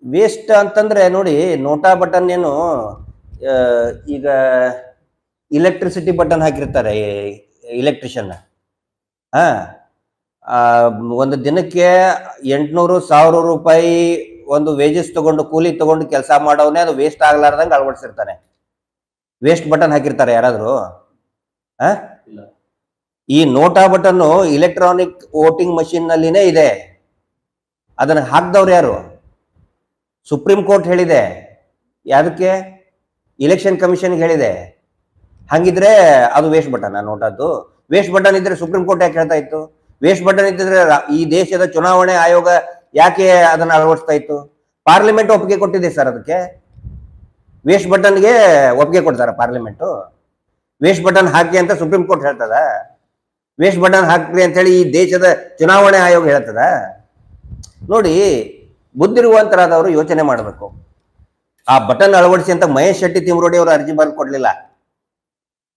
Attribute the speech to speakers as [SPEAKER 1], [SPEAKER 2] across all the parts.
[SPEAKER 1] Waste ಅಂತಂದ್ರೆ ನೋಡಿ, NOTA button ಏನು ಈಗ ಇಲೆಕ್ಟ್ರಿಸಿಟಿ ಬಟನ್ ಹಾಕಿರ್ತಾರೆ ಇಲೆಕ್ಟ್ರಿಷಿಯನ್. ಹಾ, ಒಂದು ದಿನಕ್ಕೆ 800-1000 ರೂಪಾಯಿ ಒಂದು ವೇಜಸ್ ತಗೊಂಡು ಕೂಲಿ ತಗೊಂಡು ಕೆಲಸ ಮಾಡೋವನೇ ಅದು ವೇಸ್ಟ್ ಆಗ್ಲಾರ್ದಂಗೆ ಅಳವಡಿಸಿರ್ತಾನೆ. ವೇಸ್ಟ್ ಬಟನ್ ಹಾಕಿರ್ತಾರೆ ಯಾರಾದ್ರು? ಈ NOTA button electronic voting machine ನಲ್ಲಿನೇ ಇದೆ. ಅದನ್ನ ಹಾಕ್ದವ್ರು ಯಾರು? ಸುಪ್ರೀಂ ಕೋರ್ಟ್ ಹೇಳಿದೆ. ಯಾದಕ್ಕೆ? ಇಲೆಕ್ಷನ್ ಕಮಿಷನ್ ಹೇಳಿದೆ. ಹಂಗಿದ್ರೆ ಅದು ವೇಸ್ಟ್ ಬಟನ್. ನೋಟದ್ದು ವೇಸ್ಟ್ ಬಟನ್ ಇದ್ರೆ ಸುಪ್ರೀಂ ಕೋರ್ಟ್ ಯಾಕೆ ಹೇಳ್ತಾ ಇತ್ತು? ವೇಸ್ಟ್ ಬಟನ್ ಇದ್ದಿದ್ರೆ ಈ ದೇಶದ ಚುನಾವಣೆ ಆಯೋಗ ಯಾಕೆ ಅದನ್ನ ಅಳವಡಿಸ್ತಾ ಇತ್ತು? ಪಾರ್ಲಿಮೆಂಟ್ ಒಪ್ಪಿಗೆ ಕೊಟ್ಟಿದೆ ಸರ್ ಅದಕ್ಕೆ. ವೇಸ್ಟ್ ಬಟನ್ಗೆ ಒಪ್ಪಿಗೆ ಕೊಡ್ತಾರ ಪಾರ್ಲಿಮೆಂಟ್? ವೇಸ್ಟ್ ಬಟನ್ ಹಾಕಿ ಅಂತ ಸುಪ್ರೀಂ ಕೋರ್ಟ್ ಹೇಳ್ತದ? ವೇಸ್ಟ್ ಬಟನ್ ಹಾಕ್ರಿ ಅಂತ ಹೇಳಿ ಈ ದೇಶದ ಚುನಾವಣೆ ಆಯೋಗ ಹೇಳ್ತದ? ನೋಡಿ, ಬುದ್ಧಿರುವಂತರಾದವರು ಯೋಚನೆ ಮಾಡಬೇಕು. ಆ ಬಟನ್ ಅಳವಡಿಸಿ ಅಂತ ಮಹೇಶ್ ಶೆಟ್ಟಿ ತಿಮ್ರೋಡಿ ಅವರು ಅರ್ಜಿ ಬರೆದು ಕೊಡ್ಲಿಲ್ಲ.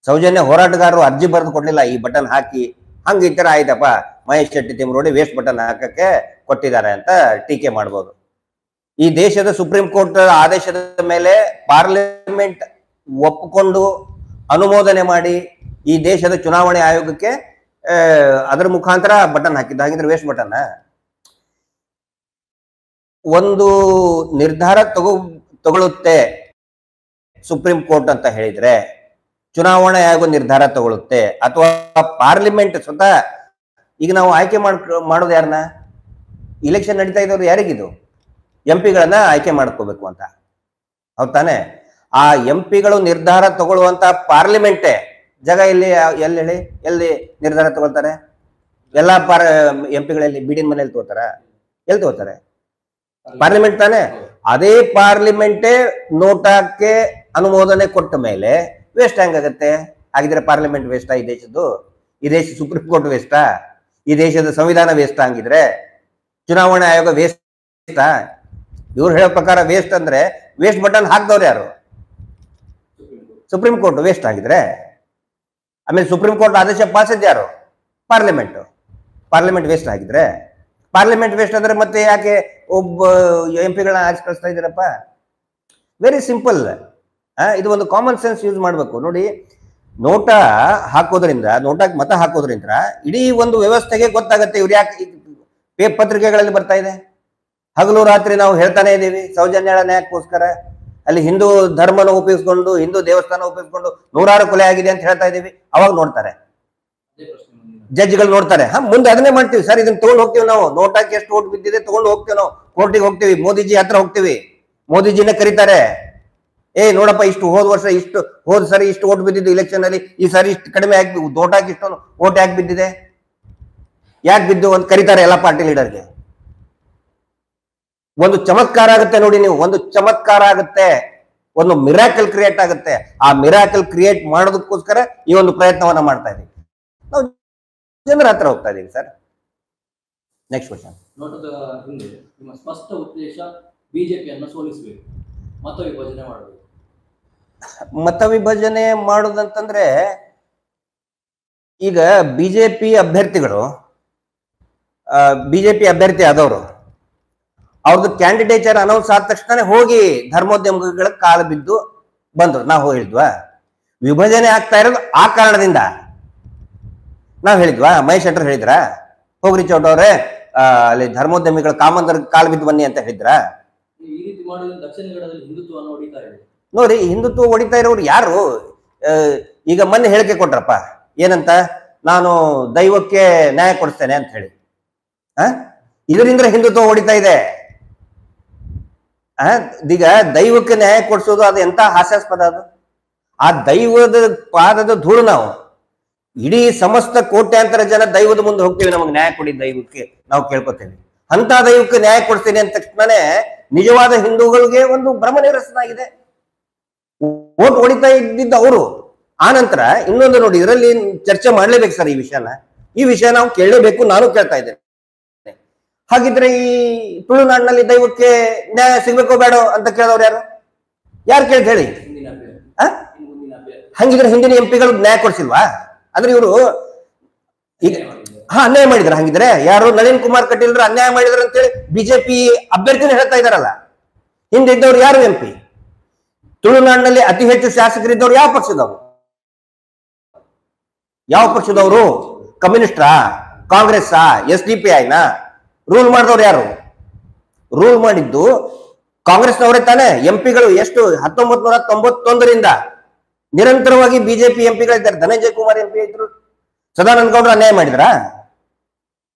[SPEAKER 1] ಸೌಜನ್ಯ ಹೋರಾಟಗಾರರು ಅರ್ಜಿ ಬರೆದು ಕೊಡ್ಲಿಲ್ಲ. ಈ ಬಟನ್ ಹಾಕಿ ಹಂಗಿತ್ತರ ಆಯ್ತಪ್ಪ, ಮಹೇಶ್ ಶೆಟ್ಟಿ ತಿಮ್ರೋಡಿ ವೇಸ್ಟ್ ಬಟನ್ ಹಾಕಕ್ಕೆ ಕೊಟ್ಟಿದ್ದಾರೆ ಅಂತ ಟೀಕೆ ಮಾಡ್ಬೋದು. ಈ ದೇಶದ ಸುಪ್ರೀಂ ಕೋರ್ಟ್ ಆದೇಶದ ಮೇಲೆ ಪಾರ್ಲಿಮೆಂಟ್ ಒಪ್ಪಿಕೊಂಡು ಅನುಮೋದನೆ ಮಾಡಿ ಈ ದೇಶದ ಚುನಾವಣೆ ಆಯೋಗಕ್ಕೆ ಅದರ ಮುಖಾಂತರ ಬಟನ್ ಹಾಕಿದ್ದು. ಹಾಗಿದ್ರೆ ವೇಸ್ಟ್ ಬಟನ್? ಒಂದು ನಿರ್ಧಾರ ತಗೊಳುತ್ತೆ ಸುಪ್ರೀಂ ಕೋರ್ಟ್ ಅಂತ ಹೇಳಿದ್ರೆ, ಚುನಾವಣಾ ಆಯೋಗ ನಿರ್ಧಾರ ತಗೊಳುತ್ತೆ, ಅಥವಾ ಪಾರ್ಲಿಮೆಂಟ್ ಸ್ವತಃ. ಈಗ ನಾವು ಆಯ್ಕೆ ಮಾಡೋದು ಯಾರನ್ನ? ಇಲೆಕ್ಷನ್ ನಡೀತಾ ಇದ್ದವ್ರು ಯಾರಿಗಿದು? MP ಗಳನ್ನ ಆಯ್ಕೆ ಮಾಡ್ಕೋಬೇಕು ಅಂತ, ಹೌದ್ ತಾನೆ? ಆ MP ಗಳು ನಿರ್ಧಾರ ತಗೊಳ್ಳುವಂತ ಪಾರ್ಲಿಮೆಂಟೇ ಜಾಗ. ಎಲ್ಲಿ ಹೇಳಿ, ಎಲ್ಲಿ ನಿರ್ಧಾರ ತಗೊಳ್ತಾರೆ? ಎಲ್ಲಾ MP ಗಳಲ್ಲಿ ಬೀಡಿನ ಮನೇಲಿ ತಗೋತಾರ? ಎಲ್ಲಿ ತಗೋತಾರೆ? ಪಾರ್ಲಿಮೆಂಟ್ ತಾನೆ. ಅದೇ ಪಾರ್ಲಿಮೆಂಟೇ ನೋಟಾಕ್ಕೆ ಅನುಮೋದನೆ ಕೊಟ್ಟ ಮೇಲೆ ವೇಸ್ಟ್ ಹೆಂಗಾಗತ್ತೆ? ಹಾಗಿದ್ರೆ ಪಾರ್ಲಿಮೆಂಟ್ ವೇಸ್ಟಾ ಈ ದೇಶದ್ದು? ಈ ದೇಶ ಸುಪ್ರೀಂ ಕೋರ್ಟ್ ವೇಸ್ಟಾ? ಈ ದೇಶದ ಸಂವಿಧಾನ ವೇಸ್ಟ್? ಹಂಗಿದ್ರೆ ಚುನಾವಣಾ ಆಯೋಗ ವೇಸ್ಟಾ? ಇವ್ರು ಹೇಳೋ ಪ್ರಕಾರ ವೇಸ್ಟ್ ಅಂದ್ರೆ ವೇಸ್ಟ್ ಬಟನ್ ಹಾಕ್ದವ್ರು ಯಾರು? Supreme court. ವೇಸ್ಟ್ ಆಗಿದ್ರೆ ಆಮೇಲೆ ಸುಪ್ರೀಂ ಕೋರ್ಟ್ ಆದೇಶ ಪಾಸಿದ್ ಯಾರು? ಪಾರ್ಲಿಮೆಂಟ್. ಪಾರ್ಲಿಮೆಂಟ್ ವೇಸ್ಟ್ ಆಗಿದ್ರೆ, ಪಾರ್ಲಿಮೆಂಟ್ ವೇಸ್ಟ್ ಅಂದ್ರೆ ಮತ್ತೆ ಯಾಕೆ ಒಬ್ಬ MP ಗಳನ್ನ ಆಚೆ ಕಳಿಸ್ತಾ ಇದ್ದೀರಪ್ಪ? Very simple. ಇದು ಒಂದು ಕಾಮನ್ ಸೆನ್ಸ್ ಯೂಸ್ ಮಾಡಬೇಕು. ನೋಡಿ, ನೋಟಾ ಹಾಕೋದ್ರಿಂದ, ನೋಟಾಕ್ ಮತ ಹಾಕೋದ್ರಿಂದ ಇಡೀ ಒಂದು ವ್ಯವಸ್ಥೆಗೆ ಗೊತ್ತಾಗತ್ತೆ ಇವ್ರು ಯಾಕೆ ಪತ್ರಿಕೆಗಳಲ್ಲಿ ಬರ್ತಾ ಇದೆ. ಹಗಲು ರಾತ್ರಿ ನಾವು ಹೇಳ್ತಾನೆ ಇದ್ದೀವಿ ಸೌಜನ್ಯ ನ್ಯಾಯಕ್ಕೋಸ್ಕರ. ಅಲ್ಲಿ ಹಿಂದೂ ಧರ್ಮನ ಉಪಯೋಗಿಸ್ಕೊಂಡು, ಹಿಂದೂ ದೇವಸ್ಥಾನ ಉಪಯೋಗಿಸ್ಕೊಂಡು 100 ಕೊಲೆ ಆಗಿದೆ ಅಂತ ಹೇಳ್ತಾ ಇದ್ದೀವಿ. ಅವಾಗ ನೋಡ್ತಾರೆ, ಜಡ್ಜ್ಗಳು ನೋಡ್ತಾರೆ. ಮುಂದೆ ಅದನ್ನೇ ಮಾಡ್ತೀವಿ ಸರ್. ಇದನ್ನ ತಗೊಂಡು ಹೋಗ್ತೀವಿ ನಾವು. ನೋಟಾಕ್ಕೆ ಎಷ್ಟು ಓಟ್ ಬಿದ್ದಿದೆ ತಗೊಂಡು ಹೋಗ್ತೀವಿ ನಾವು, ಕೋರ್ಟಿಗೆ ಹೋಗ್ತೀವಿ, ಮೋದಿಜಿ ಹತ್ರ ಹೋಗ್ತೀವಿ. ಮೋದಿಜಿನ ಕರೀತಾರೆ, ನೋಡಪ್ಪ, ಇಷ್ಟು ಹೋದ ಸರಿ ಇಷ್ಟು ಓಟ್ ಬಿದ್ದಿದ್ದು ಇಲೆಕ್ಷನ್ ಅಲ್ಲಿ, ಈ ಸಾರಿ ಇಷ್ಟು ಕಡಿಮೆ ಆಗಿ, ನೋಟಾಗಿ ಇಷ್ಟು ಓಟ್ ಯಾಕೆ ಬಿದ್ದಿದೆ, ಯಾಕೆ ಬಿದ್ದು ಅಂತ ಕರೀತಾರೆ ಎಲ್ಲ ಪಾರ್ಟಿ ಲೀಡರ್ಗೆ. ಒಂದು ಚಮತ್ಕಾರ ಆಗುತ್ತೆ ನೋಡಿ ನೀವು, ಒಂದು ಚಮತ್ಕಾರ ಆಗುತ್ತೆ, ಒಂದು ಮಿರಾಕಲ್ ಕ್ರಿಯೇಟ್ ಆಗುತ್ತೆ. ಆ ಮಿರಾಕಲ್ ಕ್ರಿಯೇಟ್ ಮಾಡೋದಕ್ಕೋಸ್ಕರ ಈ ಒಂದು ಪ್ರಯತ್ನವನ್ನ ಮಾಡ್ತಾ ಇದೀವಿ ನಾವು, ಜನರ ಹತ್ರ ಹೋಗ್ತಾ ಇದೀವಿ ಸರ್. Next question.
[SPEAKER 2] ನೋಟದ ಹಿಂದೆ ನಿಮ್ಮ ಸ್ಪಷ್ಟ ಉದ್ದೇಶ ಬಿಜೆಪಿಯನ್ನು ಸೋಲಿಸಬೇಕು, ಮತ ವಿಭಜನೆ ಮಾಡಬೇಕು.
[SPEAKER 1] ಮತ ವಿಭಜನೆ ಮಾಡೋದಂತಂದ್ರೆ, ಈಗ ಬಿಜೆಪಿ ಅಭ್ಯರ್ಥಿಗಳು, ಬಿಜೆಪಿ ಅಭ್ಯರ್ಥಿ ಆದವರು, ಅವ್ರದ್ದು ಕ್ಯಾಂಡಿಡೇಚರ್ ಅನೌನ್ಸ್ ಆದ ತಕ್ಷಣ ಹೋಗಿ ಧರ್ಮೋದ್ಯಮಗಳ ಕಾಲು ಬಿದ್ದು ಬಂದ್ರು. ನಾವು ಹೇಳಿದ್ವಾ ವಿಭಜನೆ ಆಗ್ತಾ ಇರೋದು ಆ ಕಾರಣದಿಂದ? ನಾವ್ ಹೇಳಿದ್ವಾ? ಮಹೇಶ್ ಶೆಟ್ಟರ್ ಹೇಳಿದ್ರ? ಹೋಗ್ರಿ ಚೌಟವ್ರೆ, ಅಲ್ಲಿ ಧರ್ಮೋದ್ಯಮಿಗಳ ಕಾಮಂದರ್ ಕಾಲು ಬಿದ್ದು ಬನ್ನಿ ಅಂತ ಹೇಳಿದ್ರ?
[SPEAKER 2] ಈ ರೀತಿ ಮಾಡೋದ್ರಿಂದ ದಕ್ಷಿಣ ಕನ್ನಡದಲ್ಲಿ ಹಿಂದುತ್ವವನ್ನು ಹೊಡಿತಾ ಇದೆ.
[SPEAKER 1] ನೋಡಿ, ಹಿಂದುತ್ವ ಹೊಡಿತಾ ಇರೋರು ಯಾರು? ಈಗ ಮೊನ್ನೆ ಹೇಳಿಕೆ ಕೊಟ್ರಪ್ಪ, ಏನಂತ? ನಾನು ದೈವಕ್ಕೆ ನ್ಯಾಯ ಕೊಡಿಸ್ತೇನೆ ಅಂತ ಹೇಳಿ. ಇದರಿಂದ ಹಿಂದುತ್ವ ಹೊಡಿತಾ ಇದೆ. ಈಗ ದೈವಕ್ಕೆ ನ್ಯಾಯ ಕೊಡಿಸೋದು ಅದು ಎಂತ ಹಾಸ್ಯಾಸ್ಪದ ಅದು. ಆ ದೈವದ ಪಾದದ ಧೂಳು ನಾವು. ಇಡೀ ಸಮಸ್ತ ಕೋಟ್ಯಾಂತರ ಜನ ದೈವದ ಮುಂದೆ ಹೋಗ್ತೀವಿ, ನಮಗೆ ನ್ಯಾಯ ಕೊಡಿ ದೈವಕ್ಕೆ ನಾವು ಕೇಳ್ಕೊತೇವೆ. ಅಂತ ದೈವಕ್ಕೆ ನ್ಯಾಯ ಕೊಡ್ತೀನಿ ಅಂದ ತಕ್ಷಣನೇ ನಿಜವಾದ ಹಿಂದೂಗಳಿಗೆ ಒಂದು ಭ್ರಮ ನಿರಸನ ಆಗಿದೆ. ಓಟ್ ಹೊಡಿತಾ ಇದ್ದಿದ್ದ ಅವರು. ಆ ನಂತರ ಇನ್ನೊಂದು ನೋಡಿ, ಇದರಲ್ಲಿ ಚರ್ಚೆ ಮಾಡ್ಲೇಬೇಕು ಸರ್. ಈ ವಿಷಯ ನಾವು ಕೇಳಲೇಬೇಕು. ನಾನು ಕೇಳ್ತಾ ಇದ್ದೇನೆ. ಹಾಗಿದ್ರೆ ಈ ತುಳುನಾಡಿನಲ್ಲಿ ದೈವಕ್ಕೆ ನ್ಯಾಯ ಸಿಗ್ಬೇಕೋ ಬೇಡೋ ಅಂತ ಕೇಳೋರು ಯಾರು? ಯಾರು ಕೇಳ್ತ ಹೇಳಿ? ಹಂಗಿದ್ರೆ ಹಿಂದಿನ MP ಗಳು ನ್ಯಾಯ ಕೊಡ್ಸಿಲ್ವಾ? ಅಂದ್ರೆ ಇವರು ಈಗ ಅನ್ಯಾಯ ಮಾಡಿದ್ರ? ಹಂಗಿದ್ರೆ ಯಾರು ನಳಿನ್ ಕುಮಾರ್ ಕಟೀಲ್ರು ಅನ್ಯಾಯ ಮಾಡಿದ್ರ ಅಂತೇಳಿ ಬಿಜೆಪಿ ಅಭ್ಯರ್ಥಿನ ಹೇಳ್ತಾ ಇದಾರಲ್ಲ. ಹಿಂದೆ ಇದ್ದವ್ರು ಯಾರು MP? ತುಳುನಾಡಿನಲ್ಲಿ ಅತಿ ಹೆಚ್ಚು ಶಾಸಕರಿದ್ದವ್ರು ಯಾವ ಪಕ್ಷದವರು? ಯಾವ ಪಕ್ಷದವರು? ಕಮ್ಯುನಿಸ್ಟಾ, ಕಾಂಗ್ರೆಸ್ಸಾ, SDPI ನಾ? ರೂಲ್ ಮಾಡಿದವ್ರು ಯಾರು? ರೂಲ್ ಮಾಡಿದ್ದು ಕಾಂಗ್ರೆಸ್ನವರೇ ತಾನೇ. ಎಂಪಿಗಳು ಎಷ್ಟು 1991ರಿಂದ ನಿರಂತರವಾಗಿ ಬಿಜೆಪಿ ಎಂಪಿಗಳಿದ್ದಾರೆ. ಧನಂಜಯ ಕುಮಾರ್ MP ಇದ್ರು. ಸದಾನಂದ ಗೌಡ್ರು ಅನ್ಯಾಯ ಮಾಡಿದ್ರ?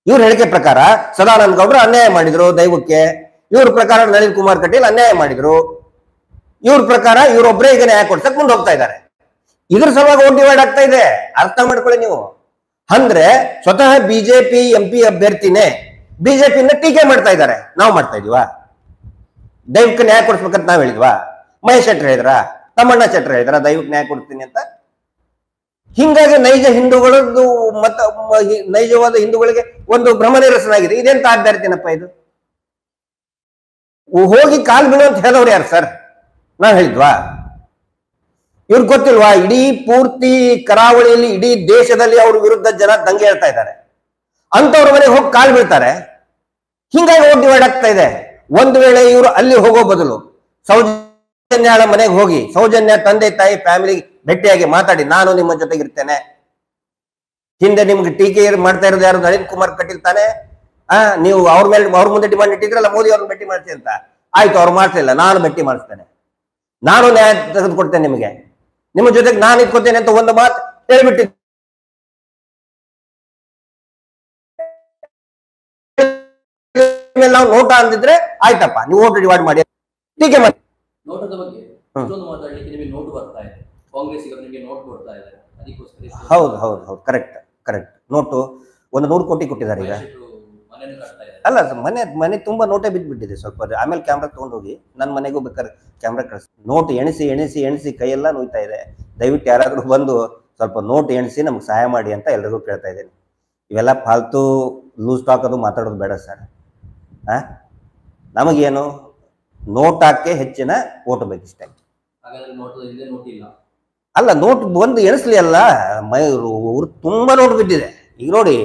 [SPEAKER 1] ಇವ್ರ ಹೇಳಿಕೆ ಪ್ರಕಾರ ಸದಾನಂದ ಗೌಡ್ರು ಅನ್ಯಾಯ ಮಾಡಿದ್ರು ದೈವಕ್ಕೆ. ಇವ್ರ ಪ್ರಕಾರ ನಳಿನ್ ಕುಮಾರ್ ಕಟೀಲ್ ಅನ್ಯಾಯ ಮಾಡಿದ್ರು. ಇವ್ರ ಪ್ರಕಾರ ಇವರೊಬ್ಬರೇ ಈಗ ನ್ಯಾಯ ಕೊಡ್ಸಕ್ ಮುಂದೆ ಹೋಗ್ತಾ ಇದ್ದಾರೆ. ಇದ್ರ ಸಲುವಾಗಿ ಓಟ್ ಡಿವೈಡ್ ಆಗ್ತಾ ಇದೆ. ಅರ್ಥ ಮಾಡ್ಕೊಳ್ಳಿ ನೀವು. ಅಂದ್ರೆ ಸ್ವತಃ ಬಿಜೆಪಿ MP ಅಭ್ಯರ್ಥಿನೇ ಬಿಜೆಪಿನ ಟೀಕೆ ಮಾಡ್ತಾ ಇದ್ದಾರೆ. ನಾವು ಮಾಡ್ತಾ ಇದೀವಾ? ದೈವಕ್ಕೆ ನ್ಯಾಯ ಕೊಡಿಸ್ಬೇಕಂತ ನಾವ್ ಹೇಳಿದ್ವಾ? ಮಹೇಶ್ ಶೆಟ್ಟರ್ ಹೇಳಿದ್ರ? ತಮ್ಮಣ್ಣ ಶೆಟ್ಟರ್ ಹೇಳಿದ್ರ ದೈವಕ್ಕೆ ನ್ಯಾಯ ಕೊಡ್ತೀನಿ ಅಂತ? ಹಿಂಗಾಗಿ ನೈಜ ಹಿಂದೂಗಳದ್ದು ನೈಜವಾದ ಹಿಂದೂಗಳಿಗೆ ಒಂದು ಭ್ರಮ ನಿರಸನಾಗಿದೆ. ಇದೆಂತ ಅಭ್ಯರ್ಥಿನಪ್ಪ ಇದು? ಹೋಗಿ ಕಾಲ್ ಬೀಳು ಅಂತ ಹೇಳಿದವ್ರು ಯಾರು ಸರ್? ನಾವ್ ಹೇಳಿದ್ವಾ? ಇವ್ರಿಗೆ ಗೊತ್ತಿಲ್ವಾ? ಇಡೀ ಪೂರ್ತಿ ಕರಾವಳಿಯಲ್ಲಿ, ಇಡೀ ದೇಶದಲ್ಲಿ ಅವ್ರ ವಿರುದ್ಧ ಜನ ದಂಗೆ ಹೇಳ್ತಾ ಇದ್ದಾರೆ. ಅಂತವ್ರ ಮನೆಗೆ ಹೋಗಿ ಕಾಲ್ ಬೀಳ್ತಾರೆ. ಹಿಂಗಾಗಿ ಓಟ್ ಡಿವೈಡ್ ಆಗ್ತಾ ಇದೆ. ಒಂದು ವೇಳೆ ಇವರು ಅಲ್ಲಿ ಹೋಗೋ ಬದಲು ಸೌಜನ್ಯಾಳ ಮನೆಗೆ ಹೋಗಿ ಸೌಜನ್ಯ ತಂದೆ ತಾಯಿ ಫ್ಯಾಮಿಲಿ ಭೇಟಿಯಾಗಿ ಮಾತಾಡಿ, ನಾನು ನಿಮ್ಮ ಜೊತೆಗಿರ್ತೇನೆ. ಹಿಂದೆ ನಿಮ್ಗೆ ಟೀಕೆ ಮಾಡ್ತಾ ಇರೋದು ಯಾರು? ನಳಿನ್ ಕುಮಾರ್ ಕಟೀಲ್ ತಾನೆ. ನೀವು ಅವ್ರ ಮುಂದೆ ಡಿಮಾಂಡ್ ಇಟ್ಟಿದ್ರಲ್ಲ, ಮೋದಿ ಅವ್ರನ್ನ ಭೇಟಿ ಮಾಡ್ತೀನಿ ಅಂತ. ಆಯ್ತು, ಅವ್ರು ಮಾಡ್ತಿಲ್ಲ, ನಾನು ಭೇಟಿ ಮಾಡಿಸ್ತೇನೆ, ನಾನು ನ್ಯಾಯ ತೆಗೆದುಕೊಡ್ತೇನೆ ನಿಮಗೆ, ನಿಮ್ಮ ಜೊತೆಗೆ ನಾನು ಇಟ್ಕೊತೇನೆ ಅಂತ ಒಂದು ಮಾತು ಹೇಳ್ಬಿಟ್ಟಿದ್ದೆ. ನಾವು ನೋಟ ಅಂದಿದ್ರೆ ಆಯ್ತಪ್ಪ, ನೀವು ಓಟ್ ಡಿವೈಡ್ ಮಾಡಿ ಟೀಕೆ ಮಾಡಿ.
[SPEAKER 2] ನೋಟದ ಬಗ್ಗೆ ಇಷ್ಟೊಂದು ಮಾತಾಡ್ಲಿಕ್ಕೆ ನಿಮಗೆ ನೋಟ್ ಬರ್ತಾ ಇದೆ, ಕಾಂಗ್ರೆಸ್ಸಿಗರು ನಿಮಗೆ ನೋಟ್ ಕೊಡ್ತಾ ಇದ್ದಾರೆ, ಅದಕ್ಕೋಸ್ಕರ.
[SPEAKER 1] ಹೌದು ಹೌದು ಹೌದು, ಕರೆಕ್ಟ್ ಕರೆಕ್ಟ್. ನೋಟು 100 ಕೋಟಿ ಕೊಟ್ಟಿದ್ದಾರೆ ಈಗ. ಅಲ್ಲ, ಮನೆ ತುಂಬಾ ನೋಟೇ ಬಿದ್ದುಬಿಟ್ಟಿದೆ ಸ್ವಲ್ಪ. ಆಮೇಲೆ ಕ್ಯಾಮ್ರಾ ತಗೊಂಡೋಗಿ ನನ್ನ ಮನೆಗೂ ಬೇಕಾದ್ರೆ ಕ್ಯಾಮ್ರಾ ಕಳಿಸ್. ನೋಟ್ ಎಣಿಸಿ ಎಣಿಸಿ ಎಣಿಸಿ ಕೈಯೆಲ್ಲ ನೋಯ್ತಾ ಇದೆ. ದಯವಿಟ್ಟು ಯಾರಾದ್ರೂ ಬಂದು ಸ್ವಲ್ಪ ನೋಟ್ ಎಣಿಸಿ ನಮ್ಗೆ ಸಹಾಯ ಮಾಡಿ ಅಂತ ಎಲ್ರಿಗೂ ಕೇಳ್ತಾ ಇದ್ದೀನಿ. ಇವೆಲ್ಲ ಫಾಲ್ತು ಲೂಸ್ ಟಾಕ್ ಅದು ಮಾತಾಡೋದು ಬೇಡ ಸರ್. ನಮಗೇನು ನೋಟ್ ಹಾಕಿ ಹೆಚ್ಚಿನ ಓಟ್ ಬೇಕಿಷ್ಟೇ. ಅಲ್ಲ, ನೋಟ್ ಒಂದು ಎಣಿಸ್ಲಿ ಅಲ್ಲ. ಊರು ತುಂಬಾ ನೋಟ್ ಬಿದ್ದಿದೆ ಈಗ ನೋಡಿ.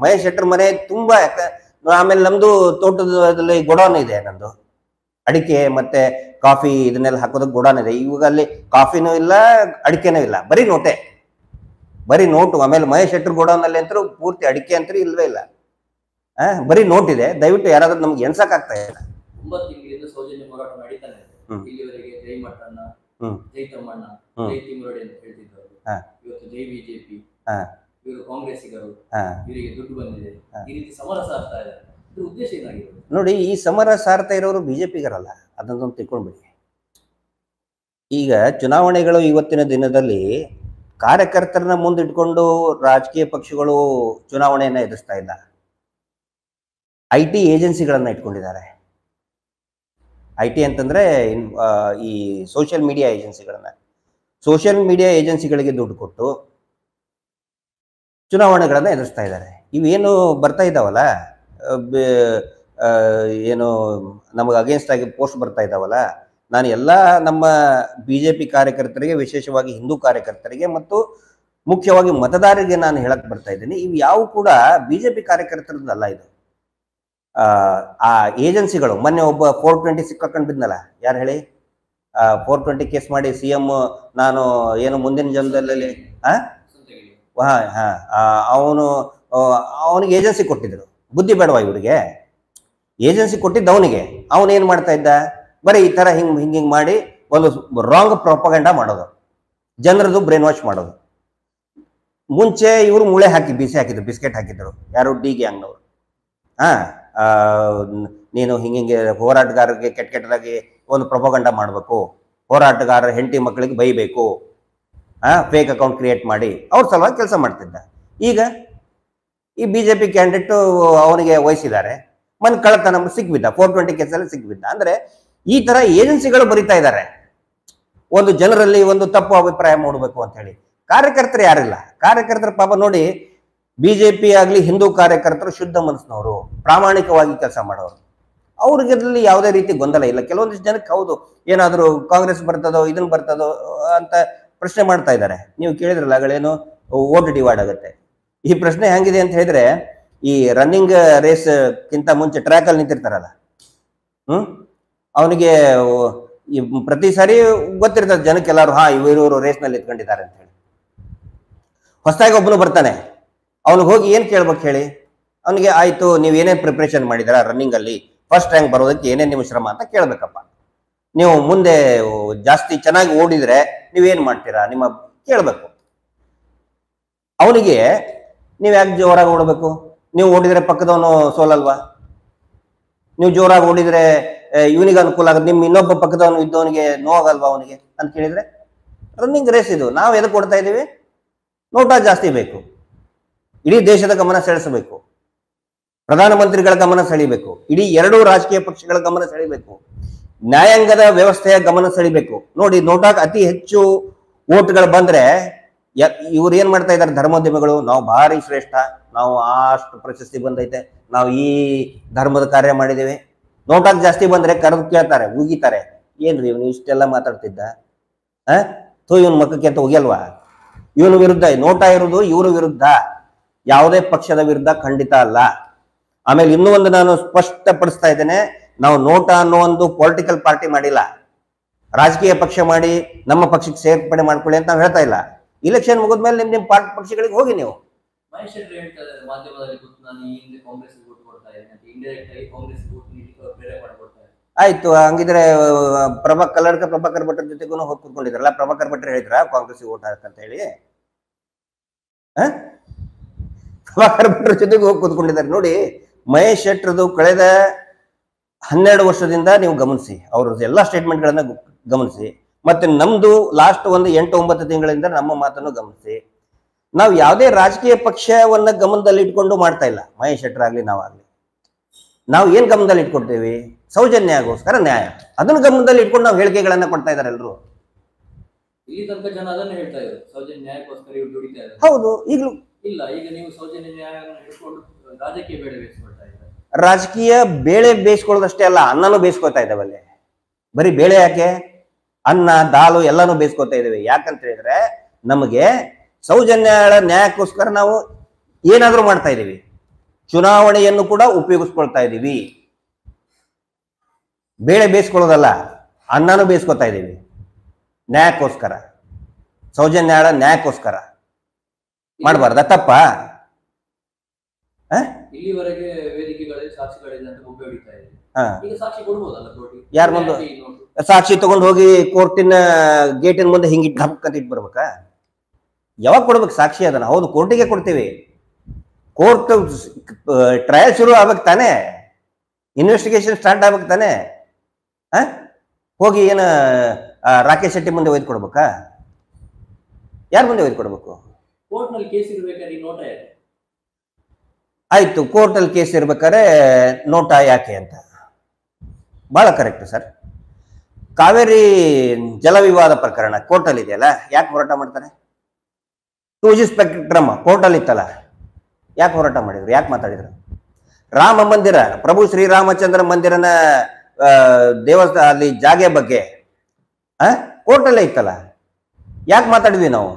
[SPEAKER 1] ಮಹೇಶ್ ಶೆಟ್ಟರ್ ಮನೆ ತುಂಬಾ. ಆಮೇಲೆ ನಮ್ದು ತೋಟದಲ್ಲಿ ಗೋಡೌನ್ ಇದೆ, ನಂದು ಅಡಿಕೆ ಮತ್ತೆ ಕಾಫಿ ಇದನ್ನೆಲ್ಲ ಹಾಕೋದಕ್ಕೆ ಗೋಡೌನ್ ಇದೆ. ಇವಾಗ ಅಲ್ಲಿ ಕಾಫಿನೂ ಇಲ್ಲ, ಅಡಿಕೆನೂ ಇಲ್ಲ, ಬರೀ ನೋಟೆ, ಬರೀ ನೋಟು. ಆಮೇಲೆ ಮಹೇಶ್ ಶೆಟ್ಟರ್ ಗೋಡೌನ್ ಅಲ್ಲಿ ಅಂತೂ ಪೂರ್ತಿ ಅಡಿಕೆ ಅಂತೂ ಇಲ್ವೇ ಇಲ್ಲ, ಬರೀ ನೋಟ್ ಇದೆ. ದಯವಿಟ್ಟು ಯಾರಾದ್ರೂ ನಮ್ಗೆ ಎಣ್ಸಕ್ ಆಗ್ತಾ ಇಲ್ಲ.
[SPEAKER 2] 9 ತಿಂಗಳಿಂದ ಸೌಜನ್ಯ ಹೋರಾಟ ನಡೀತಾನೆ ಇದೆ. ಇಲ್ಲಿವರೆಗೆ ಜೈ ಮಠಣ್ಣ, ಜೈ ತಮ್ಮಣ್ಣ, ಜೈ ತಿಮ್ಮರಡಿ ಅಂತ ಹೇಳ್ತಿದ್ರು. ಇವತ್ತು ಜೈ ಬಿಜೆಪಿ, ಇವರು ಕಾಂಗ್ರೆಸ್ಸಿಗರು, ಇವರಿಗೆ ದುಡ್ಡು ಬಂದಿದೆ, ಈ ರೀತಿ ಸಮರ ಸಾರ್ತಾ ಇದೆ. ಇದ್ರ ಉದ್ದೇಶ ಏನಾಗಿದೆ
[SPEAKER 1] ನೋಡಿ. ಈ ಸಮರ ಸಾರ್ತಾ ಇರೋರು ಬಿಜೆಪಿಗರಲ್ಲ, ಅದನ್ನೊಂದು ತಿಳ್ಕೊಂಡ್ಬಿಡಿ. ಈಗ ಚುನಾವಣೆಗಳು ಇವತ್ತಿನ ದಿನದಲ್ಲಿ ಕಾರ್ಯಕರ್ತರನ್ನ ಮುಂದಿಟ್ಕೊಂಡು ರಾಜಕೀಯ ಪಕ್ಷಗಳು ಚುನಾವಣೆಯನ್ನ ಎದುರಿಸ್ತಾ ಇಲ್ಲ. IT ಏಜೆನ್ಸಿಗಳನ್ನ ಇಟ್ಕೊಂಡಿದ್ದಾರೆ. IT ಅಂತಂದ್ರೆ ಈ ಸೋಷಿಯಲ್ ಮೀಡಿಯಾ ಏಜೆನ್ಸಿಗಳಿಗೆ ದುಡ್ಡು ಕೊಟ್ಟು ಚುನಾವಣೆಗಳನ್ನ ಎದುರಿಸ್ತಾ ಇದ್ದಾರೆ. ಇವೇನು ಬರ್ತಾ ಇದ್ದಾವಲ್ಲ, ಏನು ನಮಗೆ ಅಗೇನ್ಸ್ಟ್ ಆಗಿ ಪೋಸ್ಟ್ ಬರ್ತಾ ಇದ್ದಾವಲ್ಲ, ನಾನು ಎಲ್ಲ ನಮ್ಮ ಬಿಜೆಪಿ ಕಾರ್ಯಕರ್ತರಿಗೆ, ವಿಶೇಷವಾಗಿ ಹಿಂದೂ ಕಾರ್ಯಕರ್ತರಿಗೆ ಮತ್ತು ಮುಖ್ಯವಾಗಿ ಮತದಾರರಿಗೆ ನಾನು ಹೇಳಕ್ ಬರ್ತಾ ಇದ್ದೀನಿ, ಇವು ಯಾವ ಕೂಡ ಬಿಜೆಪಿ ಕಾರ್ಯಕರ್ತರದ್ದಲ್ಲ. ಇದು ಆ ಏಜೆನ್ಸಿಗಳು. ಮೊನ್ನೆ ಒಬ್ಬ 420 ಸಿಕ್ಕಾಕೊಂಡು ಬಿದ್ನಲ್ಲ, ಯಾರು ಹೇಳಿ? 420 ಕೇಸ್ ಮಾಡಿ CM ನಾನು ಏನು ಮುಂದಿನ ಜನ್ಮದಲ್ಲಿ ಅವನಿಗೆ ಏಜೆನ್ಸಿ ಕೊಟ್ಟಿದ್ರು. ಬುದ್ಧಿ ಬೇಡವಾ ಇವರಿಗೆ? ಏಜೆನ್ಸಿ ಕೊಟ್ಟಿದ್ದ ಅವನಿಗೆ. ಅವನೇನ್ ಮಾಡ್ತಾ ಇದ್ದ? ಬರೀ ಈ ತರ ಹಿಂಗ್ ಮಾಡಿ ಒಂದು ರಾಂಗ್ ಪ್ರೊಪಗಂಡ ಮಾಡೋದು, ಜನರದು ಬ್ರೈನ್ ವಾಶ್ ಮಾಡೋದು. ಮುಂಚೆ ಇವರು ಮೂಳೆ ಹಾಕಿ ಹಾಕಿದ್ರು, ಬಿಸ್ಕೆಟ್ ಹಾಕಿದ್ರು. ಯಾರು? ಡಿ ಗ್ಯಾಂಗ್ನವರು. ನೀನು ಹಿಂಗೆ ಹೋರಾಟಗಾರರಿಗೆ ಕೆಟ್ಟದಾಗಿ ಒಂದು ಪ್ರೊಪಗಂಡ ಮಾಡಬೇಕು, ಹೋರಾಟಗಾರರ ಹೆಂಡತಿ ಮಕ್ಕಳಿಗೆ ಬೈಬೇಕು, ಫೇಕ್ ಅಕೌಂಟ್ ಕ್ರಿಯೇಟ್ ಮಾಡಿ ಅವ್ರ ಸಲುವಾಗಿ ಕೆಲಸ ಮಾಡ್ತಿದ್ದ. ಈಗ ಈ ಬಿಜೆಪಿ ಕ್ಯಾಂಡಿಡೇಟ್ ಅವನಿಗೆ ವಹಿಸಿದ್ದಾರೆ. ಮನ್ ಕಳ್ಳತನ ಸಿಕ್ಬಿದ್ದ, 420 ಕೇಸಲ್ಲಿ ಸಿಕ್ಬಿದ್ದ. ಅಂದ್ರೆ ಈ ತರ ಏಜೆನ್ಸಿಗಳು ಬರೀತಾ ಇದ್ದಾರೆ, ಒಂದು ಜನರಲ್ಲಿ ಒಂದು ತಪ್ಪು ಅಭಿಪ್ರಾಯ ಮೂಡಬೇಕು ಅಂತ ಹೇಳಿ. ಕಾರ್ಯಕರ್ತರು ಯಾರಿಲ್ಲ. ಕಾರ್ಯಕರ್ತರ ಪಾಪ ನೋಡಿ, ಬಿಜೆಪಿ ಆಗ್ಲಿ ಹಿಂದೂ ಕಾರ್ಯಕರ್ತರು ಶುದ್ಧ ಮನಸ್ಸಿನವರು, ಪ್ರಾಮಾಣಿಕವಾಗಿ ಕೆಲಸ ಮಾಡೋರು. ಅವ್ರಿಗಿರಲ್ಲಿ ಯಾವುದೇ ರೀತಿ ಗೊಂದಲ ಇಲ್ಲ. ಕೆಲವೊಂದಿಷ್ಟು ಜನಕ್ಕೆ ಹೌದು, ಏನಾದರೂ ಕಾಂಗ್ರೆಸ್ ಬರ್ತದೋ ಇದನ್ನ ಬರ್ತದೋ ಅಂತ ಪ್ರಶ್ನೆ ಮಾಡ್ತಾ ಇದ್ದಾರೆ. ನೀವು ಕೇಳಿದ್ರಲ್ಲ ಆಗಳೇನು ಓಟ್ ಡಿವೈಡ್ ಆಗುತ್ತೆ. ಈ ಪ್ರಶ್ನೆ ಹೆಂಗಿದೆ ಅಂತ ಹೇಳಿದ್ರೆ, ಈ ರನ್ನಿಂಗ್ ರೇಸ್ ಕಿಂತ ಮುಂಚೆ ಟ್ರ್ಯಾಕ್ ಅಲ್ಲಿ ನಿಂತಿರ್ತಾರಲ್ಲ, ಅವನಿಗೆ ಪ್ರತಿ ಸಾರಿ ಗೊತ್ತಿರ್ತದೆ ಜನಕ್ಕೆಲ್ಲರೂ, ಹಾ ಇವರು ರೇಸ್ನಲ್ಲಿ ಎತ್ಕೊಂಡಿದ್ದಾರೆ ಅಂತ ಹೇಳಿ. ಹೊಸದಾಗಿ ಒಬ್ಬನು ಬರ್ತಾನೆ, ಅವನಿಗೆ ಹೋಗಿ ಏನ್ ಕೇಳ್ಬೇಕು ಹೇಳಿ? ಅವನಿಗೆ ಆಯ್ತು, ನೀವು ಏನೇನ್ ಪ್ರಿಪ್ರೇಷನ್ ಮಾಡಿದಾರ ರನ್ನಿಂಗ್ ಅಲ್ಲಿ ಫಸ್ಟ್ ರ್ಯಾಂಕ್ ಬರೋದಕ್ಕೆ ಏನೇನ್ ನಿಮ್ಮ ಶ್ರಮ ಅಂತ ಕೇಳ್ಬೇಕಪ್ಪ. ನೀವು ಮುಂದೆ ಜಾಸ್ತಿ ಚೆನ್ನಾಗಿ ಓಡಿದ್ರೆ ನೀವೇನ್ ಮಾಡ್ತೀರಾ ನಿಮ್ಮ ಕೇಳ್ಬೇಕು. ಅವನಿಗೆ ನೀವು ಯಾಕೆ ಜೋರಾಗಿ ಓಡಬೇಕು? ನೀವು ಓಡಿದ್ರೆ ಪಕ್ಕದವನು ಸೋಲಲ್ವಾ? ನೀವು ಜೋರಾಗಿ ಓಡಿದ್ರೆ ಇವನಿಗೆ ಅನುಕೂಲ ಆಗುತ್ತೆ, ನಿಮ್ ಇನ್ನೊಬ್ಬ ಪಕ್ಕದವನು ಇದ್ದವನಿಗೆ ನೋವಾಗಲ್ವಾ ಅವನಿಗೆ ಅಂತ ಕೇಳಿದ್ರೆ? ರನ್ನಿಂಗ್ ರೇಸ್ ಇದು. ನಾವು ಎದಕ್ಕೆ ಕೊಡ್ತಾ ಇದ್ದೀವಿ? ನೋಟಾ ಜಾಸ್ತಿ ಬೇಕು, ಇಡೀ ದೇಶದ ಗಮನ ಸೆಳೆಸಬೇಕು, ಪ್ರಧಾನಮಂತ್ರಿಗಳ ಗಮನ ಸೆಳಿಬೇಕು, ಇಡೀ ಎರಡೂ ರಾಜಕೀಯ ಪಕ್ಷಗಳ ಗಮನ ಸೆಳಿಬೇಕು, ನ್ಯಾಯಾಂಗದ ವ್ಯವಸ್ಥೆಯ ಗಮನ ಸೆಳಿಬೇಕು. ನೋಡಿ, ನೋಟಾಕ್ ಅತಿ ಹೆಚ್ಚು ಓಟ್ಗಳು ಬಂದ್ರೆ ಇವ್ರು ಏನ್ ಮಾಡ್ತಾ ಇದ್ದಾರೆ? ಧರ್ಮೋದ್ಯಮಿಗಳು, ನಾವು ಭಾರಿ ಶ್ರೇಷ್ಠ, ನಾವು ಅಷ್ಟು ಪ್ರಶಸ್ತಿ ಬಂದೈತೆ, ನಾವು ಈ ಧರ್ಮದ ಕಾರ್ಯ ಮಾಡಿದ್ದೇವೆ. ನೋಟಾಕ್ ಜಾಸ್ತಿ ಬಂದ್ರೆ ಕರೆದು ಕೇಳ್ತಾರೆ, ಉಗಿತಾರೆ, ಏನ್ರಿ ಇವನು ಇಷ್ಟೆಲ್ಲ ಮಾತಾಡ್ತಿದ್ದ, ಇವನ್ ಮಕ್ಕಕ್ಕೆ ಅಂತ ಹೋಗ್ಯಲ್ವಾ? ಇವನು ವಿರುದ್ಧ ನೋಟಾ ಇರುವುದು, ಇವ್ರ ವಿರುದ್ಧ, ಯಾವುದೇ ಪಕ್ಷದ ವಿರುದ್ಧ ಖಂಡಿತ ಅಲ್ಲ. ಆಮೇಲೆ ಇನ್ನೂ ಒಂದು ನಾನು ಸ್ಪಷ್ಟಪಡಿಸ್ತಾ ಇದ್ದೇನೆ, ನಾವು ನೋಟಾ ಅನ್ನೋ ಒಂದು ಪೊಲಿಟಿಕಲ್ ಪಾರ್ಟಿ ಮಾಡಿಲ್ಲ, ರಾಜಕೀಯ ಪಕ್ಷ ಮಾಡಿ ನಮ್ಮ ಪಕ್ಷಕ್ಕೆ ಸೇರ್ಪಡೆ ಮಾಡ್ಕೊಳ್ಳಿ ಅಂತ ನಾವು ಹೇಳ್ತಾ ಇಲ್ಲ. ಇಲೆಕ್ಷನ್ ಮುಗಿದ್ಮೇಲೆ ನಿಮ್ ಪಕ್ಷಗಳಿಗೆ ಹೋಗಿ ನೀವು.
[SPEAKER 2] ಮಹೇಶ್ ಶೆಟ್ಟಿ ಹೇಳ್ತಾರೆ ಮಾಧ್ಯಮದಲ್ಲಿ, ನಾನು ಈ ಹಿಂದೆ ಕಾಂಗ್ರೆಸ್ ವೋಟ್ ಕೊಡ್ತಾ ಇದ್ದೇನೆ, ಇಂಡೈರೆಕ್ಟ್ ಆಗಿ ಕಾಂಗ್ರೆಸ್ ವೋಟ್ ನೀಡಲಿಕ್ಕೆ ಪ್ರೇರಣೆ ಮಾಡ್ಕೊಡ್ತಾರೆ.
[SPEAKER 1] ಆಯ್ತು, ಹಂಗಿದ್ರೆ ಪ್ರಭಾಕರ್ ಭಟ್ರ ಜೊತೆಗೂ ಹೋಗಿ ಕೂತ್ಕೊಂಡಿದ್ರಲ್ಲ, ಪ್ರಭಾಕರ್ ಭಟ್ರು ಹೇಳಿದ್ರ ಕಾಂಗ್ರೆಸ್ ವೋಟ್ ಹಾಕಂತ ಹೇಳಿ? ಪ್ರಭಾಕರ್ ಭಟ್ರ ಜೊತೆಗೆ ಹೋಗಿ ಕೂತ್ಕೊಂಡಿದ್ದಾರೆ. ನೋಡಿ, ಮಹೇಶ್ ಶೆಟ್ರದು ಕಳೆದ 12 ವರ್ಷದಿಂದ ನೀವು ಗಮನಿಸಿ, ಅವ್ರ ಎಲ್ಲಾ ಸ್ಟೇಟ್ಮೆಂಟ್ಗಳನ್ನ ಗಮನಿಸಿ, ಮತ್ತೆ ನಮ್ದು ಲಾಸ್ಟ್ ಒಂದು 8-9 ತಿಂಗಳಿಂದ ನಮ್ಮ ಮಾತನ್ನು ಗಮನಿಸಿ. ನಾವು ಯಾವುದೇ ರಾಜಕೀಯ ಪಕ್ಷವನ್ನ ಗಮನದಲ್ಲಿ ಇಟ್ಕೊಂಡು ಮಾಡ್ತಾ ಇಲ್ಲ. ಮಹೇಶ್ ಶೆಟ್ಟರ್ ಆಗ್ಲಿ ನಾವಾಗ್ಲಿ, ನಾವು ಏನ್ ಗಮನದಲ್ಲಿ ಇಟ್ಕೊಡ್ತೇವಿ? ಸೌಜನ್ಯಗೋಸ್ಕರ ನ್ಯಾಯ, ಅದನ್ನ ಗಮನದಲ್ಲಿ ಇಟ್ಕೊಂಡು ನಾವು ಹೇಳಿಕೆಗಳನ್ನ ಕೊಡ್ತಾ ಇದಾರೆ ಎಲ್ರು.
[SPEAKER 2] ಇಲ್ಲಿ ತನಕ ಜನ ಅದನ್ನ ಹೇಳ್ತಾ ಇದ್ದಾರೆ, ಸೌಜನ್ಯ ನ್ಯಾಯಕ್ಕೋಸ್ಕರ ಇವ್ರು ದುಡಿತಾ ಇದ್ದಾರೆ.
[SPEAKER 1] ಹೌದು, ಈಗಲೂ
[SPEAKER 2] ಇಲ್ಲ. ಈಗ ನೀವು ಸೌಜನ್ಯ ನ್ಯಾಯವನ್ನು ಹಿಡ್ಕೊಂಡು ರಾಜಕೀಯ ಬೇಳೆ ಬೇಯಿಸ್ಕೊಳ್ತಾ ಇದ್ದಾರೆ.
[SPEAKER 1] ರಾಜಕೀಯ ಬೇಳೆ ಬೇಯಿಸ್ಕೊಳ್ಳೋದಷ್ಟೇ ಅಲ್ಲ, ಅನ್ನನೂ ಬೇಯಿಸ್ಕೊತಾ ಇದ್ದಾವಲ್ಲಿ. ಬರೀ ಬೇಳೆ ಯಾಕೆ? ಅನ್ನ, ದಾಲು ಎಲ್ಲಾನು ಬೇಯಿಸ್ಕೊತಾ ಇದ್ದೇವೆ. ಯಾಕಂತ ಹೇಳಿದ್ರೆ ನಮಗೆ ಸೌಜನ್ಯಗಳ ನ್ಯಾಯಕ್ಕೋಸ್ಕರ ನಾವು ಏನಾದ್ರೂ ಮಾಡ್ತಾ ಇದೀವಿ. ಚುನಾವಣೆಯನ್ನು ಕೂಡ ಉಪಯೋಗಿಸ್ಕೊಳ್ತಾ ಇದೀವಿ. ಬೇಳೆ ಬೇಯಿಸ್ಕೊಳ್ಳೋದಲ್ಲ, ಅನ್ನನೂ ಬೇಯಿಸ್ಕೊತಾ ಇದೀವಿ ನ್ಯಾಯಕ್ಕೋಸ್ಕರ, ಸೌಜನ್ಯಗಳ ನ್ಯಾಯಕ್ಕೋಸ್ಕರ. ಮಾಡಬಾರ್ದ? ತಪ್ಪ?
[SPEAKER 2] ಇಲ್ಲಿವರೆಗೆ ವೇದಿಕೆಗಳಲ್ಲಿ ಸಾಕ್ಷಿಗಳಿದೆ ಅಂತ ಒಬ್ಬ ಹಿಡಿತಾ ಇದೆ. ಈಗ ಸಾಕ್ಷಿ ಕೊಡ್ಬೋದಲ್ಲ ಕೋರ್ಟಿಗೆ?
[SPEAKER 1] ಯಾರ ಮುಂದೆ ಸಾಕ್ಷಿ ತಗೊಂಡು ಹೋಗಿ ಕೋರ್ಟಿನ ಗೇಟಿನ ಮುಂದೆ ಹಿಂಗೆ ಢಪ್ಪಂತ ಇಟ್ಟು ಬರ್ಬೇಕಾ? ಯಾವಾಗ ಕೊಡ್ಬೇಕು ಸಾಕ್ಷಿ? ಅದನ್ನ ಹೌದು ಕೋರ್ಟಿಗೆ ಕೊಡ್ತೀವಿ. ಕೋರ್ಟ್ ಟ್ರಯಲ್ ಶುರು ಆಗ್ಬೇಕು ತಾನೆ, ಇನ್ವೆಸ್ಟಿಗೇಷನ್ ಸ್ಟಾರ್ಟ್ ಆಗ್ಬೇಕು ತಾನೆ. ಹೋಗಿ ಏನ ರಾಕೇಶ್ ಶೆಟ್ಟಿ ಮುಂದೆ ಒಯ್ದು ಕೊಡ್ಬೇಕಾ? ಯಾರ ಮುಂದೆ ಒಯ್ದು ಕೊಡ್ಬೇಕು?
[SPEAKER 2] ಕೋರ್ಟ್ ನಲ್ಲಿ ಕೇಸ್ ಇರ್ಬೇಕಾದ್ರೆ ನೋಟಾ ಯಾಕೆ?
[SPEAKER 1] ಆಯ್ತು, ಕೋರ್ಟ್ ಅಲ್ಲಿ ಕೇಸ್ ಇರ್ಬೇಕಾದ್ರೆ ನೋಟಾ ಯಾಕೆ ಅಂತ ಬಹಳ ಕರೆಕ್ಟ್ ಸರ್. ಕಾವೇರಿ ಜಲ ವಿವಾದ ಪ್ರಕರಣ ಕೋರ್ಟ್ ಅಲ್ಲಿ ಇದೆಯಲ್ಲ, ಯಾಕೆ ಹೋರಾಟ ಮಾಡ್ತಾರೆ? 2G ಸ್ಪೆಕ್ಟ್ರಮ್ ಕೋರ್ಟ್ ಅಲ್ಲಿ ಇತ್ತಲ್ಲ, ಯಾಕೆ ಹೋರಾಟ ಮಾಡಿದ್ರು? ಯಾಕೆ ಮಾತಾಡಿದ್ರು? ರಾಮ ಮಂದಿರ, ಪ್ರಭು ಶ್ರೀರಾಮಚಂದ್ರ ಮಂದಿರನ ದೇವಸ್ಥಾನ ಅಲ್ಲಿ ಜಾಗೆ ಬಗ್ಗೆ ಕೋರ್ಟ್ ಅಲ್ಲೇ ಇತ್ತಲ್ಲ, ಯಾಕೆ ಮಾತಾಡಿದ್ವಿ ನಾವು?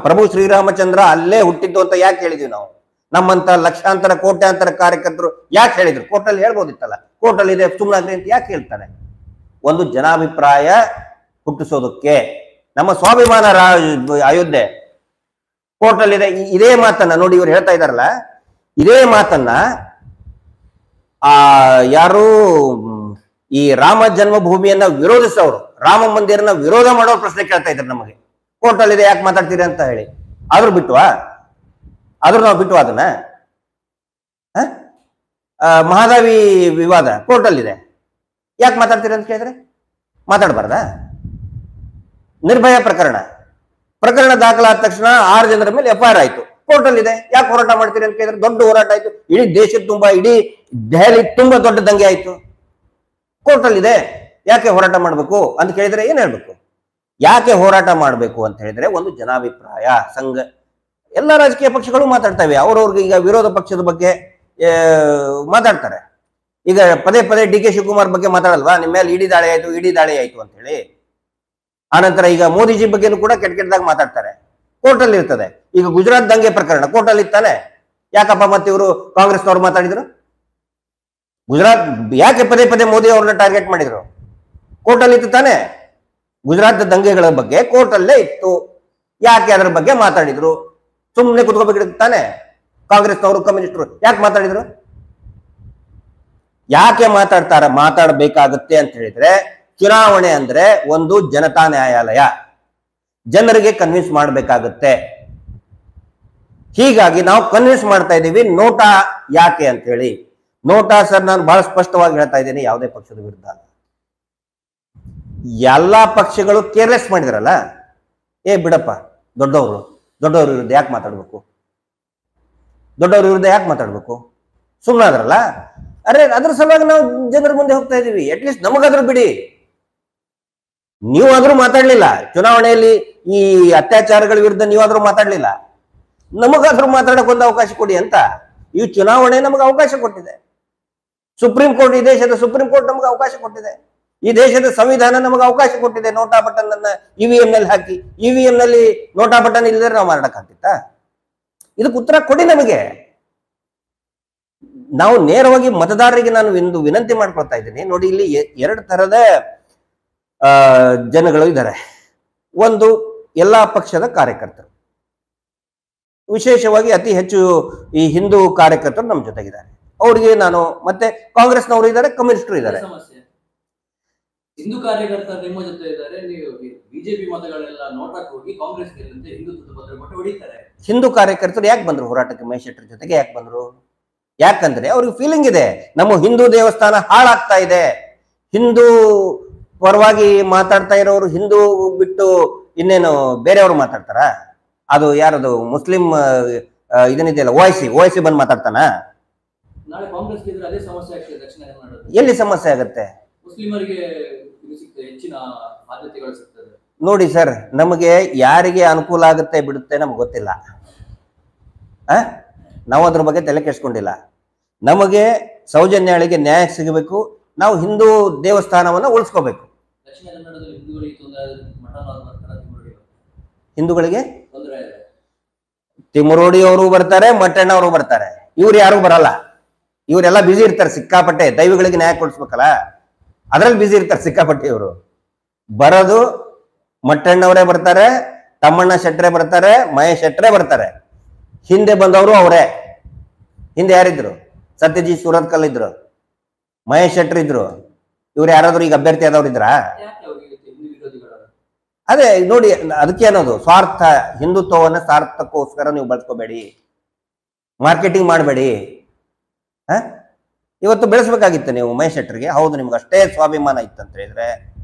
[SPEAKER 1] ಪ್ರಭು ಶ್ರೀರಾಮಚಂದ್ರ ಅಲ್ಲೇ ಹುಟ್ಟಿದ್ದು ಅಂತ ಯಾಕೆ ಹೇಳಿದ್ವಿ ನಾವು? ನಮ್ಮಂತ ಲಕ್ಷಾಂತರ ಕೋಟ್ಯಾಂತರ ಕಾರ್ಯಕರ್ತರು ಯಾಕೆ ಹೇಳಿದ್ರು? ಕೋರ್ಟಲ್ಲಿ ಹೇಳ್ಬೋದಿತ್ತಲ್ಲ, ಕೋರ್ಟಲ್ಲಿ ಇದೆ ಸುಮ್ಮನಾಗ್ರಿ ಅಂತ ಯಾಕೆ ಹೇಳ್ತಾರೆ? ಒಂದು ಜನಾಭಿಪ್ರಾಯ ಹುಟ್ಟಿಸೋದಕ್ಕೆ. ನಮ್ಮ ಸ್ವಾಭಿಮಾನ ಅಯೋಧ್ಯೆ ಕೋರ್ಟಲ್ಲಿ ಇದೆ. ಇದೇ ಮಾತನ್ನ ನೋಡಿ, ಇವ್ರು ಹೇಳ್ತಾ ಇದಾರಲ್ಲ, ಇದೇ ಮಾತನ್ನ ಯಾರು ಈ ರಾಮ ಜನ್ಮಭೂಮಿಯನ್ನ ವಿರೋಧಿಸೋರು, ರಾಮ ಮಂದಿರನ ವಿರೋಧ ಮಾಡೋರು ಪ್ರಶ್ನೆ ಕೇಳ್ತಾ ಇದ್ದಾರೆ ನಮಗೆ. ಕೋರ್ಟಲ್ಲಿ ಇದೆ ಯಾಕೆ ಮಾತಾಡ್ತೀರಿ ಅಂತ ಹೇಳಿ. ಆದ್ರೂ ಬಿಟ್ವಾ? ಆದ್ರೂ ನಾವು ಬಿಟ್ವಾ ಅದನ್ನ? ಮಹಾದಾವಿ ವಿವಾದ ಕೋರ್ಟಲ್ಲಿದೆ, ಯಾಕೆ ಮಾತಾಡ್ತೀರಿ ಅಂತ ಕೇಳಿದ್ರೆ ಮಾತಾಡಬಾರ್ದ? ನಿರ್ಭಯ ಪ್ರಕರಣ ದಾಖಲಾದ ತಕ್ಷಣ 6 ಜನರ ಮೇಲೆ FIR ಆಯ್ತು, ಕೋರ್ಟಲ್ಲಿ ಇದೆ, ಯಾಕೆ ಹೋರಾಟ ಮಾಡ್ತೀರಿ ಅಂತ ಕೇಳಿದ್ರೆ ದೊಡ್ಡ ಹೋರಾಟ ಆಯ್ತು, ಇಡೀ ದೇಶದ ತುಂಬಾ, ಇಡೀ ದೆಹಲಿ ತುಂಬಾ ದೊಡ್ಡ ದಂಗೆ ಆಯ್ತು. ಕೋರ್ಟಲ್ಲಿದೆ, ಯಾಕೆ ಹೋರಾಟ ಮಾಡ್ಬೇಕು ಅಂತ ಕೇಳಿದ್ರೆ ಏನ್ ಹೇಳ್ಬೇಕು? ಯಾಕೆ ಹೋರಾಟ ಮಾಡಬೇಕು ಅಂತ ಹೇಳಿದ್ರೆ ಒಂದು ಜನಾಭಿಪ್ರಾಯ. ಸಂಘ ಎಲ್ಲ ರಾಜಕೀಯ ಪಕ್ಷಗಳು ಮಾತಾಡ್ತವೆ, ಅವ್ರವ್ರಿಗೆ. ಈಗ ವಿರೋಧ ಪಕ್ಷದ ಬಗ್ಗೆ ಮಾತಾಡ್ತಾರೆ. ಈಗ ಪದೇ DK ಶಿವಕುಮಾರ್ ಬಗ್ಗೆ ಮಾತಾಡಲ್ವಾ? ನಿಮ್ಮ ಮೇಲೆ ಇಡಿ ದಾಳಿ ಆಯ್ತು ಅಂತ ಹೇಳಿ. ಆನಂತರ ಈಗ ಮೋದಿಜಿ ಬಗ್ಗೆನೂ ಕೂಡ ಕೆಟ್ಟದಾಗ ಮಾತಾಡ್ತಾರೆ, ಕೋರ್ಟಲ್ಲಿ ಇರ್ತದೆ. ಈಗ ಗುಜರಾತ್ ದಂಗೆ ಪ್ರಕರಣ ಕೋರ್ಟಲ್ಲಿ ಇತ್ತಾನೆ, ಯಾಕಪ್ಪ ಮತ್ತೆ ಇವರು ಕಾಂಗ್ರೆಸ್ನವ್ರು ಮಾತಾಡಿದ್ರು? ಗುಜರಾತ್ ಯಾಕೆ ಪದೇ ಪದೇ ಮೋದಿ ಅವ್ರನ್ನ ಟಾರ್ಗೆಟ್ ಮಾಡಿದ್ರು? ಕೋರ್ಟಲ್ಲಿ ಇತ್ತು ತಾನೆ, ಗುಜರಾತ್ ದಂಗೆಗಳ ಬಗ್ಗೆ ಕೋರ್ಟಲ್ಲೇ ಇತ್ತು. ಯಾಕೆ ಅದರ ಬಗ್ಗೆ ಮಾತಾಡಿದ್ರು? ಸುಮ್ಮನೆ ಕುತ್ಕೋಬೇಕಿತ್ತು ತಾನೆ. ಕಾಂಗ್ರೆಸ್ನವರು ಕಮ್ಯುನಿಸ್ಟರು ಯಾಕೆ ಮಾತಾಡಿದ್ರು? ಯಾಕೆ ಮಾತಾಡಬೇಕಾಗುತ್ತೆ ಅಂತ ಹೇಳಿದ್ರೆ, ಚುನಾವಣೆ ಅಂದ್ರೆ ಒಂದು ಜನತಾ ನ್ಯಾಯಾಲಯ, ಜನರಿಗೆ ಕನ್ವಿನ್ಸ್ ಮಾಡಬೇಕಾಗುತ್ತೆ. ಹೀಗಾಗಿ ನಾವು ಕನ್ವಿನ್ಸ್ ಮಾಡ್ತಾ ಇದ್ದೀವಿ. ನೋಟಾ ಯಾಕೆ ಅಂತ ಹೇಳಿ, ನೋಟಾ ಸರ್ ನಾನು ಬಹಳ ಸ್ಪಷ್ಟವಾಗಿ ಹೇಳ್ತಾ ಇದ್ದೀನಿ, ಯಾವುದೇ ಪಕ್ಷದ ವಿರುದ್ಧ ಅಲ್ಲ. ಎಲ್ಲಾ ಪಕ್ಷಗಳು ಕೇರ್ಲೆಸ್ ಮಾಡಿದ್ರಲ್ಲ, ಬಿಡಪ್ಪ ದೊಡ್ಡವರು ವಿರುದ್ಧ ಯಾಕೆ ಮಾತಾಡ್ಬೇಕು, ದೊಡ್ಡವ್ರ ವಿರುದ್ಧ ಯಾಕೆ ಮಾತಾಡ್ಬೇಕು, ಸುಮ್ಮನಾದ್ರಲ್ಲ. ಅದ್ರ ಸಲುವಾಗಿ ನಾವು ಜನರ ಮುಂದೆ ಹೋಗ್ತಾ ಇದೀವಿ. ಅಟ್ಲೀಸ್ಟ್ ನಮಗಾದ್ರೂ ಬಿಡಿ, ನೀವಾದ್ರೂ ಮಾತಾಡ್ಲಿಲ್ಲ ಚುನಾವಣೆಯಲ್ಲಿ, ಈ ಅತ್ಯಾಚಾರಗಳ ವಿರುದ್ಧ ನೀವಾದ್ರೂ ಮಾತಾಡ್ಲಿಲ್ಲ, ನಮಗಾದ್ರೂ ಮಾತಾಡಕ್ ಒಂದು ಅವಕಾಶ ಕೊಡಿ ಅಂತ ಈ ಚುನಾವಣೆ ನಮಗೆ ಅವಕಾಶ ಕೊಟ್ಟಿದೆ. ಸುಪ್ರೀಂ ಕೋರ್ಟ್, ಈ ದೇಶದ ಸುಪ್ರೀಂ ಕೋರ್ಟ್ ನಮಗೆ ಅವಕಾಶ ಕೊಟ್ಟಿದೆ. ಈ ದೇಶದ ಸಂವಿಧಾನ ನಮಗೆ ಅವಕಾಶ ಕೊಟ್ಟಿದೆ. ನೋಟಾ ಬಟನ್ ಅನ್ನ ಇವಿಎಂ ನಲ್ಲಿ ಹಾಕಿ, ಇವಿಎಂ ನಲ್ಲಿ ನೋಟಾ ಬಟನ್ ಇಲ್ಲದೆ ನಾವು ಮಾಡಕ್ಕಾಗ್ತಿತ್ತ? ಇದಕ್ಕೆ ಉತ್ತರ ಕೊಡಿ ನಮಗೆ. ನಾವು ನೇರವಾಗಿ ಮತದಾರರಿಗೆ ನಾನು ಒಂದು ವಿನಂತಿ ಮಾಡ್ಕೊಳ್ತಾ ಇದ್ದೀನಿ. ನೋಡಿ, ಇಲ್ಲಿ ಎರಡು ತರದ ಜನಗಳು ಇದ್ದಾರೆ. ಒಂದು ಎಲ್ಲಾ ಪಕ್ಷದ ಕಾರ್ಯಕರ್ತರು, ವಿಶೇಷವಾಗಿ ಅತಿ ಹೆಚ್ಚು ಈ ಹಿಂದೂ ಕಾರ್ಯಕರ್ತರು ನಮ್ಮ ಜೊತೆಗಿದ್ದಾರೆ. ಅವ್ರಿಗೆ ನಾನು, ಮತ್ತೆ ಕಾಂಗ್ರೆಸ್ನವರು ಇದ್ದಾರೆ, ಕಮ್ಯುನಿಸ್ಟರು ಇದ್ದಾರೆ.
[SPEAKER 2] ಹಿಂದೂ ಕಾರ್ಯಕರ್ತರು ನಿಮ್ಮ ಜೊತೆ ಇದ್ದಾರೆ. ನೀವು ಬಿಜೆಪಿ ಮತಗಳೆಲ್ಲ ನೋಟಾಕ್ ಹೋಗಿ ಕಾಂಗ್ರೆಸ್ ಗೆಲ್ಲಂತೆ ಹಿಂದುತ್ವದ ಭದ್ರ ಮತ ಹೊಡಿತಾರೆ.
[SPEAKER 1] ಹಿಂದೂ ಕಾರ್ಯಕರ್ತರು ಯಾಕೆ ಬಂದ್ರು ಹೋರಾಟಕ್ಕೆ? ಮಹೇಶ್ ಶೆಟ್ಟರ್ ಜೊತೆಗೆ ಯಾಕೆ ಬಂದ್ರು? ಯಾಕಂದ್ರೆ ಅವ್ರಿಗೆ ಫೀಲಿಂಗ್ ಇದೆ, ನಮ್ಮ ಹಿಂದೂ ದೇವಸ್ಥಾನ ಹಾಳಾಗ್ತಾ ಇದೆ. ಹಿಂದೂ ಪರವಾಗಿ ಮಾತಾಡ್ತಾ ಇರೋರು ಹಿಂದೂ ಬಿಟ್ಟು ಇನ್ನೇನು ಬೇರೆಯವರು ಮಾತಾಡ್ತಾರ? ಅದು ಯಾರದು ಮುಸ್ಲಿಂ ಇದನ್ನಿದೆಯಲ್ಲ, ಓವೈಸಿ ಬಂದು ಮಾತಾಡ್ತಾನ?
[SPEAKER 2] ನಾಳೆ ಕಾಂಗ್ರೆಸ್ ಗೆದ್ರೆ ಅದೇ ಸಮಸ್ಯೆ ಆಗ್ತದೆ ದಕ್ಷಿಣ ಕನ್ನಡ.
[SPEAKER 1] ಎಲ್ಲಿ ಸಮಸ್ಯೆ ಆಗುತ್ತೆ?
[SPEAKER 2] ಮುಸ್ಲಿಮರಿಗೆ ಹೆಚ್ಚಿನ ಆದ್ಯತೆಗಳು ಸಿಗ್ತದೆ.
[SPEAKER 1] ನೋಡಿ ಸರ್, ನಮಗೆ ಯಾರಿಗೆ ಅನುಕೂಲ ಆಗುತ್ತೆ ಬಿಡುತ್ತೆ ನಮ್ಗೆ ಗೊತ್ತಿಲ್ಲ. ನಾವು ಅದ್ರ ಬಗ್ಗೆ ತಲೆ ಕೆಡಿಸ್ಕೊಂಡಿಲ್ಲ. ನಮಗೆ ಸೌಜನ್ಯಾಳಿಗೆ ನ್ಯಾಯ ಸಿಗಬೇಕು, ನಾವು ಹಿಂದೂ ದೇವಸ್ಥಾನವನ್ನ ಉಳಿಸ್ಕೋಬೇಕು.
[SPEAKER 2] ದಕ್ಷಿಣ ಕನ್ನಡದಲ್ಲಿ ಹಿಂದೂಗಳಿಗೆ
[SPEAKER 1] ಹಿಂದೂಗಳಿಗೆ ತಿಮರೋಡಿ ಅವರು ಬರ್ತಾರೆ, ಮಟ್ಟಣ್ಣ ಅವರು ಬರ್ತಾರೆ. ಇವ್ರು ಯಾರು ಬರಲ್ಲ. ಇವರೆಲ್ಲ ಬಿಸಿ ಇರ್ತಾರೆ ಸಿಕ್ಕಾಪಟ್ಟೆ. ದೈವಗಳಿಗೆ ನ್ಯಾಯ ಕೊಡಿಸ್ಬೇಕಲ್ಲ, ಅದ್ರಲ್ಲಿ ಬಿಸಿ ಇರ್ತಾರೆ ಸಿಕ್ಕಾಪಟ್ಟೆ. ಇವರು ಬರೋದು ಮಟ್ಟಣ್ಣವರೇ ಬರ್ತಾರೆ, ತಮ್ಮಣ್ಣ ಶೆಟ್ರೆ ಬರ್ತಾರೆ, ಮಹೇಶ್ ಶೆಟ್ರೆ ಬರ್ತಾರೆ. ಹಿಂದೆ ಬಂದವರು ಅವರೇ. ಹಿಂದೆ ಯಾರಿದ್ರು? ಸತ್ಯಜಿತ್ ಸೂರತ್ಕಲ್ ಇದ್ರು, ಮಹೇಶ್ ಶೆಟ್ರ್ ಇದ್ರು. ಇವ್ರು ಯಾರಾದ್ರೂ ಈಗ ಅಭ್ಯರ್ಥಿ ಆದವ್ರು ಇದ್ರಾ? ಅದೇ ನೋಡಿ, ಅದಕ್ಕೆ ಅನ್ನೋದು ಸ್ವಾರ್ಥ. ಹಿಂದುತ್ವವನ್ನ ಸ್ವಾರ್ಥಕ್ಕೋಸ್ಕರ ನೀವು ಬಳಸ್ಕೋಬೇಡಿ, ಮಾರ್ಕೆಟಿಂಗ್ ಮಾಡಬೇಡಿ. ಇವತ್ತು ಬೆಳೆಸ್ಬೇಕಾಗಿತ್ತು ನೀವು ಮಹೇಶ್ ಶೆಟ್ಟರ್ಗೆ. ಹೌದು, ನಿಮ್ಗೆ ಅಷ್ಟೇ ಸ್ವಾಭಿಮಾನ ಇತ್ತು ಅಂತ ಹೇಳಿದ್ರೆ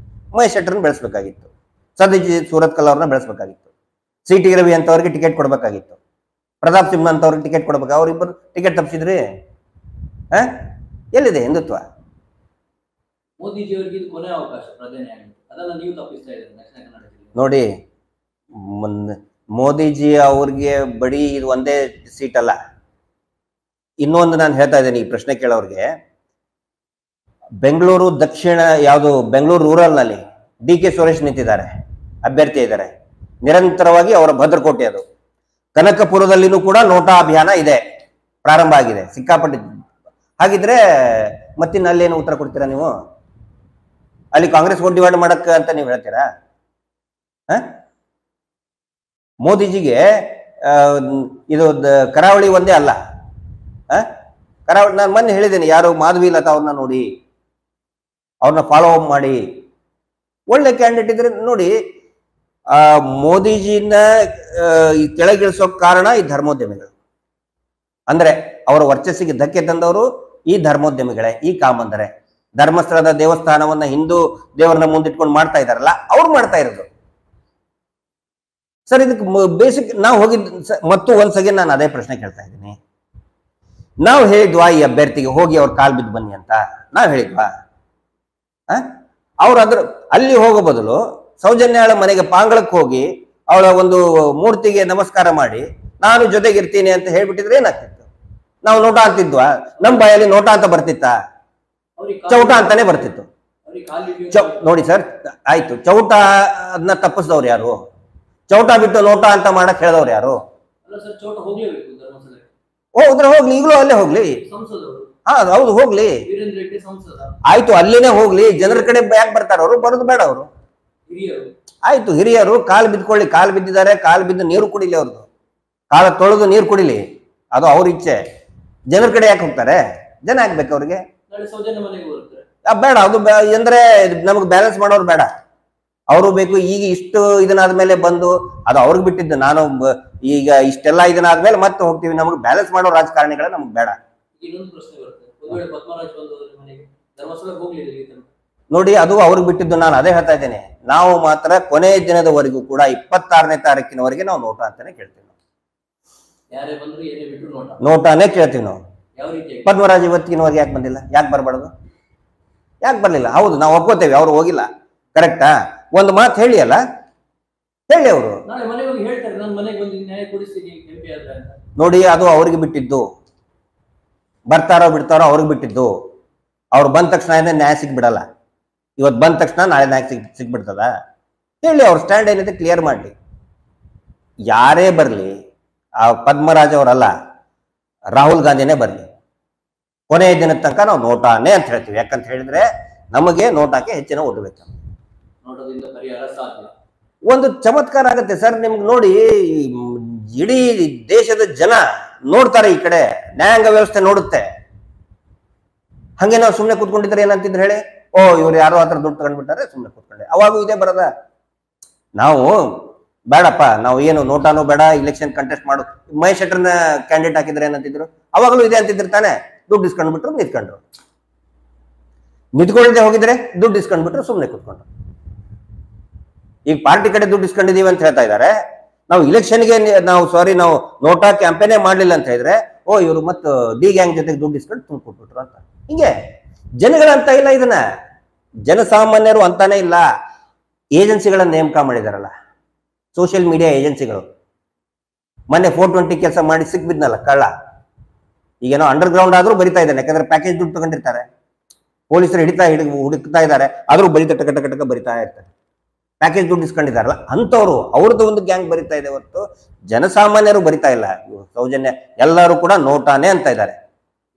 [SPEAKER 1] ಮಹೇಶ್ ಶೆಟ್ಟರ್ನ ಬೆಳೆಸ್ಬೇಕಾಗಿತ್ತು, ಸತ್ಯಜಿತ್ ಸೂರತ್ಕಲ್ ಅವ್ರನ್ನ ಬೆಳೆಸ್ಬೇಕಾಗಿತ್ತು, ಸಿ.ಟಿ. ರವಿ ಅಂತವ್ರಿಗೆ ಟಿಕೆಟ್ ಕೊಡ್ಬೇಕಾಗಿತ್ತು, ಪ್ರತಾಪ್ ಸಿಂಹ ಅಂತವ್ರಿಗೆ ಟಿಕೆಟ್ ಕೊಡ್ಬೇಕು. ಅವ್ರಿಬ್ಬರು ಟಿಕೆಟ್ ತಪ್ಪಿಸಿದ್ರಿ. ಎಲ್ಲಿದೆ ಹಿಂದುತ್ವ?
[SPEAKER 2] ಮೋದಿಜಿ ಅವರಿಗೆ ಇದು ಕೊನೆ ಅವಕಾಶ, ಪ್ರಧಾನಿ ಆಗಿ. ಅದನ್ನ ನೀವು ತಪ್ಪಿಸ್ತಾ ಇದ್ದೀರಿ ದಕ್ಷಿಣ ಕನ್ನಡ ಜಿಲ್ಲೆ.
[SPEAKER 1] ನೋಡಿ, ಮೋದಿಜಿ ಅವ್ರಿಗೆ ಬರೀ ಇದು ಒಂದೇ ಸೀಟ್ ಅಲ್ಲ. ಇನ್ನೊಂದು ನಾನು ಹೇಳ್ತಾ ಇದ್ದೇನೆ ಈ ಪ್ರಶ್ನೆ ಕೇಳೋರಿಗೆ. ಬೆಂಗಳೂರು ದಕ್ಷಿಣ, ಯಾವುದು ಬೆಂಗಳೂರು ರೂರಲ್ ನಲ್ಲಿ ಡಿ.ಕೆ. ಸುರೇಶ್ ನಿಂತಿದ್ದಾರೆ, ಅಭ್ಯರ್ಥಿ ಇದ್ದಾರೆ. ನಿರಂತರವಾಗಿ ಅವರ ಭದ್ರಕೋಟೆ ಅದು. ಕನಕಪುರದಲ್ಲಿನೂ ಕೂಡ ನೋಟಾ ಅಭಿಯಾನ ಇದೆ, ಪ್ರಾರಂಭ ಆಗಿದೆ ಸಿಕ್ಕಾಪಟ್ಟೆ. ಹಾಗಿದ್ರೆ ಮತ್ತಿನ್ನ ಅಲ್ಲೇನು ಉತ್ತರ ಕೊಡ್ತೀರಾ ನೀವು? ಅಲ್ಲಿ ಕಾಂಗ್ರೆಸ್ ವೋಟ್ ಡಿವೈಡ್ ಮಾಡಕ್ ಅಂತ ನೀವು ಹೇಳ್ತೀರಾ? ಮೋದಿಜಿಗೆ ಇದು ಕರಾವಳಿ ಒಂದೇ ಅಲ್ಲ. ಕರಾವಳಿ, ನಾನು ಮೊನ್ನೆ ಹೇಳಿದ್ದೇನೆ, ಯಾರು ಮಾಧವಿ ಲತಾ ಅವ್ರನ್ನ ನೋಡಿ, ಅವ್ರನ್ನ ಫಾಲೋ ಅಪ್ ಮಾಡಿ. ಒಳ್ಳೆ ಕ್ಯಾಂಡಿಡೇಟ್ ಇದ್ರೆ ನೋಡಿ. ಮೋದಿಜಿನ ಕೆಳಗಿಳಿಸೋಕ್ ಕಾರಣ ಈ ಧರ್ಮೋದ್ಯಮಿಗಳು. ಅಂದ್ರೆ ಅವರ ವರ್ಚಸ್ಸಿಗೆ ಧಕ್ಕೆ ತಂದವರು ಈ ಧರ್ಮೋದ್ಯಮಿಗಳೇ, ಈ ಕಾಮಂದರೆ. ಧರ್ಮಸ್ಥಳದ ದೇವಸ್ಥಾನವನ್ನ ಹಿಂದೂ ದೇವರನ್ನ ಮುಂದಿಟ್ಕೊಂಡು ಮಾಡ್ತಾ ಇದಾರಲ್ಲ, ಅವ್ರು ಮಾಡ್ತಾ ಇರೋದು ಸರ್. ಇದಕ್ಕೆ ಬೇಸಿಕ್ ನಾವು ಹೋಗಿದ್ದು. ಮತ್ತು ಒಂದ್ಸಗೆ ನಾನು ಅದೇ ಪ್ರಶ್ನೆ ಕೇಳ್ತಾ ಇದ್ದೀನಿ. ನಾವು ಹೇಳಿದ್ವಾ ಈ ಅಭ್ಯರ್ಥಿಗೆ ಹೋಗಿ ಅವ್ರ ಕಾಲ್ ಬಿದ್ದು ಬನ್ನಿ ಅಂತ? ನಾವು ಹೇಳಿದ್ವಾ? ಅವ್ರು ಅಲ್ಲಿ ಹೋಗೋ ಬದಲು ಸೌಜನ್ಯಾಳ ಮನೆಗೆ ಪಾಂಗಳಕ್ಕೆ ಹೋಗಿ ಅವಳ ಒಂದು ಮೂರ್ತಿಗೆ ನಮಸ್ಕಾರ ಮಾಡಿ ನಾನು ಜೊತೆಗಿರ್ತೀನಿ ಅಂತ ಹೇಳ್ಬಿಟ್ಟಿದ್ರೆ ಏನಾಗ್ತಿತ್ತು? ನಾವು ನೋಟ ಅಂತಿದ್ವಾ? ನಮ್ಮ ಬಾಯಲ್ಲಿ ನೋಟ ಅಂತ ಬರ್ತಿತ್ತ? ಚೌಟ ಅಂತಾನೆ ಬರ್ತಿತ್ತು. ನೋಡಿ ಸರ್, ಆಯ್ತು, ಚೌಟ ಅದನ್ನ ತಪ್ಪಿಸಿದವ್ರು ಯಾರು? ಚೌಟ ಬಿಟ್ಟು ನೋಟ ಅಂತ ಮಾಡಕ್ ಹೇಳಿದವ್ರು ಯಾರು? ಹೋದ್ರೆ ಹೋಗ್ಲಿ, ಈಗಲೂ ಅಲ್ಲೇ ಹೋಗ್ಲಿ. ಹೌದು ಹೋಗ್ಲಿ,
[SPEAKER 2] ವೀರೇಂದ್ರ ಹೆಗ್ಡೆ ಸಂಸದ,
[SPEAKER 1] ಆಯ್ತು ಅಲ್ಲಿನೇ ಹೋಗ್ಲಿ. ಜನರ ಕಡೆ ಯಾಕೆ ಬರ್ತಾರ ಅವರು? ಬರೋದು ಬೇಡ ಅವರು.
[SPEAKER 2] ಹಿರಿಯರು
[SPEAKER 1] ಆಯ್ತು, ಹಿರಿಯರು ಕಾಲು ಬಿದ್ಕೊಳ್ಳಿ, ಕಾಲು ಬಿದ್ದಿದ್ದಾರೆ, ಕಾಲು ಬಿದ್ದು ನೀರು ಕುಡಿಲಿ, ಅವ್ರದ್ದು ಕಾಲ ತೊಳೆದು ನೀರು ಕುಡಿಲಿ, ಅದು ಅವ್ರ ಇಚ್ಛೆ. ಜನರ ಕಡೆ ಯಾಕೆ ಹೋಗ್ತಾರೆ? ಜನ ಹಾಕ್ಬೇಕು ಅವ್ರಿಗೆ.
[SPEAKER 2] ನಾಳೆ ಸೌಜನ್ಯ ಮನೆಗೆ ಬರ್ತಾರೆ.
[SPEAKER 1] ಬೇಡ, ಅದು ಅಂದ್ರೆ ನಮ್ಗೆ ಬ್ಯಾಲೆನ್ಸ್ ಮಾಡೋರು ಬೇಡ, ಅವರು ಬೇಕು. ಈಗ ಇಷ್ಟು ಇದನ್ನಾದ್ಮೇಲೆ ಬಂದು ಅದು ಅವ್ರಿಗೆ ಬಿಟ್ಟಿದ್ದು. ನಾನು ಈಗ ಇಷ್ಟೆಲ್ಲ ಇದನ್ನಾದ್ಮೇಲೆ ಮತ್ತೆ ಹೋಗ್ತೀವಿ, ನಮ್ಗೆ ಬ್ಯಾಲೆನ್ಸ್ ಮಾಡೋ ರಾಜಕಾರಣಿಗಳ ನಮ್ಗೆ ಬೇಡ.
[SPEAKER 2] ಇನ್ನೊಂದು ಪ್ರಶ್ನೆ ಬರುತ್ತೆ, ಒಂದು ವೇಳೆ ಪದ್ಮರಾಜ್ ಬಂದು ಮನೆಗೆ ಧರ್ಮಸ್ಥಳಕ್ಕೆ ಹೋಗ್ಲಿಲ್ಲ
[SPEAKER 1] ನೋಡಿ, ಅದು ಅವ್ರಿಗೆ ಬಿಟ್ಟಿದ್ದು. ನಾನು ಅದೇ ಹೇಳ್ತಾ ಇದ್ದೇನೆ, ನಾವು ಮಾತ್ರ ಕೊನೆಯ ದಿನದವರೆಗೂ ಕೂಡ 26ನೇ ತಾರೀಕಿನವರೆಗೆ ನಾವು ನೋಟ ಅಂತಾನೆ ಕೇಳ್ತೀವಿ.
[SPEAKER 2] ಯಾರೇ ಬಂದ್ರು ಏನೇ ಬಿಟ್ಟರು
[SPEAKER 1] ನೋಟಾನೇ ಕೇಳ್ತೀವಿ ನಾವು.
[SPEAKER 2] ಯಾವ ರೀತಿ
[SPEAKER 1] ಪದ್ಮರಾಜ್ ಇವತ್ತಿನವರೆಗೆ ಯಾಕೆ ಬಂದಿಲ್ಲ? ಯಾಕೆ ಬರಬಾರ್ದು? ಯಾಕೆ ಬರ್ಲಿಲ್ಲ? ಹೌದು, ನಾವು ಒಪ್ಕೋತೇವೆ, ಅವ್ರು ಹೋಗಿಲ್ಲ, ಕರೆಕ್ಟಾ? ಒಂದು ಮಾತು ಹೇಳಿ ಅಲ್ಲ, ಹೇಳಿ ಅವರು.
[SPEAKER 2] ನಾಳೆ ಮನೆಗೆ ಹೋಗಿ ಹೇಳ್ತಾರೆ, ನಾನು ಮನೆಗೆ ಬಂದು ನ್ಯಾಯ ಕೊಡಿಸ್ತೀನಿ ಎಂಪಿ ಆದ್ರೆ ಅಂತ.
[SPEAKER 1] ನೋಡಿ, ಅದು ಅವ್ರಿಗೆ ಬಿಟ್ಟಿದ್ದು. ಬರ್ತಾರೋ ಬಿಡ್ತಾರೋ ಅವ್ರಿಗೆ ಬಿಟ್ಟಿದ್ದು. ಅವ್ರು ಬಂದ ತಕ್ಷಣ ನ್ಯಾಯ ಸಿಗ್ಬಿಡಲ್ಲ. ಇವತ್ತು ಬಂದ ತಕ್ಷಣ ನಾಳೆ ನ್ಯಾಯ ಸಿಗ್ಬಿಡ್ತದ? ಹೇಳಿ, ಅವ್ರ ಸ್ಟ್ಯಾಂಡ್ ಏನಿದೆ ಕ್ಲಿಯರ್ ಮಾಡಿ. ಯಾರೇ ಬರಲಿ, ಆ ಪದ್ಮರಾಜ್ ಅವರಲ್ಲ, ರಾಹುಲ್ ಗಾಂಧಿನೇ ಬರಲಿ, ಕೊನೆಯ ದಿನದ ತನಕ ನಾವು ನೋಟಾನೇ ಅಂತ ಹೇಳ್ತೀವಿ. ಯಾಕಂತ ಹೇಳಿದ್ರೆ ನಮಗೆ ನೋಟಾಕ್ಕೆ ಹೆಚ್ಚಿನ ಓಟ್ ಬೇಕು.
[SPEAKER 2] ನೋಟದಿಂದ ಪರಿಹಾರ ಸಾಧ್ಯ.
[SPEAKER 1] ಒಂದು ಚಮತ್ಕಾರ ಆಗುತ್ತೆ ಸರ್ ನಿಮ್ಗೆ. ನೋಡಿ, ಇಡೀ ದೇಶದ ಜನ ನೋಡ್ತಾರೆ, ಈ ಕಡೆ ನ್ಯಾಯಾಂಗ ವ್ಯವಸ್ಥೆ ನೋಡುತ್ತೆ. ಹಂಗೆ ನಾವು ಸುಮ್ಮನೆ ಕೂತ್ಕೊಂಡಿದ್ರೆ ಏನಂತಿದ್ರೆ ಹೇಳಿ, ಓ ಇವ್ರು ಯಾರೋ ಹತ್ರ ದುಡ್ಡು ತಗೊಂಡ್ಬಿಟ್ಟಾರೆ ಸುಮ್ಮನೆ ಕೂತ್ಕೊಂಡೆ. ಅವಾಗೂ ಇದೇ ಬರದ. ನಾವು ಬೇಡಪ್ಪ, ನಾವು ಏನು ನೋಟಾನು ಬೇಡ, ಇಲೆಕ್ಷನ್ ಕಂಟೆಸ್ಟ್ ಮಾಡು. ಮಹೇಶ್ ಶೆಟ್ಟರ್ನ ಕ್ಯಾಂಡಿಡೇಟ್ ಹಾಕಿದ್ರೆ ಏನಂತಿದ್ರು? ಅವಾಗಲೂ ಇದೆ ಅಂತಿದ್ರು ತಾನೆ. ದುಡ್ಡು ಇಸ್ಕೊಂಡ್ಬಿಟ್ರು, ನಿಂತ್ಕೊಂಡ್ರು. ನಿಂತ್ಕೊಂಡಿದ್ದೆ ಹೋಗಿದ್ರೆ ದುಡ್ಡು ಇಸ್ಕೊಂಡ್ಬಿಟ್ರು, ಸುಮ್ಮನೆ ಕೂತ್ಕೊಂಡ್ರು. ಈಗ ಪಾರ್ಟಿ ಕಡೆ ದುಡ್ಡು ಇಸ್ಕೊಂಡಿದೀವಿ ಅಂತ ಹೇಳ್ತಾ ಇದ್ದಾರೆ. ನಾವು ಇಲೆಕ್ಷನ್ಗೆ ನಾವು ನೋಟಾ ಕ್ಯಾಂಪೇನೇ ಮಾಡ್ಲಿಲ್ಲ ಅಂತ ಹೇಳಿದ್ರೆ, ಓ ಇವರು ಮತ್ತು ಡಿ ಗ್ಯಾಂಗ್ ಜೊತೆಗೆ ದುಡ್ಡು ಇಸ್ಕೊಂಡು ತುಂಬಿಕೊಟ್ಬಿಟ್ರು ಅಂತ. ಹಿಂಗೆ ಜನಗಳಂತ ಇಲ್ಲ, ಇದನ್ನ ಜನಸಾಮಾನ್ಯರು ಅಂತಾನೆ ಇಲ್ಲ. ಏಜೆನ್ಸಿಗಳನ್ನ ನೇಮಕ ಮಾಡಿದಾರಲ್ಲ, ಸೋಷಿಯಲ್ ಮೀಡಿಯಾ ಏಜೆನ್ಸಿಗಳು. ಮೊನ್ನೆ 420 ಕೆಲಸ ಮಾಡಿ ಸಿಕ್ಬಿದ್ನಲ್ಲ ಕಳ್ಳ. ಈಗೇನೋ ಅಂಡರ್ ಗ್ರೌಂಡ್ ಆದ್ರೂ ಬರಿತಾ ಇದ್ದಾನೆ, ಯಾಕಂದ್ರೆ ಪ್ಯಾಕೇಜ್ ದುಡ್ಡು ತಗೊಂಡಿರ್ತಾರೆ. ಪೊಲೀಸರು ಹುಡುಕ್ತಾ ಇದ್ದಾರೆ, ಆದ್ರೂ ಬರಿತಾ ಟಕ ಬರಿತಾ ಇರ್ತಾರೆ. ಪ್ಯಾಕೇಜ್ ದುಡ್ಡು ಇಸ್ಕೊಂಡಿದಾರಲ್ಲ ಅಂತವ್ರು, ಅವ್ರದ್ದು ಒಂದು ಗ್ಯಾಂಗ್ ಬರಿತಾ ಇದೆ ಹೊರತು ಜನಸಾಮಾನ್ಯರು ಬರಿತಾ ಇಲ್ಲ. ಸೌಜನ್ಯ ಎಲ್ಲರೂ ಕೂಡ ನೋಟಾನೇ ಅಂತ ಇದ್ದಾರೆ.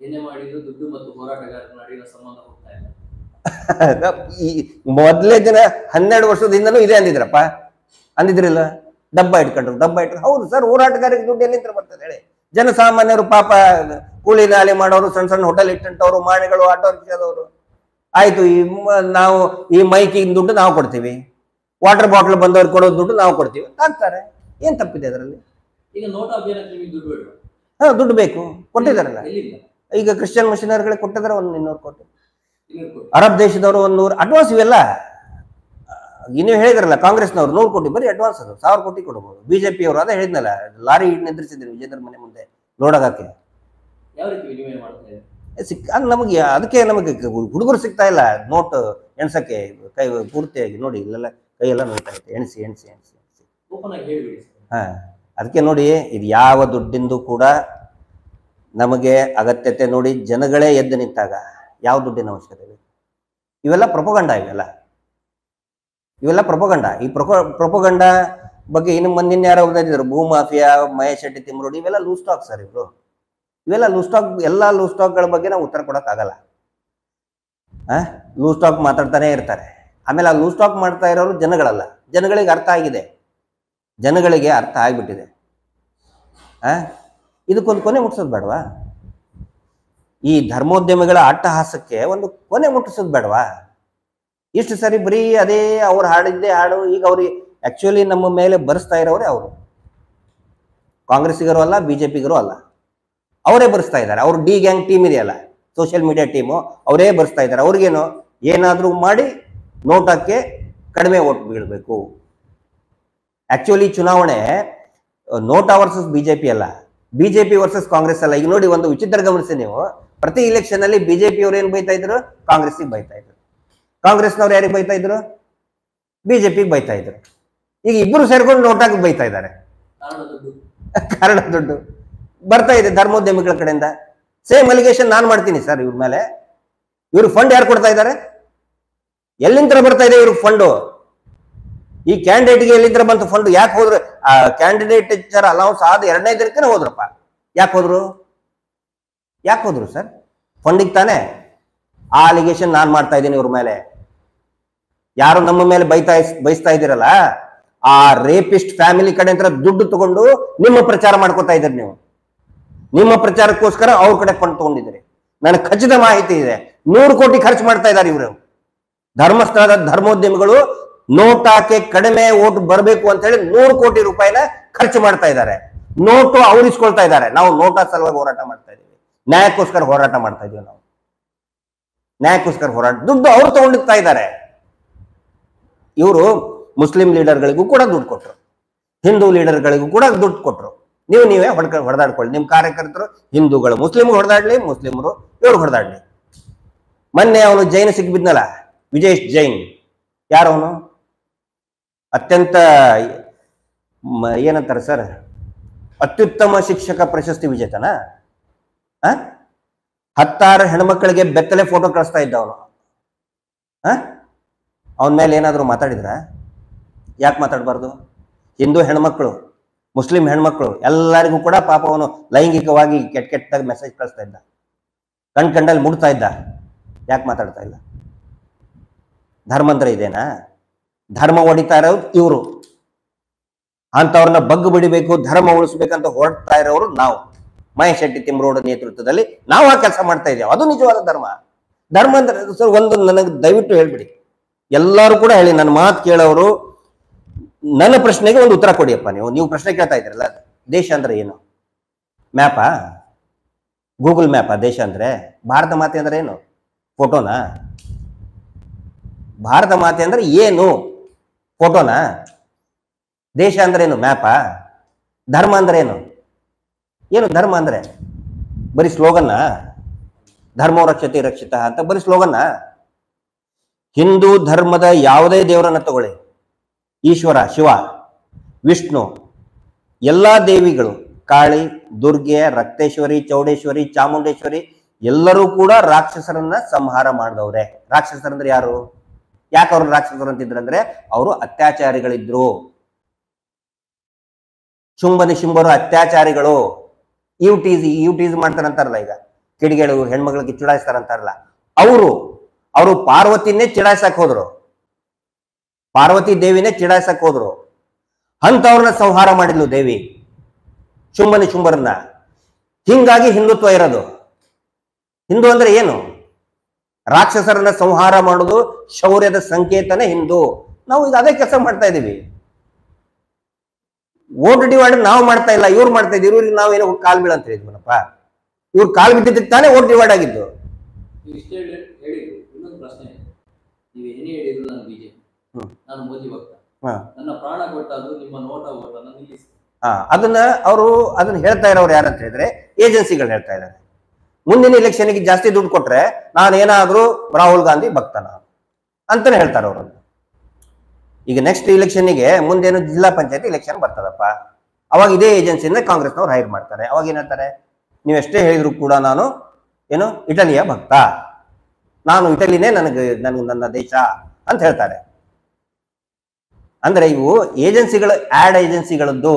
[SPEAKER 2] ಏನೇ ಮಾಡಿದ್ರು ದುಡ್ಡು ಮತ್ತು ಹೋರಾಟಗಾರರ ನಡುವಿನ ಸಂಬಂಧ ಹೋಗ್ತಾ ಇದೆ.
[SPEAKER 1] ಈ ಮೊದಲೇ ದಿನ 12 ವರ್ಷದಿಂದನೂ ಇದೆ ಅಂದಿದ್ರಪ್ಪ, ಅಂದಿದ್ರಿಲ್ಲ? ಡಬ್ಬ ಇಟ್ಕೊಂಡ್ರು. ಹೌದು ಸರ್, ಹೋರಾಟಗಾರರಿಗೆ ದುಡ್ಡು ಎಲ್ಲಿಂದ ಬರ್ತದೆ ಹೇಳಿ? ಜನಸಾಮಾನ್ಯರು ಪಾಪ ಕೂಲಿ ನಾಲಿ ಮಾಡೋರು, ಸಣ್ಣ ಸಣ್ಣ ಹೋಟೆಲ್ ಇಟ್ಟಂತವ್ರು, ಮಾಣಿಗಳು, ಆಟೋ ರಿಕ್ಷಾದವರು. ಆಯ್ತು, ನಾವು ಈ ಮೈಕಿನ ದುಡ್ಡು ನಾವು ಕೊಡ್ತೀವಿ, ವಾಟರ್ ಬಾಟಲ್ ಬಂದವ್ರು ಕೊಡೋ ದುಡ್ಡು ನಾವು ಕೊಡ್ತೀವಿ ಅಂತಾರೆ. ಏನ್ ತಪ್ಪಿದೆ ಅದರಲ್ಲಿ?
[SPEAKER 2] ಈಗ ನೋಟ್ ಅಭಿಯಾನಕ್ಕೆ ದುಡ್ಡು ಬೇಡ?
[SPEAKER 1] ದುಡ್ಡು ಬೇಕು, ಕೊಟ್ಟಿದಾರಲ್ಲ. ಈಗ ಕ್ರಿಶ್ಚಿಯನ್ ಮಿಷನರಿಗಳಿಗೆ ಕೊಟ್ಟಿದ್ದಾರೆ 200 ಕೋಟಿ. ಅರಬ್ ದೇಶದವರು 100 ಅಡ್ವಾನ್ಸ್. ಇವೆಲ್ಲ ನೀವು ಹೇಳಿದ್ರಲ್ಲ, ಕಾಂಗ್ರೆಸ್ನವ್ರು 100 ಕೋಟಿ ಬರೀ ಅಡ್ವಾನ್ಸ್. ಅದು 1000 ಕೋಟಿ ಕೊಡಬಹುದು. ಬಿಜೆಪಿ ಅವರು ಅದೇ ಹೇಳಿದ್ನಲ್ಲ, ಲಾರಿ ನಿಂದ್ರಿಸಿದ್ರು ವಿಜೇಂದ್ರ ಮನೆ ಮುಂದೆ ಲೋಡಾಗಕ್ಕೆ. ನಮಗೆ ಅದಕ್ಕೆ ನಮಗೆ ಹುಡುಗರು ಸಿಗ್ತಾ ಇಲ್ಲ ನೋಟ್ ಎಣ್ಸಕ್ಕೆ. ಕೈ ಪೂರ್ತಿಯಾಗಿ ನೋಡಿ, ಇಲ್ಲೆಲ್ಲ ಕೈಯೆಲ್ಲ ನೋಡ್ತಾ ಇತ್ತು. ಎಣಿಸಿ. ಅದಕ್ಕೆ ನೋಡಿ, ಇದು ಯಾವ ದುಡ್ಡಿಂದು ಕೂಡ ನಮಗೆ ಅಗತ್ಯತೆ. ನೋಡಿ, ಜನಗಳೇ ಎದ್ದು ನಿಂತಾಗ ಯಾವ ದುಡ್ಡಿನ ಅವಶ್ಯಕತೆ ಬೇಕು? ಇವೆಲ್ಲ ಪ್ರೊಪಗಂಡ. ಇವೆಲ್ಲ ಪ್ರೊಪಗಂಡ. ಈ ಪ್ರೊಪಗಂಡ ಬಗ್ಗೆ ಇನ್ನು ಮುಂದಿನ ಯಾರೋ ಓದಿದ್ರು, ಭೂ ಮಾಫಿಯಾ, ಮಹೇಶ್ ಶೆಟ್ಟಿ, ತಿಮ್ಮರೋಡಿ, ಇವೆಲ್ಲ ಲೂಸ್ ಸ್ಟಾಕ್ ಸರ್. ಇವೆಲ್ಲ ಲೂಸ್ ಸ್ಟಾಕ್. ಎಲ್ಲ ಲೂಸ್ ಸ್ಟಾಕ್ಗಳ ಬಗ್ಗೆ ನಾವು ಉತ್ತರ ಕೊಡೋಕ್ಕಾಗಲ್ಲ. ಲೂಸ್ ಸ್ಟಾಕ್ ಮಾತಾಡ್ತಾನೆ ಇರ್ತಾರೆ. ಆಮೇಲೆ ಆ ಲೂಸ್ ಸ್ಟಾಕ್ ಮಾಡ್ತಾ ಇರೋರು ಜನಗಳಲ್ಲ. ಜನಗಳಿಗೆ ಅರ್ಥ ಆಗಿದೆ, ಜನಗಳಿಗೆ ಅರ್ಥ ಆಗ್ಬಿಟ್ಟಿದೆ. ಇದಕ್ಕೊಂದು ಕೊನೆ ಮುಟ್ಟಿಸೋದು ಬೇಡವಾ? ಈ ಧರ್ಮೋದ್ಯಮಿಗಳ ಅಟ್ಟಹಾಸಕ್ಕೆ ಒಂದು ಕೊನೆ ಮುಟ್ಟಿಸೋದು ಬೇಡವಾ? ಇಷ್ಟು ಸರಿ ಬರೀ ಅದೇ ಅವ್ರು ಹಾಡಿದ್ದೇ ಹಾಡು. ಈಗ ಅವ್ರಿಗೆ ಆಕ್ಚುಲಿ ನಮ್ಮ ಮೇಲೆ ಬರೆಸ್ತಾ ಇರೋರೇ ಅವರು. ಕಾಂಗ್ರೆಸ್ಸಿಗರು ಅಲ್ಲ, ಬಿಜೆಪಿಗರು ಅಲ್ಲ, ಅವರೇ ಬರೆಸ್ತಾ ಇದ್ದಾರೆ. ಅವ್ರು ಡಿ ಗ್ಯಾಂಗ್ ಟೀಮ್ ಇದೆಯಲ್ಲ, ಸೋಷಿಯಲ್ ಮೀಡಿಯಾ ಟೀಮು, ಅವರೇ ಬರೆಸ್ತಾ ಇದ್ದಾರೆ. ಅವ್ರಿಗೇನು ಏನಾದರೂ ಮಾಡಿ ನೋಟಕ್ಕೆ ಕಡಿಮೆ ಓಟ್ ಬೀಳಬೇಕು. ಆಕ್ಚುಲಿ ಚುನಾವಣೆ ನೋಟಾ ವರ್ಸಸ್ ಬಿಜೆಪಿ ಅಲ್ಲ, ಬಿಜೆಪಿ ವರ್ಸಸ್ ಕಾಂಗ್ರೆಸ್ ಅಲ್ಲ. ಈಗ ನೋಡಿ, ಒಂದು ವಿಚಿತ್ರ ಗಮನಿಸಿ ನೀವು. ಪ್ರತಿ ಇಲೆಕ್ಷನ್ ಅಲ್ಲಿ ಬಿಜೆಪಿ ಅವ್ರು ಏನ್ ಬೈತಾ ಇದ್ರು? ಕಾಂಗ್ರೆಸ್ಸಿಗೆ ಬೈತಾ ಇದ್ರು. ಕಾಂಗ್ರೆಸ್ನವ್ರು ಯಾರಿಗೆ ಬೈತಾ ಇದ್ರು? ಬಿಜೆಪಿಗೆ ಬೈತಾ ಇದ್ರು. ಈಗ ಇಬ್ಬರು ಸೇರ್ಕೊಂಡು ನೋಟಾಗಿ ಬೈತಾ ಇದ್ದಾರೆ. ಕಾರಣ ದುಡ್ಡು ಬರ್ತಾ ಇದೆ ಧರ್ಮೋದ್ಯಮಿಗಳ ಕಡೆಯಿಂದ. ಸೇಮ್ ಅಲಿಗೇಷನ್ ನಾನು ಮಾಡ್ತೀನಿ ಸರ್ ಇವ್ರ ಮೇಲೆ. ಇವ್ರ ಫಂಡ್ ಯಾರು ಕೊಡ್ತಾ ಇದ್ದಾರೆ? ಎಲ್ಲಿಂದ ಬರ್ತಾ ಇದೆ ಇವ್ರಿಗೆ ಫಂಡು? ಈ ಕ್ಯಾಂಡಿಡೇಟ್ಗೆ ಎಲ್ಲಿಂದ ಬಂತು ಫಂಡ್? ಯಾಕೆ ಹೋದ್ರು? ಆ ಕ್ಯಾಂಡಿಡೇಟ್ ಅಲೌನ್ಸ್ ಆದ 2ನೇ ದಿನಕ್ಕೆ ಹೋದ್ರಪ್ಪ. ಯಾಕೆ ಹೋದ್ರು ಸರ್? ಫಂಡಿಗೆ ತಾನೆ. ಆ ಅಲಿಗೇಷನ್ ನಾನ್ ಮಾಡ್ತಾ ಇದ್ದೀನಿ ಇವ್ರ ಮೇಲೆ. ಯಾರು ನಮ್ಮ ಮೇಲೆ ಬಯಸ್ತಾ ಇದ್ದೀರಲ್ಲ, ಆ ರೇಪಿಸ್ಟ್ ಫ್ಯಾಮಿಲಿ ಕಡೆ ಅಂತ ದುಡ್ಡು ತಗೊಂಡು ನಿಮ್ಮ ಪ್ರಚಾರ ಮಾಡ್ಕೋತಾ ಇದ್ದೀರಿ ನೀವು. ನಿಮ್ಮ ಪ್ರಚಾರಕ್ಕೋಸ್ಕರ ಅವ್ರ ಕಡೆ ಫಂಡ್ ತಗೊಂಡಿದ್ದೀರಿ. ನನಗೆ ಖಚಿತ ಮಾಹಿತಿ ಇದೆ. 100 ಕೋಟಿ ಖರ್ಚು ಮಾಡ್ತಾ ಇದ್ದಾರೆ ಇವರು. ಧರ್ಮಸ್ಥಳದ ಧರ್ಮೋದ್ಯಮಿಗಳು ನೋಟಾಕ್ಕೆ ಕಡಿಮೆ ಓಟ್ ಬರಬೇಕು ಅಂತ ಹೇಳಿ 100 ಕೋಟಿ ರೂಪಾಯಿನ ಖರ್ಚು ಮಾಡ್ತಾ ಇದ್ದಾರೆ. ನೋಟು ಅವ್ರು ಇಸ್ಕೊಳ್ತಾ ಇದ್ದಾರೆ. ನಾವು ನೋಟಾ ಸಲುವಾಗಿ ಹೋರಾಟ ಮಾಡ್ತಾ ಇದ್ದೀವಿ. ನ್ಯಾಯಕ್ಕೋಸ್ಕರ ಹೋರಾಟ ಮಾಡ್ತಾ ಇದೀವಿ ನಾವು. ನ್ಯಾಯಕ್ಕೋಸ್ಕರ ಹೋರಾಟ. ದುಡ್ಡು ಅವ್ರು ತಗೊಂಡಿರ್ತಾ ಇದ್ದಾರೆ. ಇವರು ಮುಸ್ಲಿಂ ಲೀಡರ್ಗಳಿಗೂ ಕೂಡ ದುಡ್ಡು ಕೊಟ್ರು, ಹಿಂದೂ ಲೀಡರ್ಗಳಿಗೂ ಕೂಡ ದುಡ್ಡು ಕೊಟ್ರು. ನೀವೇ ಹೊಡೆದಾಡ್ಕೊಳ್ಳಿ. ನಿಮ್ ಕಾರ್ಯಕರ್ತರು ಹಿಂದೂಗಳು ಮುಸ್ಲಿಮ್ಗೆ ಹೊಡೆದಾಡ್ಲಿ, ಮುಸ್ಲಿಮರು ಇವ್ರು ಹೊಡೆದಾಡ್ಲಿ. ಮೊನ್ನೆ ಅವನು ಜೈನ್ ಸಿಕ್ಬಿದ್ನಲ್ಲ, ವಿಜೇಶ್ ಜೈನ್. ಯಾರವನು? ಅತ್ಯಂತ ಏನಂತಾರೆ ಸರ್, ಅತ್ಯುತ್ತಮ ಶಿಕ್ಷಕ ಪ್ರಶಸ್ತಿ ವಿಜೇತನ. 16 ಹೆಣ್ಮಕ್ಳಿಗೆ ಬೆತ್ತಲೆ ಫೋಟೋ ಕಳಿಸ್ತಾ ಇದ್ದ ಅವನು. ಅವನ ಮೇಲೆ ಏನಾದ್ರು ಮಾತಾಡಿದ್ರ? ಯಾಕೆ ಮಾತಾಡಬಾರ್ದು? ಹಿಂದೂ ಹೆಣ್ಮಕ್ಳು, ಮುಸ್ಲಿಂ ಹೆಣ್ಮಕ್ಳು ಎಲ್ಲರಿಗೂ ಕೂಡ ಪಾಪ ಅವನು ಲೈಂಗಿಕವಾಗಿ ಕೆಟ್ಟಾಗಿ ಮೆಸೇಜ್ ಕಳಿಸ್ತಾ ಇದ್ದ, ಕಂಡಲ್ಲಿ ಮುಡ್ತಾ ಇದ್ದ. ಯಾಕೆ ಮಾತಾಡ್ತಾ ಇಲ್ಲ? ಧರ್ಮ ಅಂದ್ರೆ ಇದೇನಾ? ಧರ್ಮ ಹೊಡಿತಾ ಇರೋದು ಇವರು. ಅಂತವ್ರನ್ನ ಬಗ್ಗು ಬಿಡಿಬೇಕು, ಧರ್ಮ ಉಳಿಸ್ಬೇಕಂತ ಹೊರಡ್ತಾ ಇರೋರು ನಾವು. ಮಹೇಶ್ ಶೆಟ್ಟಿ ತಿಮ್ರೋಡ ನೇತೃತ್ವದಲ್ಲಿ ನಾವು ಆ ಕೆಲಸ ಮಾಡ್ತಾ ಇದ್ದೇವೆ. ಅದು ನಿಜವಾದ ಧರ್ಮ. ಧರ್ಮ ಅಂದ್ರೆ ಸರ್ ಒಂದು ನನಗೆ ದಯವಿಟ್ಟು ಹೇಳ್ಬಿಡಿ, ಎಲ್ಲರೂ ಕೂಡ ಹೇಳಿ. ನನ್ನ ಮಾತು ಕೇಳೋರು ನನ್ನ ಪ್ರಶ್ನೆಗೆ ಒಂದು ಉತ್ತರ ಕೊಡಿಯಪ್ಪ. ನೀವು ಪ್ರಶ್ನೆ ಕೇಳ್ತಾ ಇದ್ದೀರಲ್ಲ, ದೇಶ ಅಂದ್ರೆ ಏನು? ಮ್ಯಾಪಾ? ಗೂಗಲ್ ಮ್ಯಾಪಾ ದೇಶ ಅಂದ್ರೆ? ಭಾರತ ಮಾತೆ ಅಂದ್ರೆ ಏನು? ಫೋಟೋನಾ? ಭಾರತ ಮಾತೆ ಅಂದ್ರೆ ಏನು? ಫೋಟೋನಾ? ದೇಶ ಅಂದ್ರೆ ಏನು? ಮ್ಯಾಪಾ? ಧರ್ಮ ಅಂದ್ರೆ ಏನು? ಏನು ಧರ್ಮ ಅಂದ್ರೆ? ಬರೀ ಸ್ಲೋಗನ್ನ? ಧರ್ಮೋ ರಕ್ಷತೆ ರಕ್ಷಿತ ಅಂತ ಬರೀ ಸ್ಲೋಗನ್ನ? ಹಿಂದೂ ಧರ್ಮದ ಯಾವುದೇ ದೇವರನ್ನ ತಗೊಳ್ಳಿ, ಈಶ್ವರ, ಶಿವ, ವಿಷ್ಣು, ಎಲ್ಲಾ ದೇವಿಗಳು, ಕಾಳಿ, ದುರ್ಗೆ, ರಕ್ತೇಶ್ವರಿ, ಚೌಡೇಶ್ವರಿ, ಚಾಮುಂಡೇಶ್ವರಿ, ಎಲ್ಲರೂ ಕೂಡ ರಾಕ್ಷಸರನ್ನ ಸಂಹಾರ ಮಾಡಿದವ್ರೆ. ರಾಕ್ಷಸರಂದ್ರೆ ಯಾರು? ಯಾಕೆ ಅವ್ರು ರಾಕ್ಷಸರು ಅಂತಿದ್ರಂದ್ರೆ ಅವರು ಅತ್ಯಾಚಾರಿಗಳಿದ್ರು. ಶುಂಭ ನಿಶುಂಭರು ಅತ್ಯಾಚಾರಿಗಳು. ಯೂಟೀಸ್ ಮಾಡ್ತಾರಂತಾರಲ್ಲ, ಈಗ ಕಿಡಿಗೇಳು ಹೆಣ್ಮಗಳಿಗೆ ಚಿಡಾಯಿಸ್ತಾರಂತಾರಲ್ಲ, ಅವರು ಪಾರ್ವತಿನೇ ಚಿಡಾಯಿಸಕ್ ಹೋದ್ರು. ಪಾರ್ವತಿ ದೇವಿನೇ ಚಿಡಾಯಿಸಕ್ ಹೋದ್ರು. ಅಂತವ್ರನ್ನ ಸಂಹಾರ ಮಾಡಿದ್ಲು ದೇವಿ, ಶುಂಭ ನಿಶುಂಭರನ್ನ. ಹಿಂಗಾಗಿ ಹಿಂದುತ್ವ ಇರೋದು. ಹಿಂದೂ ಅಂದ್ರೆ ಏನು? ರಾಕ್ಷಸರನ್ನ ಸಂಹಾರ ಮಾಡೋದು ಶೌರ್ಯದ ಸಂಕೇತನೇ ಹಿಂದೂ. ನಾವು ಈಗ ಅದೇ ಕೆಲಸ ಮಾಡ್ತಾ ಇದೀವಿ. ವೋಟ್ ಡಿವೈಡ್ ನಾವು ಮಾಡ್ತಾ ಇಲ್ಲ, ಇವ್ರು ಮಾಡ್ತಾ ಇದ್ದೀವಿ. ಇವ್ರಿಗೆ ನಾವೇನೋ ಕಾಲ್ ಬೀಳ ಅಂತ ಹೇಳಿದ್ವನಪ್ಪ. ಇವ್ರು ಕಾಲ್ ಬಿದ್ದಿದ್ದಕ್ಕೆ ತಾನೇ ವೋಟ್ ಡಿವೈಡ್ ಆಗಿದ್ದು.
[SPEAKER 2] ಇನ್ನೊಂದು ಪ್ರಶ್ನೆ, ನೀವು ಏನೇ ಹೇಳಿದ್ರು ನಾನು ಬಿಜೆಪಿ, ನಾನು ಮೋದಿ ಭಕ್ತ, ನನ್ನ ಪ್ರಾಣ ಕೊಟ್ಟಾದ್ರು ನಿಮ್ಮ ನೋಟ ಓಟನ್ನು ನಿಲ್ಲಿಸಿ.
[SPEAKER 1] ಅದನ್ನ ಹೇಳ್ತಾ ಇರೋರು ಯಾರಂತ ಹೇಳಿದ್ರೆ ಏಜೆನ್ಸಿಗಳು ಹೇಳ್ತಾ ಇದ್ದಾರೆ. ಮುಂದಿನ ಎಲೆಕ್ಷನ್ಗೆ ಜಾಸ್ತಿ ದುಡ್ಡು ಕೊಟ್ರೆ ನಾನೇನಾದ್ರೂ ರಾಹುಲ್ ಗಾಂಧಿ ಭಕ್ತನ ಅಂತಾನೆ ಹೇಳ್ತಾರೆ ಅವರು. ಈಗ ನೆಕ್ಸ್ಟ್ ಇಲೆಕ್ಷನ್ಗೆ ಮುಂದೇನು ಜಿಲ್ಲಾ ಪಂಚಾಯತ್ ಇಲೆಕ್ಷನ್ ಬರ್ತದಪ್ಪ, ಅವಾಗ ಇದೇ ಏಜೆನ್ಸಿಯಿಂದ ಕಾಂಗ್ರೆಸ್ನವ್ರು ಹೈರ್ ಮಾಡ್ತಾರೆ. ಅವಾಗ ಏನ್ ಹೇಳ್ತಾರೆ? ನೀವೆಷ್ಟೇ ಹೇಳಿದ್ರು ಕೂಡ ನಾನು ಏನು ಇಟಲಿಯ ಭಕ್ತ, ನಾನು ಇಟಲಿನೇ ನನಗೆ ನನ್ನ ದೇಶ ಅಂತ ಹೇಳ್ತಾರೆ. ಅಂದ್ರೆ ಇವು ಏಜೆನ್ಸಿಗಳು, ಆಡ್ ಏಜೆನ್ಸಿಗಳದ್ದು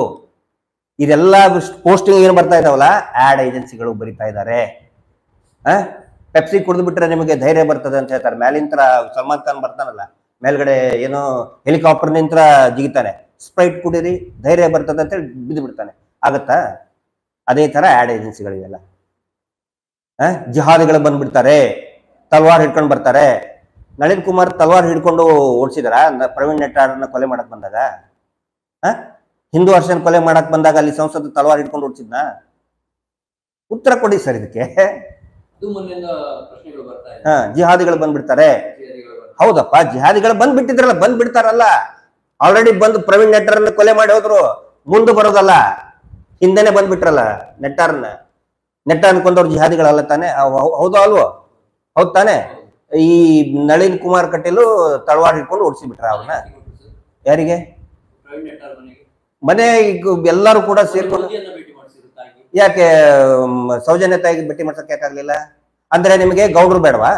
[SPEAKER 1] ಇದೆಲ್ಲ ಪೋಸ್ಟಿಂಗ್ ಏನು ಬರ್ತಾ ಇದಾವಲ್ಲ, ಆಡ್ ಏಜೆನ್ಸಿಗಳು ಬರಿತಾ ಇದ್ದಾರೆ. ಪೆಪ್ಸಿ ಕುಡಿದು ಬಿಟ್ರೆ ನಿಮಗೆ ಧೈರ್ಯ ಬರ್ತದೆ ಅಂತ ಹೇಳ್ತಾರೆ. ಮೇಲಿಂತ್ರ ಸಲ್ಮಾನ್ ಖಾನ್ ಬರ್ತಾನಲ್ಲ, ಮೇಲ್ಗಡೆ ಏನೋ ಹೆಲಿಕಾಪ್ಟರ್ ನಿಂತ್ರ ಜಿಗಿತಾನೆ, ಸ್ಪ್ರೈಟ್ ಕುಡೀರಿ ಧೈರ್ಯ ಬರ್ತದೆ ಅಂತ ಹೇಳಿ ಬಿದ್ದು ಬಿಡ್ತಾನೆ. ಆಗತ್ತಾ? ಅದೇ ತರ ಆಡ್ ಏಜೆನ್ಸಿಗಳಿವೆಲ್ಲ. ಜಿಹಾದಿಗಳು ಬಂದ್ಬಿಡ್ತಾರೆ, ತಲ್ವಾರ್ ಹಿಡ್ಕೊಂಡು ಬರ್ತಾರೆ. ನಳಿನ್ ಕುಮಾರ್ ತಲ್ವಾರ್ ಹಿಡ್ಕೊಂಡು ಓಡಿಸಿದಾರ ಪ್ರವೀಣ್ ನೆಟ್ಟಾರನ್ನ ಕೊಲೆ ಮಾಡಕ್ ಬಂದಾಗ? ಹಿಂದೂ ಹರ್ಷನ್ ಕೊಲೆ ಮಾಡಕ್ ಬಂದಾಗ ಅಲ್ಲಿ ಸಂಸತ್ ತಲ್ವಾರ್ ಹಿಡ್ಕೊಂಡು ಓಡಿಸಿದ್ನ? ಉತ್ತರ ಕೊಡಿ ಸರ್ ಇದಕ್ಕೆ. ಜಿಹಾದಿಗಳು ಬಂದ್ಬಿಡ್ತಾರೆ. ಹೌದಪ್ಪ, ಜಿಹಾದಿಗಳು ಬಂದ್ಬಿಟ್ಟಿದ್ರಲ್ಲ, ಬಂದ್ಬಿಡ್ತಾರಲ್ಲ. ಆಲ್ರೆಡಿ ಬಂದು ಪ್ರವೀಣ್ ನೆಟ್ಟಾರನ್ನ ಕೊಲೆ ಮಾಡಿ ಹೋದ್ರು. ಮುಂದೆ ಬರೋದಲ್ಲ, ಹಿಂದೆನೆ ಬಂದ್ಬಿಟ್ರಲ್ಲ ನೆಟ್ಟಾರನ್ನ. ನೆಟ್ಟಾರನ್ ಕೊಂದವ್ರು ಜಿಹಾದಿಗಳಲ್ಲ ತಾನೆ? ಹೌದೋ ಅಲ್ವೋ? ಹೌದ್ ತಾನೆ? ಈ ನಳಿನ್ ಕುಮಾರ್ ಕಟೀಲು ತಳವಾರ ಹಿಡ್ಕೊಂಡು ಓಡಿಸಿಬಿಟ್ರ ಅವ್ರನ್ನ. ಯಾರಿಗೆ? ಮನೆ ಎಲ್ಲರೂ ಕೂಡ ಸೇರ್ಕೊಂಡು. ಯಾಕೆ ಸೌಜನ್ಯ ತಾಯಿಗೆ ಭೇಟಿ ಮಾಡ್ಸಕ್ ಯಾಕಾಗ್ಲಿಲ್ಲ? ಅಂದ್ರೆ ನಿಮಗೆ ಗೌಡ್ರು ಬೇಡವಾ?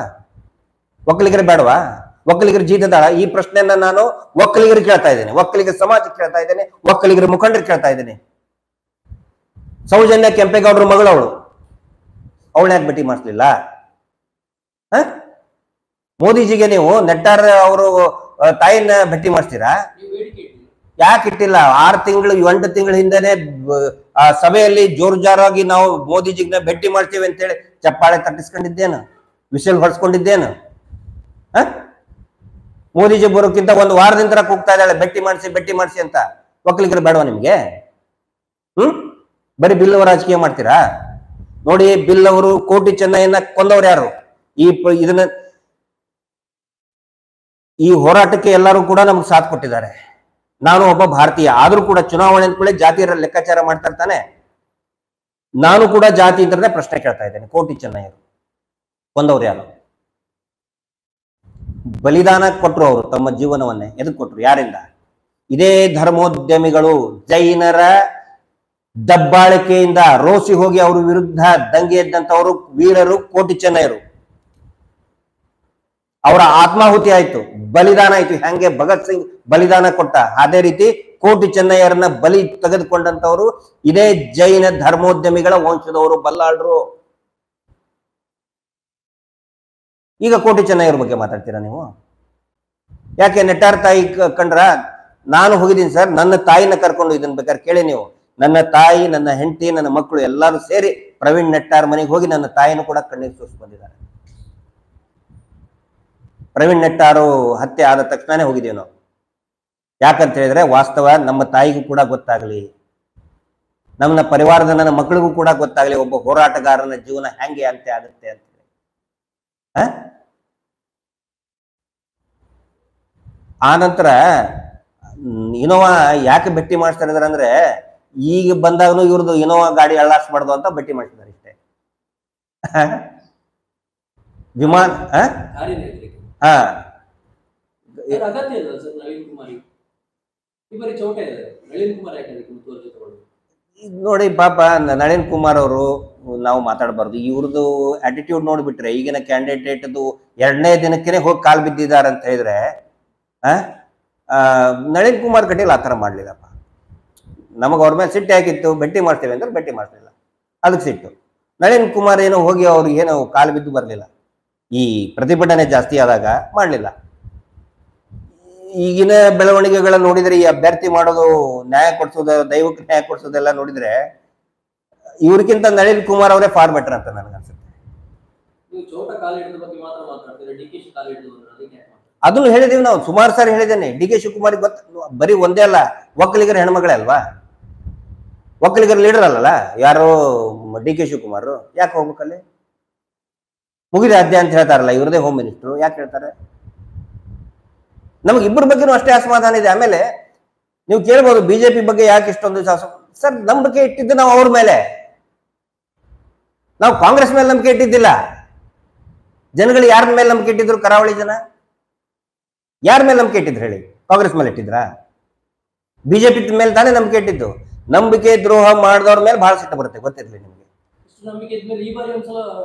[SPEAKER 1] ಒಕ್ಕಲಿಗರು ಬೇಡವಾ? ಒಕ್ಕಲಿಗರು ಜೀತದಾಳ? ಈ ಪ್ರಶ್ನೆಯನ್ನ ನಾನು ಒಕ್ಕಲಿಗರಿಗೆ ಕೇಳ್ತಾ ಇದ್ದೇನೆ, ಒಕ್ಕಲಿಗರ ಸಮಾಜಕ್ಕೆ ಕೇಳ್ತಾ ಇದ್ದೇನೆ, ಒಕ್ಕಲಿಗರ ಮುಖಂಡರಿಗೆ ಕೇಳ್ತಾ ಇದ್ದೇನೆ. ಸೌಜನ್ಯ ಕೆಂಪೇಗೌಡರ ಮಗಳು ಅವಳು ಯಾಕೆ ಭೇಟಿ ಮಾಡಿಸ್ಲಿಲ್ಲ? ಮೋದಿಜಿಗೆ ನೀವು ನೆಟ್ಟಾರ್ ಅವರು ತಾಯಿನ ಭೇಟಿ ಮಾಡ್ತೀರಾ? ಯಾಕೆ ಇಟ್ಟಿಲ್ಲ? 6 ತಿಂಗಳು 8 ತಿಂಗಳ ಹಿಂದೆನೆ ಆ ಸಭೆಯಲ್ಲಿ ಜೋರು ಜಾರಾಗಿ ನಾವು ಮೋದಿಜಿಗೆ ಭೇಟಿ ಮಾಡ್ತೀವಿ ಅಂತೇಳಿ ಚಪ್ಪಾಳೆ ತಟ್ಟಿಸ್ಕೊಂಡಿದ್ದೇನು, ವಿಷಲ್ ಹೊಡ್ಸ್ಕೊಂಡಿದ್ದೇನು? ಮೋದಿಜಿ ಬರೋಕ್ಕಿಂತ 1 ವಾರದಿಂದ ಕೂಗ್ತಾ ಇದ್ದಾಳೆ ಭೇಟಿ ಮಾಡಿಸಿ ಅಂತ. ಒಕ್ಕಲಿಗರು ಬೇಡವಾ ನಿಮ್ಗೆ? ಬರೀ ಬಿಲ್ ಅವರು ರಾಜಕೀಯ ಮಾಡ್ತೀರಾ? ನೋಡಿ, ಬಿಲ್ ಅವರು ಕೋಟಿ ಚೆನ್ನೈಯನ್ನ ಕೊಂದವ್ರು ಯಾರು? ಈ ಹೋರಾಟಕ್ಕೆ ಎಲ್ಲರೂ ಕೂಡ ನಮ್ಗೆ ಸಾಥ್ ಕೊಟ್ಟಿದ್ದಾರೆ. ನಾನು ಒಬ್ಬ ಭಾರತೀಯ ಆದ್ರೂ ಕೂಡ ಚುನಾವಣೆ ಅಂದ್ಕೊಳ್ಳಿ ಜಾತಿಯ ಲೆಕ್ಕಾಚಾರ ಮಾಡ್ತಾ ಇರ್ತಾನೆ. ನಾನು ಕೂಡ ಜಾತಿ ಇದ್ರೆ ಪ್ರಶ್ನೆ ಕೇಳ್ತಾ ಇದ್ದೇನೆ. ಕೋಟಿ ಚೆನ್ನೈಯರು ಕೊಂದವ್ರು ಯಾರು? ಬಲಿದಾನ ಕೊಟ್ರು ಅವರು ತಮ್ಮ ಜೀವನವನ್ನೇ. ಎದಕ್ ಕೊಟ್ರು? ಯಾರಿಂದ? ಇದೇ ಧರ್ಮೋದ್ಯಮಿಗಳು ಜೈನರ ದಬ್ಬಾಳಿಕೆಯಿಂದ ರೋಸಿ ಹೋಗಿ ಅವ್ರ ವಿರುದ್ಧ ದಂಗೆ ಎದ್ದಂತವರು ವೀರರು ಕೋಟಿ ಚೆನ್ನೈಯರು. ಅವರ ಆತ್ಮಾಹುತಿ ಆಯ್ತು, ಬಲಿದಾನ ಆಯ್ತು. ಹೆಂಗೆ ಭಗತ್ ಸಿಂಗ್ ಬಲಿದಾನ ಕೊಟ್ಟ, ಅದೇ ರೀತಿ ಕೋಟಿ ಚೆನ್ನೈಯರನ್ನ ಬಲಿ ತೆಗೆದುಕೊಂಡಂತವರು ಇದೇ ಜೈನ ಧರ್ಮೋದ್ಯಮಿಗಳ ವಂಶದವರು, ಬಲ್ಲಾಳರು. ಈಗ ಕೋಟಿ ಚೆನ್ನೈಯರ ಬಗ್ಗೆ ಮಾತಾಡ್ತೀರಾ ನೀವು? ಯಾಕೆ? ನೆಟ್ಟಾರ್ ತಾಯಿ ಕಂಡ್ರ? ನಾನು ಹೋಗಿದ್ದೀನಿ ಸರ್, ನನ್ನ ತಾಯಿನ ಕರ್ಕೊಂಡು. ಇದನ್ನ ಬೇಕಾದ್ರೆ ಕೇಳಿ ನೀವು. ನನ್ನ ತಾಯಿ, ನನ್ನ ಹೆಂಡತಿ, ನನ್ನ ಮಕ್ಕಳು ಎಲ್ಲರೂ ಸೇರಿ ಪ್ರವೀಣ್ ನೆಟ್ಟಾರ್ ಮನೆಗೆ ಹೋಗಿ ನನ್ನ ತಾಯಿನೂ ಕೂಡ ಕಣ್ಣೀರು ಸುರಿಸಿ ಬಂದಿದ್ದಾರೆ. ಪ್ರವೀಣ್ ನೆಟ್ಟಾರು ಹತ್ಯೆ ಆದ ತಕ್ಷಣನೇ ಹೋಗಿದ್ದೀವಿ ನಾವು. ಯಾಕಂತ ಹೇಳಿದ್ರೆ ವಾಸ್ತವ ನಮ್ಮ ತಾಯಿಗೂ ಕೂಡ ಗೊತ್ತಾಗ್ಲಿ, ನಮ್ಮ ಪರಿವಾರದ ನನ್ನ ಮಕ್ಕಳಿಗೂ ಕೂಡ ಗೊತ್ತಾಗ್ಲಿ ಒಬ್ಬ ಹೋರಾಟಗಾರನ ಜೀವನ ಹೆಂಗೆ ಅಂತ್ಯ ಆಗುತ್ತೆ ಅಂತ. ಆ ನಂತರ ಇನೋವಾ ಯಾಕೆ ಭೇಟಿ ಮಾಡಿಸ್ತಾ ಇದಾರೆ ಅಂದ್ರೆ, ಈಗ ಬಂದಾಗನು ಇವ್ರದ್ದು ಇನೋವಾ ಗಾಡಿ ಅಳ್ಳಾಡ್ಸ್ಬಾರ್ದು ಅಂತ ಭೇಟಿ ಮಾಡಿಸಿದ್ದಾರೆ ಇಷ್ಟೇ. ವಿಮಾನ ನೋಡಿ ಪಾಪ ನಳಿನ್ ಕುಮಾರ್ ಅವರು ನಾವು ಮಾತಾಡಬಾರ್ದು. ಇವ್ರದ್ದು ಆಟಿಟ್ಯೂಡ್ ನೋಡ್ಬಿಟ್ರೆ ಈಗಿನ ಕ್ಯಾಂಡಿಡೇಟ್ದು 2ನೇ ದಿನಕ್ಕೆ ಹೋಗಿ ಕಾಲ್ ಬಿದ್ದಿದ್ದಾರೆ ಅಂತ ಹೇಳಿದ್ರೆ, ನಳಿನ್ ಕುಮಾರ್ ಕಟೀಲ್ ಆತರ ಮಾಡ್ಲಿಲ್ಲಪ್ಪ. ನಮಗ ಅವ್ರ ಮೇಲೆ ಸಿಟ್ಟು ಹಾಕಿತ್ತು, ಭೇಟಿ ಮಾಡ್ತೇವೆ ಅಂದ್ರೆ ಭೇಟಿ ಮಾಡ್ತಿಲ್ಲ, ಅದಕ್ಕೆ ಸಿಟ್ಟು. ನಳಿನ್ ಕುಮಾರ್ ಏನೋ ಹೋಗಿ ಅವ್ರಿಗೆ ಏನೋ ಕಾಲು ಬಿದ್ದು ಬರಲಿಲ್ಲ. ಈ ಪ್ರತಿಭಟನೆ ಜಾಸ್ತಿ ಆದಾಗ ಮಾಡಲಿಲ್ಲ. ಈಗಿನ ಬೆಳವಣಿಗೆಗಳ ನೋಡಿದ್ರೆ, ಈ ಅಭ್ಯರ್ಥಿ ಮಾಡೋದು, ನ್ಯಾಯ ಕೊಡ್ಸೋದು, ದೈವಕ್ಕೆ ನ್ಯಾಯ ಕೊಡ್ಸೋದೆಲ್ಲ ನೋಡಿದ್ರೆ ಇವ್ರಿಗಿಂತ ನಳಿನ್ ಕುಮಾರ್ ಅವರೇ ಫಾರ್ ಬೆಟರ್ ಅಂತ ನನಗನ್ಸುತ್ತೆ. ಅದನ್ನು ಹೇಳಿದೀವಿ ನಾವು, ಸುಮಾರು ಸಾರಿ ಹೇಳಿದ್ದೇನೆ. ಡಿ ಕೆ ಶಿವಕುಮಾರ್ ಬರೀ ಒಂದೇ ಅಲ್ಲ, ಒಕ್ಕಲಿಗರ ಹೆಣ್ಮಗಳೇ ಅಲ್ವಾ, ಒಕ್ಕಲಿಗರ ಲೀಡರ್ ಅಲ್ಲಲ್ಲ ಯಾರು ಡಿ ಕೆ ಶಿವಕುಮಾರ್. ಯಾಕೆ ಹೋಗ್ಬೇಕಲ್ಲಿ? ಮುಗಿದ ಅಧ್ಯಾಯ ಅಂತ ಹೇಳ್ತಾರಲ್ಲ, ಇವ್ರದೇ ಹೋಮ್ ಮಿನಿಸ್ಟ್ರು, ಯಾಕೆ ಹೇಳ್ತಾರೆ? ನಮ್ಗೆ ಇಬ್ಬರ ಬಗ್ಗೆನೂ ಅಷ್ಟೇ ಅಸಮಾಧಾನ ಇದೆ. ಆಮೇಲೆ ನೀವು ಕೇಳ್ಬೋದು ಬಿಜೆಪಿ ಬಗ್ಗೆ ಯಾಕೆ ಇಷ್ಟೊಂದು ಸರ್, ನಂಬಿಕೆ ಇಟ್ಟಿದ್ದು ನಾವು ಅವ್ರ ಮೇಲೆ, ನಾವು ಕಾಂಗ್ರೆಸ್ ಮೇಲೆ ನಂಬಿಕೆ ಇಟ್ಟಿದ್ದಿಲ್ಲ. ಜನಗಳು ಯಾರ ಮೇಲೆ ನಂಬಿಕೆ ಇಟ್ಟಿದ್ರು? ಕರಾವಳಿ ಜನ ಯಾರ ಮೇಲೆ ನಂಬಿಕೆ ಇಟ್ಟಿದ್ರು ಹೇಳಿ? ಕಾಂಗ್ರೆಸ್ ಮೇಲೆ ಇಟ್ಟಿದ್ರಾ? ಬಿಜೆಪಿ ಮೇಲೆ ತಾನೇ ನಂಬಿಕೆ ಇಟ್ಟಿದ್ದು. ನಂಬಿಕೆ ದ್ರೋಹ ಮಾಡಿದವ್ರ ಮೇಲೆ ಬಹಳ ಸಿಟ್ಟು ಬರುತ್ತೆ, ಗೊತ್ತಿರ್ಲಿ ನಿಮ್ಗೆ.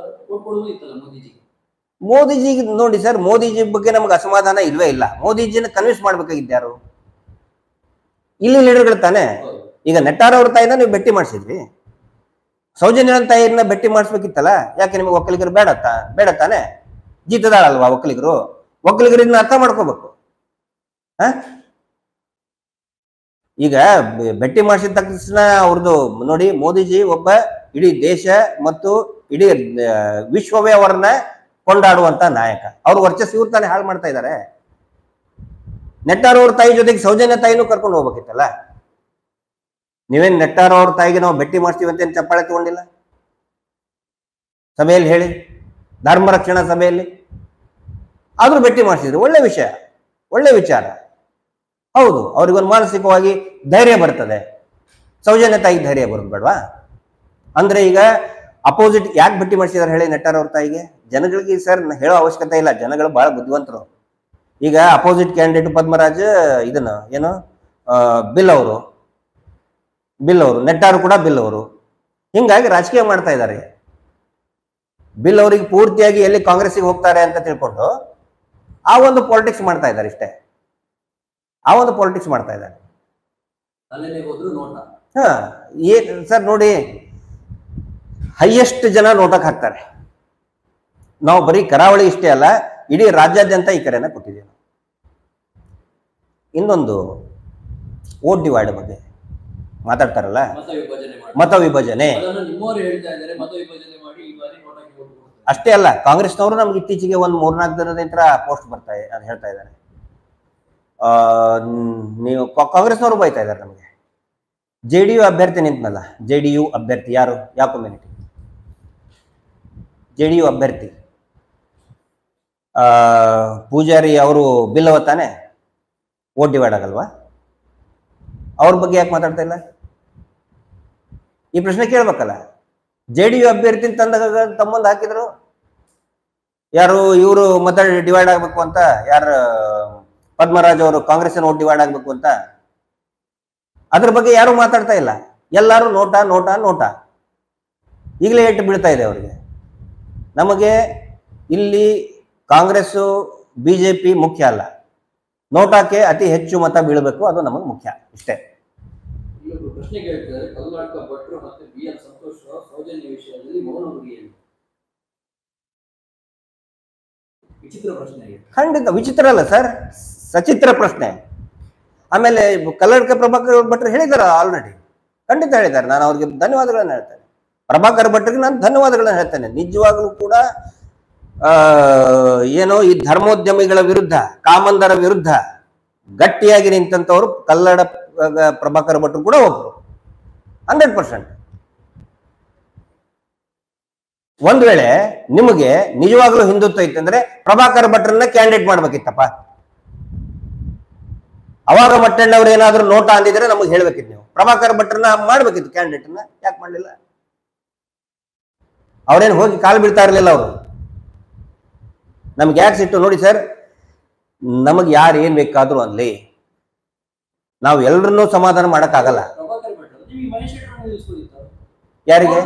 [SPEAKER 1] ಮೋದಿಜಿಗೆ ನೋಡಿ ಸರ್, ಮೋದಿಜಿ ಬಗ್ಗೆ ನಮ್ಗೆ ಅಸಮಾಧಾನ ಇಲ್ವೇ ಇಲ್ಲ. ಮೋದಿಜಿನ ಕನ್ವಿನ್ಸ್ ಮಾಡ್ಬೇಕಾಗಿದ್ದ ಯಾರು? ಇಲ್ಲಿ ಲೀಡರ್ಗಳು ತಾನೆ. ಈಗ ನೆಟ್ಟಾರ್ ಅವ್ರ ತಾಯಿನ ನೀವು ಭೇಟಿ ಮಾಡಿಸಿದ್ರಿ, ಸೌಜನ್ಯ ತಾಯಿಯನ್ನ ಭೇಟಿ ಮಾಡಿಸ್ಬೇಕಿತ್ತಲ್ಲ. ಯಾಕೆ ನಿಮ್ಗೆ ಒಕ್ಕಲಿಗರು ಬೇಡ ತಾನೆ? ಜೀತದಾಳಲ್ವಾ ಒಕ್ಕಲಿಗರು? ಒಕ್ಕಲಿಗರು ಇದನ್ನ ಅರ್ಥ ಮಾಡ್ಕೋಬೇಕು. ಈಗ ಭೇಟಿ ಮಾಡಿಸಿದ ತಕ್ಷಣ ಅವ್ರದ್ದು ನೋಡಿ, ಮೋದಿಜಿ ಒಬ್ಬ ಇಡೀ ದೇಶ ಮತ್ತು ಇಡೀ ವಿಶ್ವವೇ ಅವರನ್ನ ಕೊಂಡಾಡುವಂತ ನಾಯಕ. ಅವ್ರ ವರ್ಚಸ್ಸು ಇವ್ರು ತಾನೇ ಹಾಳು ಮಾಡ್ತಾ ಇದ್ದಾರೆ. ನೆಟ್ಟಾರ್ ಅವ್ರ ತಾಯಿ ಜೊತೆಗೆ ಸೌಜನ್ಯ ತಾಯಿನೂ ಕರ್ಕೊಂಡು ಹೋಗ್ಬೇಕಿತ್ತಲ್ಲ. ನೀವೇನ್ ನೆಟ್ಟಾರ್ ಅವ್ರ ತಾಯಿಗೆ ನಾವು ಭೇಟಿ ಮಾಡ್ತೀವಿ ಅಂತ ಚಪ್ಪಾಳೆ ತಗೊಂಡಿಲ್ಲ ಸಭೆಯಲ್ಲಿ ಹೇಳಿ, ಧರ್ಮ ರಕ್ಷಣಾ ಸಭೆಯಲ್ಲಿ ಆದ್ರೂ ಭೇಟಿ ಮಾಡಿಸಿದ್ರು. ಒಳ್ಳೆ ವಿಷಯ, ಒಳ್ಳೆ ವಿಚಾರ. ಹೌದು, ಅವ್ರಿಗೊಂದು ಮಾನಸಿಕವಾಗಿ ಧೈರ್ಯ ಬರ್ತದೆ. ಸೌಜನ್ಯ ತಾಯಿಗೆ ಧೈರ್ಯ ಬರೋದು ಬೇಡವಾ? ಅಂದ್ರೆ ಈಗ ಅಪೋಸಿಟ್ ಯಾಕೆ ಭೇಟಿ ಮಾಡಿಸಿದಾರೆ ಹೇಳಿ ನೆಟ್ಟಾರ್ ಅವ್ರ ತಾಯಿಗೆ? ಜನಗಳಿಗೆ ಸರ್ ಹೇಳೋ ಅವಶ್ಯಕತೆ ಇಲ್ಲ, ಜನಗಳು ಬಹಳ ಬುದ್ಧಿವಂತರು. ಈಗ ಅಪೋಸಿಟ್ ಕ್ಯಾಂಡಿಡೇಟ್ ಪದ್ಮರಾಜ್ ಇದನ್ನ ಏನು ಬಿಲ್ ಅವರು ನೆಟ್ಟಾರು ಕೂಡ ಬಿಲ್ ಅವರು, ಹಿಂಗಾಗಿ ರಾಜಕೀಯ ಮಾಡ್ತಾ ಇದ್ದಾರೆ. ಬಿಲ್ ಅವರಿಗೆ ಪೂರ್ತಿಯಾಗಿ ಎಲ್ಲಿ ಕಾಂಗ್ರೆಸ್ಗೆ ಹೋಗ್ತಾರೆ ಅಂತ ತಿಳ್ಕೊಂಡು ಆ ಒಂದು ಪಾಲಿಟಿಕ್ಸ್ ಮಾಡ್ತಾ ಇದ್ದಾರೆ, ಇಷ್ಟೇ. ಆ ಒಂದು ಪಾಲಿಟಿಕ್ಸ್ ಮಾಡ್ತಾ ಇದ್ದಾರೆ. ಸರ್ ನೋಡಿ, ಹೈಯೆಸ್ಟ್ ಜನ ನೋಟಕ್ಕೆ ಹಾಕ್ತಾರೆ. ನಾವು ಬರೀ ಕರಾವಳಿ ಇಷ್ಟೇ ಅಲ್ಲ, ಇಡೀ ರಾಜ್ಯಾದ್ಯಂತ ಈ ಕರೆನ ಕೊಟ್ಟಿದ್ದೀವಿ. ಇನ್ನೊಂದು ವೋಟ್ ಡಿವೈಡ್ ಬಗ್ಗೆ ಮಾತಾಡ್ತಾರಲ್ಲ, ಮತ ವಿಭಜನೆ ಅಷ್ಟೇ ಅಲ್ಲ, ಕಾಂಗ್ರೆಸ್ನವರು ನಮ್ಗೆ ಇತ್ತೀಚೆಗೆ ಒಂದು 3-4 ದಿನದಿಂದ ಪೋಸ್ಟ್ ಬರ್ತಾ ಇದೆ, ಅದು ಹೇಳ್ತಾ ಇದ್ದಾರೆ. ನೀವು ಕಾಂಗ್ರೆಸ್ನವರು ಬೈತಾ ಇದ್ದಾರೆ ನಮಗೆ. JDU ಅಭ್ಯರ್ಥಿ ನಿಂತನಲ್ಲ, JDU ಅಭ್ಯರ್ಥಿ ಯಾರು, ಯಾವ ಕಮ್ಯುನಿಟಿ? JDU ಅಭ್ಯರ್ಥಿ ಪೂಜಾರಿ ಅವರು ಬಿಲ್ ಅವತ್ತಾನೆ, ವೋಟ್ ಡಿವೈಡ್ ಆಗಲ್ವಾ? ಅವ್ರ ಬಗ್ಗೆ ಯಾಕೆ ಮಾತಾಡ್ತಾ ಇಲ್ಲ? ಈ ಪ್ರಶ್ನೆ ಕೇಳ್ಬೇಕಲ್ಲ. JDU ಅಭ್ಯರ್ಥಿ ತಂದಾಗ ತಮ್ಮಂದು ಹಾಕಿದ್ರು, ಯಾರು ಇವರು ಮತ ಡಿವೈಡ್ ಆಗ್ಬೇಕು ಅಂತ, ಯಾರು ಪದ್ಮರಾಜ್ ಅವರು ಕಾಂಗ್ರೆಸ್ಸಿನ ವೋಟ್ ಡಿವೈಡ್ ಆಗ್ಬೇಕು ಅಂತ, ಅದ್ರ ಬಗ್ಗೆ ಯಾರು ಮಾತಾಡ್ತಾ ಇಲ್ಲ. ಎಲ್ಲರೂ ನೋಟಾ ನೋಟಾ ನೋಟಾ. ಈಗಲೇ ಏಟು ಬೀಳ್ತಾ ಇದೆ ಅವರಿಗೆ. ನಮಗೆ ಇಲ್ಲಿ ಕಾಂಗ್ರೆಸ್ಸು BJP ಮುಖ್ಯ ಅಲ್ಲ, ನೋಟಾಕ್ಕೆ ಅತಿ ಹೆಚ್ಚು ಮತ ಬೀಳಬೇಕು, ಅದು ನಮಗೆ ಮುಖ್ಯ. ಇಷ್ಟೇ.
[SPEAKER 2] ಪ್ರಶ್ನೆ ಕೇಳ್ತಾರೆ, ಕರ್ನಾಟಕ ಭಟ್ರು ಮತ್ತು BL ಸಂತೋಷ್ ಸೌಜನ್ಯ ವಿಷಯದಲ್ಲಿ ಮೌನ ಮುರಿಯಲ್ಲಿ. ವಿಚಿತ್ರ ಪ್ರಶ್ನೆ.
[SPEAKER 1] ಖಂಡಿತ ವಿಚಿತ್ರ ಅಲ್ಲ ಸರ್, ಸಚಿತ್ರ ಪ್ರಶ್ನೆ. ಆಮೇಲೆ ಕಲ್ಲಡ್ಕ ಪ್ರಭಾಕರ್ ಭಟ್ರು ಹೇಳಿದಾರ ಆಲ್ರೆಡಿ, ಖಂಡಿತ ಹೇಳಿದ್ದಾರೆ. ನಾನು ಅವ್ರಿಗೆ ಧನ್ಯವಾದಗಳನ್ನ ಹೇಳ್ತೇನೆ. ಪ್ರಭಾಕರ್ ಭಟ್ರಿಗೆ ನಾನು ಧನ್ಯವಾದಗಳನ್ನ ಹೇಳ್ತೇನೆ. ನಿಜವಾಗ್ಲೂ ಕೂಡ ಏನೋ ಈ ಧರ್ಮೋದ್ಯಮಿಗಳ ವಿರುದ್ಧ, ಕಾಮಂದರ ವಿರುದ್ಧ ಗಟ್ಟಿಯಾಗಿ ನಿಂತಂತವ್ರು ಕಲ್ಲಡ ಪ್ರಭಾಕರ್ ಭಟ್ರು ಕೂಡ ಒಬ್ರು. 100%. ಒಂದ್ ವೇಳೆ ನಿಮಗೆ ನಿಜವಾಗ್ಲೂ ಹಿಂದುತ್ವ ಇತ್ತಂದ್ರೆ ಪ್ರಭಾಕರ್ ಭಟ್ರನ್ನ ಕ್ಯಾಂಡಿಡೇಟ್ ಮಾಡ್ಬೇಕಿತ್ತಪ್ಪ. ಅವಾಗ ಮಟ್ಟಣ್ಣವ್ರು ಏನಾದ್ರು ನೋಟ ಅಂದಿದ್ರೆ ನಮಗೆ ಹೇಳ್ಬೇಕಿತ್ತು. ನೀವು ಪ್ರಭಾಕರ್ ಭಟ್ರನ್ನ ಮಾಡ್ಬೇಕಿತ್ತು ಕ್ಯಾಂಡಿಡೇಟ್ನ, ಯಾಕೆ ಮಾಡ್ಲಿಲ್ಲ? ಅವ್ರೇನು ಹೋಗಿ ಕಾಲು ಬೀಳ್ತಾ ಇರ್ಲಿಲ್ಲ ಅವರು. ನಮ್ಗೆ ಯಾಕೆ ಸಿಟ್ಟು ನೋಡಿ ಸರ್, ನಮಗೆ ಯಾರು ಏನ್ ಬೇಕಾದ್ರು ಅನ್ಲಿ, ನಾವು ಎಲ್ರನ್ನೂ ಸಮಾಧಾನ ಮಾಡಕ್ಕಾಗಲ್ಲ. ಯಾರಿಗೆ?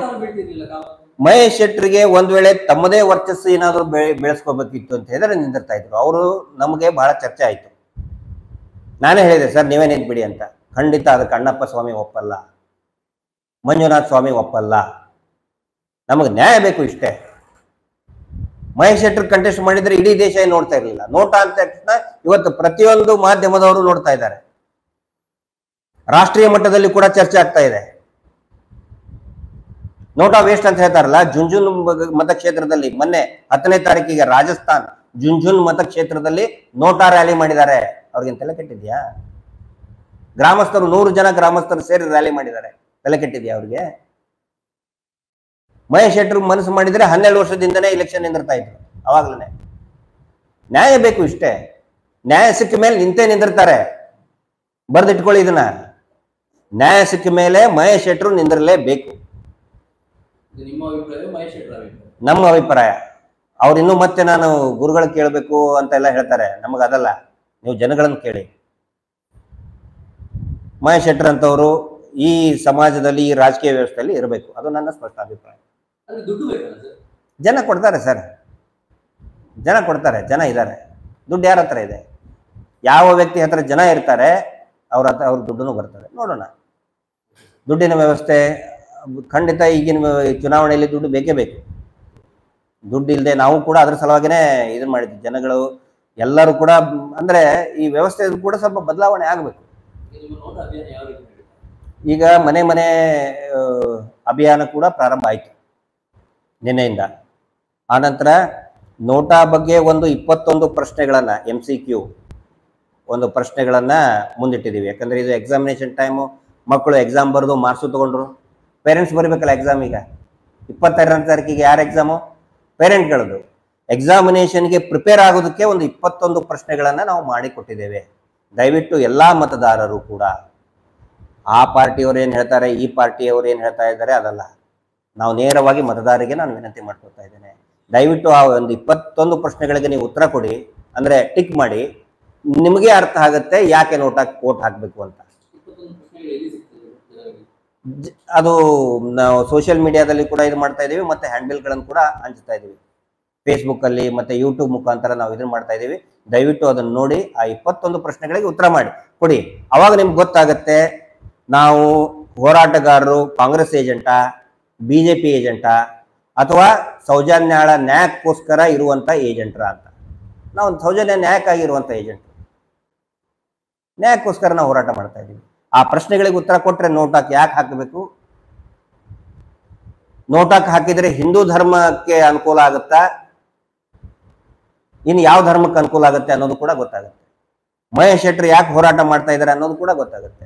[SPEAKER 1] ಮಹೇಶ್ ಶೆಟ್ಟರಿಗೆ ಒಂದ್ ವೇಳೆ ತಮ್ಮದೇ ವರ್ಚಸ್ಸು ಏನಾದ್ರು ಬೆಳೆಸ್ಕೋಬೇಕಿತ್ತು ಅಂತ ಹೇಳಿದ್ರೆ ನಿಂದಿರ್ತಾ ಇದ್ರು. ಅವರು ನಮಗೆ ಬಹಳ ಚರ್ಚೆ ಆಯ್ತು. ನಾನೇ ಹೇಳಿದೆ ಸರ್ ನೀವೇ ನಿಂತ್ಬಿಡಿ ಅಂತ. ಖಂಡಿತ ಅದಕ್ಕೆ ಅಣ್ಣಪ್ಪ ಸ್ವಾಮಿ ಒಪ್ಪಲ್ಲ, ಮಂಜುನಾಥ್ ಸ್ವಾಮಿ ಒಪ್ಪಲ್ಲ. ನಮಗೆ ನ್ಯಾಯ ಬೇಕು ಇಷ್ಟೇ. ಮಹೇಶ್ ಶೆಟ್ಟರ್ ಕಂಟೆಸ್ಟ್ ಮಾಡಿದ್ರೆ ಇಡೀ ದೇಶ ನೋಡ್ತಾ ಇರಲಿಲ್ಲ. ನೋಟಾ ಅಂತ ತಕ್ಷಣ ಇವತ್ತು ಪ್ರತಿಯೊಂದು ಮಾಧ್ಯಮದವರು ನೋಡ್ತಾ ಇದ್ದಾರೆ. ರಾಷ್ಟ್ರೀಯ ಮಟ್ಟದಲ್ಲಿ ಕೂಡ ಚರ್ಚೆ ಆಗ್ತಾ ಇದೆ. ನೋಟಾ ವೇಸ್ಟ್ ಅಂತ ಹೇಳ್ತಾರಲ್ಲ. ಜುಂಜುನ್ ಮತಕ್ಷೇತ್ರದಲ್ಲಿ ಮೊನ್ನೆ 10ನೇ ತಾರೀಕಿಗೆ ರಾಜಸ್ಥಾನ್ ಜುಂಜುನ್ ಮತಕ್ಷೇತ್ರದಲ್ಲಿ ನೋಟಾ ರ್ಯಾಲಿ ಮಾಡಿದ್ದಾರೆ. ಅವ್ರಿಗೇನು ತಲೆ ಕೆಟ್ಟಿದ್ಯಾ? ಗ್ರಾಮಸ್ಥರು 100 ಜನ ಗ್ರಾಮಸ್ಥರು ಸೇರಿ ರ್ಯಾಲಿ ಮಾಡಿದ್ದಾರೆ. ತಲೆ ಕೆಟ್ಟಿದ್ಯಾ ಅವ್ರಿಗೆ? ಮಹೇಶ್ ಶೆಟ್ಟರ್ ಮನಸ್ಸು ಮಾಡಿದ್ರೆ 12 ವರ್ಷದಿಂದನೇ ಇಲೆಕ್ಷನ್ ನಿಂದಿರ್ತಾ ಇದ್ರು. ಅವಾಗ್ಲೇ ನ್ಯಾಯ ಬೇಕು ಇಷ್ಟೇ. ನ್ಯಾಯ ಸಿಕ್ಕ ಮೇಲೆ ನಿಂತೇ ನಿಂದಿರ್ತಾರೆ. ಬರ್ದಿಟ್ಕೊಳ್ಳಿ ಇದನ್ನ. ನ್ಯಾಯ ಸಿಕ್ಕ ಮೇಲೆ ಮಹೇಶ್ ಶೆಟ್ಟರು ನಿಂದಿರಲೇಬೇಕು. ನಮ್ಮ ಅಭಿಪ್ರಾಯ. ಅವ್ರು ಇನ್ನೂ ಮತ್ತೆ ನಾನು ಗುರುಗಳು ಕೇಳಬೇಕು ಅಂತ ಎಲ್ಲ ಹೇಳ್ತಾರೆ. ನಮಗದಲ್ಲ, ನೀವು ಜನಗಳನ್ನು ಕೇಳಿ. ಮಹೇಶ್ ಶೆಟ್ಟರ್ ಅಂತವರು ಈ ಸಮಾಜದಲ್ಲಿ, ಈ ರಾಜಕೀಯ ವ್ಯವಸ್ಥೆಯಲ್ಲಿ ಇರಬೇಕು. ಅದು ನನ್ನ ಸ್ಪಷ್ಟ ಅಭಿಪ್ರಾಯ. ಜನ ಕೊಡ್ತಾರೆ ಸರ್, ಜನ ಕೊಡ್ತಾರೆ, ಜನ ಇದ್ದಾರೆ. ದುಡ್ಡು ಯಾರ ಹತ್ರ ಇದೆ? ಯಾವ ವ್ಯಕ್ತಿ ಹತ್ರ ಜನ ಇರ್ತಾರೆ ಅವ್ರ ದುಡ್ಡು ಬರ್ತದೆ. ನೋಡೋಣ. ದುಡ್ಡಿನ ವ್ಯವಸ್ಥೆ ಖಂಡಿತ ಈಗಿನ ಚುನಾವಣೆಯಲ್ಲಿ ದುಡ್ಡು ಬೇಕೇ ಬೇಕು. ದುಡ್ಡು ಇಲ್ಲದೆ ನಾವು ಕೂಡ ಅದ್ರ ಸಲುವಾಗಿನೇ ಇದನ್ನ ಮಾಡಿದ್ವಿ. ಜನಗಳು ಎಲ್ಲರೂ ಕೂಡ ಅಂದ್ರೆ ಈ ವ್ಯವಸ್ಥೆ ಕೂಡ ಸ್ವಲ್ಪ ಬದಲಾವಣೆ ಆಗಬೇಕು. ಈಗ ಮನೆ ಮನೆ ಅಭಿಯಾನ ಕೂಡ ಪ್ರಾರಂಭ ಆಯಿತು ನಿನ್ನೆಯಿಂದ. ಆನಂತರ ನೋಟಾ ಬಗ್ಗೆ ಒಂದು 21 ಪ್ರಶ್ನೆಗಳನ್ನ MCQ ಒಂದು ಪ್ರಶ್ನೆಗಳನ್ನ ಮುಂದಿಟ್ಟಿದ್ದೀವಿ. ಯಾಕಂದ್ರೆ ಇದು ಎಕ್ಸಾಮಿನೇಷನ್ ಟೈಮು. ಮಕ್ಕಳು ಎಕ್ಸಾಮ್ ಬರೆದು ಮಾರ್ಕ್ಸು ತಗೊಂಡ್ರು. ಪೇರೆಂಟ್ಸ್ ಬರೀಬೇಕಲ್ಲ ಎಕ್ಸಾಮ್. ಈಗ 22ನೇ ತಾರೀಕಿಗೆ ಯಾರು ಎಕ್ಸಾಮು? ಪೇರೆಂಟ್ಗಳದ್ದು. ಎಕ್ಸಾಮಿನೇಷನ್ಗೆ ಪ್ರಿಪೇರ್ ಆಗೋದಕ್ಕೆ ಒಂದು 21 ಪ್ರಶ್ನೆಗಳನ್ನ ನಾವು ಮಾಡಿಕೊಟ್ಟಿದ್ದೇವೆ. ದಯವಿಟ್ಟು ಎಲ್ಲಾ ಮತದಾರರು ಕೂಡ ಆ ಪಾರ್ಟಿಯವರು ಏನು ಹೇಳ್ತಾರೆ, ಈ ಪಾರ್ಟಿಯವರು ಏನು ಹೇಳ್ತಾ ಇದ್ದಾರೆ ಅದಲ್ಲ. ನಾವು ನೇರವಾಗಿ ಮತದಾರರಿಗೆ ನಾನು ವಿನಂತಿ ಮಾಡ್ಕೊಳ್ತಾ ಇದ್ದೇನೆ. ದಯವಿಟ್ಟು ಆ ಒಂದು 21 ಪ್ರಶ್ನೆಗಳಿಗೆ ನೀವು ಉತ್ತರ ಕೊಡಿ. ಅಂದ್ರೆ ಟಿಕ್ ಮಾಡಿ. ನಿಮಗೆ ಅರ್ಥ ಆಗುತ್ತೆ ಯಾಕೆ ವೋಟ್ ಹಾಕಬೇಕು ಅಂತ. ಅದು ನಾವು ಸೋಷಿಯಲ್ ಮೀಡಿಯಾದಲ್ಲಿ ಕೂಡ ಇದು ಮಾಡ್ತಾ ಇದೀವಿ, ಮತ್ತೆ ಹ್ಯಾಂಡಲ್ಗಳನ್ನು ಕೂಡ ಹಂಚ್ತಾ ಇದೀವಿ. ಫೇಸ್ಬುಕ್ ಅಲ್ಲಿ ಮತ್ತೆ ಯೂಟ್ಯೂಬ್ ಮುಖಾಂತರ ನಾವು ಇದನ್ನ ಮಾಡ್ತಾ ಇದೀವಿ. ದಯವಿಟ್ಟು ಅದನ್ನು ನೋಡಿ ಆ 21 ಪ್ರಶ್ನೆಗಳಿಗೆ ಉತ್ತರ ಮಾಡಿ ಕೊಡಿ. ಅವಾಗ ನಿಮ್ಗೆ ಗೊತ್ತಾಗತ್ತೆ ನಾವು ಹೋರಾಟಗಾರರು ಕಾಂಗ್ರೆಸ್ ಏಜೆಂಟಾ, BJP ಏಜೆಂಟಾ, ಅಥವಾ ಸೌಜನ್ಯಾಳ ನ್ಯಾಯಕ್ಕೋಸ್ಕರ ಇರುವಂತ ಏಜೆಂಟ್ರ ಅಂತ. ನಾವು ಸೌಜನ್ಯ ನ್ಯಾಯಕ್ಕಾಗಿರುವಂತ ಏಜೆಂಟ್, ನ್ಯಾಯಕ್ಕೋಸ್ಕರ ನಾವು ಹೋರಾಟ ಮಾಡ್ತಾ ಇದ್ದೀವಿ. ಆ ಪ್ರಶ್ನೆಗಳಿಗೆ ಉತ್ತರ ಕೊಟ್ರೆ ನೋಟಾಕ್ ಯಾಕೆ ಹಾಕಬೇಕು, ನೋಟಾಕ್ ಹಾಕಿದ್ರೆ ಹಿಂದೂ ಧರ್ಮಕ್ಕೆ ಅನುಕೂಲ ಆಗುತ್ತಾ, ಇನ್ನು ಯಾವ ಧರ್ಮಕ್ಕೆ ಅನುಕೂಲ ಆಗುತ್ತೆ ಅನ್ನೋದು ಕೂಡ ಗೊತ್ತಾಗುತ್ತೆ. ಮಹೇಶ್ ಶೆಟ್ಟರ್ ಯಾಕೆ ಹೋರಾಟ ಮಾಡ್ತಾ ಇದ್ದಾರೆ ಅನ್ನೋದು ಕೂಡ ಗೊತ್ತಾಗುತ್ತೆ.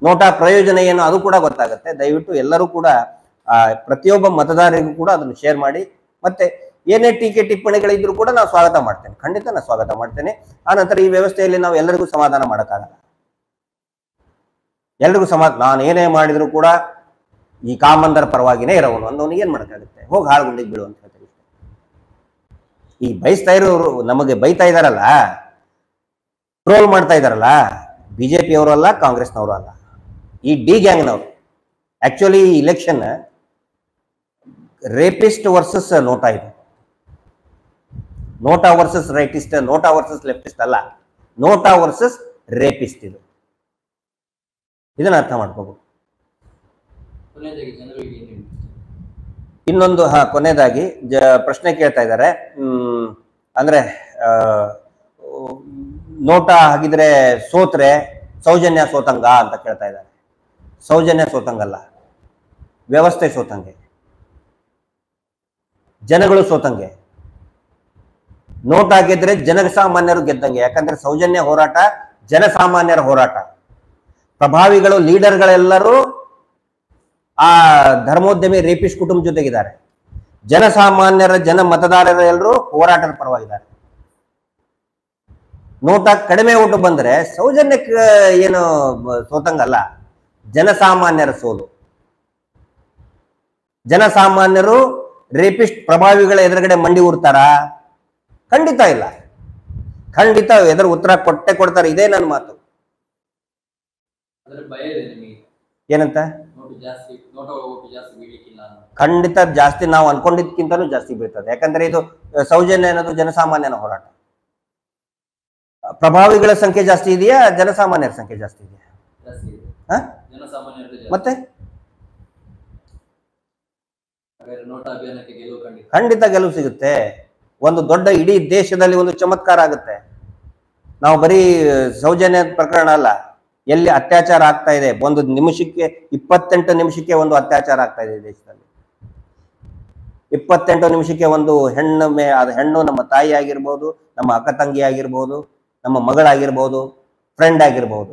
[SPEAKER 1] ನೋಟಾ ಪ್ರಯೋಜನ ಏನು ಅದು ಕೂಡ ಗೊತ್ತಾಗುತ್ತೆ. ದಯವಿಟ್ಟು ಎಲ್ಲರೂ ಕೂಡ ಪ್ರತಿಯೊಬ್ಬ ಮತದಾರರಿಗೂ ಕೂಡ ಅದನ್ನು ಶೇರ್ ಮಾಡಿ. ಮತ್ತೆ ಏನೇ ಟೀಕೆ ಟಿಪ್ಪಣಿಗಳಿದ್ರು ಕೂಡ ನಾವು ಸ್ವಾಗತ ಮಾಡ್ತೇನೆ, ಖಂಡಿತ ನಾನು ಸ್ವಾಗತ ಮಾಡ್ತೇನೆ. ಆನಂತರ ಈ ವ್ಯವಸ್ಥೆಯಲ್ಲಿ ನಾವು ಎಲ್ಲರಿಗೂ ಸಮಾಧಾನ ಮಾಡೋಕ್ಕಾಗಲ್ಲ, ಎಲ್ರಿಗೂ ನಾನು ಏನೇ ಮಾಡಿದ್ರು ಕೂಡ ಈ ಕಾಮಂದರ ಪರವಾಗಿನೇ ಇರೋವನು ಅಂದವನು ಏನ್ ಮಾಡೋಕ್ಕಾಗುತ್ತೆ, ಹೋಗಿ ಹಾಳುಗುಂಡಿಗೆ ಬೀಳು ಅಂತ ಹೇಳ್ತಾರೆ. ಈ ಬಯಸ್ತಾ ಇರೋರು ನಮಗೆ ಬೈತಾ ಇದಾರಲ್ಲ, ಟ್ರೋಲ್ ಮಾಡ್ತಾ ಇದಾರಲ್ಲ, ಬಿಜೆಪಿ ಅವರು ಅಲ್ಲ, ಕಾಂಗ್ರೆಸ್ನವರು ಅಲ್ಲ, ಈ ಡಿ ಗ್ಯಾಂಗ್ನವರು. ಆಕ್ಚುಲಿ ಈ ಇಲೆಕ್ಷನ್ ರೇಪಿಸ್ಟ್ ವರ್ಸಸ್ ನೋಟಾ ಇದೆ, NOTA versus rightist, NOTA versus leftist ಅಲ್ಲ, ನೋಟಾ ವರ್ಸಸ್ ರೇಪಿಸ್ಟ್ ಇದು. ಇದನ್ನ ಅರ್ಥ ಮಾಡ್ಕೋಬಹುದು. ಇನ್ನೊಂದು ಕೊನೆಯದಾಗಿ ಪ್ರಶ್ನೆ ಕೇಳ್ತಾ ಇದ್ದಾರೆ, ಅಂದ್ರೆ ನೋಟಾ ಹಾಗಿದ್ರೆ ಸೋತ್ರೆ ಸೌಜನ್ಯ ಸೋತಂಗ ಅಂತ ಕೇಳ್ತಾ ಇದ್ದಾರೆ. ಸೌಜನ್ಯ ಸೋತಂಗಲ್ಲ, ವ್ಯವಸ್ಥೆ ಸೋತಂಗೆ, ಜನಗಳು ಸೋತಂಗೆ. ನೋಟಾ ಗೆದ್ರೆ ಜನಸಾಮಾನ್ಯರು ಗೆದ್ದಂಗೆ. ಯಾಕಂದ್ರೆ ಸೌಜನ್ಯ ಹೋರಾಟ ಜನಸಾಮಾನ್ಯರ ಹೋರಾಟ. ಪ್ರಭಾವಿಗಳು, ಲೀಡರ್ಗಳೆಲ್ಲರೂ ಆ ಧರ್ಮೋದ್ಯಮಿ ರೇಪಿಸ್ಟ್ ಕುಟುಂಬ ಜೊತೆಗಿದ್ದಾರೆ. ಜನಸಾಮಾನ್ಯರ ಮತದಾರರೆಲ್ಲರೂ ಹೋರಾಟದ ಪರವಾಗಿದ್ದಾರೆ. ನೋಟಾ ಕಡಿಮೆ ಓಟು ಬಂದ್ರೆ ಸೌಜನ್ಯಕ್ಕೆ ಏನು ಸೋತಂಗಲ್ಲ, ಜನಸಾಮಾನ್ಯರ ಸೋಲು. ಜನಸಾಮಾನ್ಯರು ರೇಪಿಸ್ಟ್ ಪ್ರಭಾವಿಗಳ ಎದುರುಗಡೆ ಮಂಡಿ ಊರ್ತಾರ? ಖಂಡಿತ ಇಲ್ಲ, ಖಂಡಿತ ಎದುರು ಉತ್ತರ ಕೊಡ್ತಾರೆ. ಇದೇ ನನ್ನ ಮಾತು. ಏನಂತ? ಖಂಡಿತ ಜಾಸ್ತಿ, ನಾವು ಅನ್ಕೊಂಡಿದ್ಕಿಂತಲೂ ಜಾಸ್ತಿ ಬೀಳ್ತದೆ. ಯಾಕಂದ್ರೆ ಇದು ಸೌಜನ್ಯ ಅನ್ನೋದು ಜನಸಾಮಾನ್ಯನ ಹೋರಾಟ. ಪ್ರಭಾವಿಗಳ ಸಂಖ್ಯೆ ಜಾಸ್ತಿ ಇದೆಯಾ, ಜನಸಾಮಾನ್ಯರ ಸಂಖ್ಯೆ ಜಾಸ್ತಿ ಇದೆಯಾ? ಮತ್ತೆ ಖಂಡಿತ ಗೆಲುವು ಸಿಗುತ್ತೆ. ಒಂದು ದೊಡ್ಡ ಇಡೀ ದೇಶದಲ್ಲಿ ಒಂದು ಚಮತ್ಕಾರ ಆಗುತ್ತೆ. ನಾವು ಬರೀ ಸೌಜನ್ಯ ಪ್ರಕರಣ ಅಲ್ಲ, ಎಲ್ಲಿ ಅತ್ಯಾಚಾರ ಆಗ್ತಾ ಇದೆ, ಒಂದು ನಿಮಿಷಕ್ಕೆ 28 ನಿಮಿಷಕ್ಕೆ ಒಂದು ಅತ್ಯಾಚಾರ ಆಗ್ತಾ ಇದೆ ದೇಶದಲ್ಲಿ. 28 ನಿಮಿಷಕ್ಕೆ ಒಂದು ಅದು ಹೆಣ್ಣು ನಮ್ಮ ತಾಯಿ ಆಗಿರ್ಬೋದು, ನಮ್ಮ ಅಕ್ಕ ತಂಗಿ ಆಗಿರ್ಬೋದು, ನಮ್ಮ ಮಗಳಾಗಿರ್ಬೋದು, ಫ್ರೆಂಡ್ ಆಗಿರ್ಬೋದು,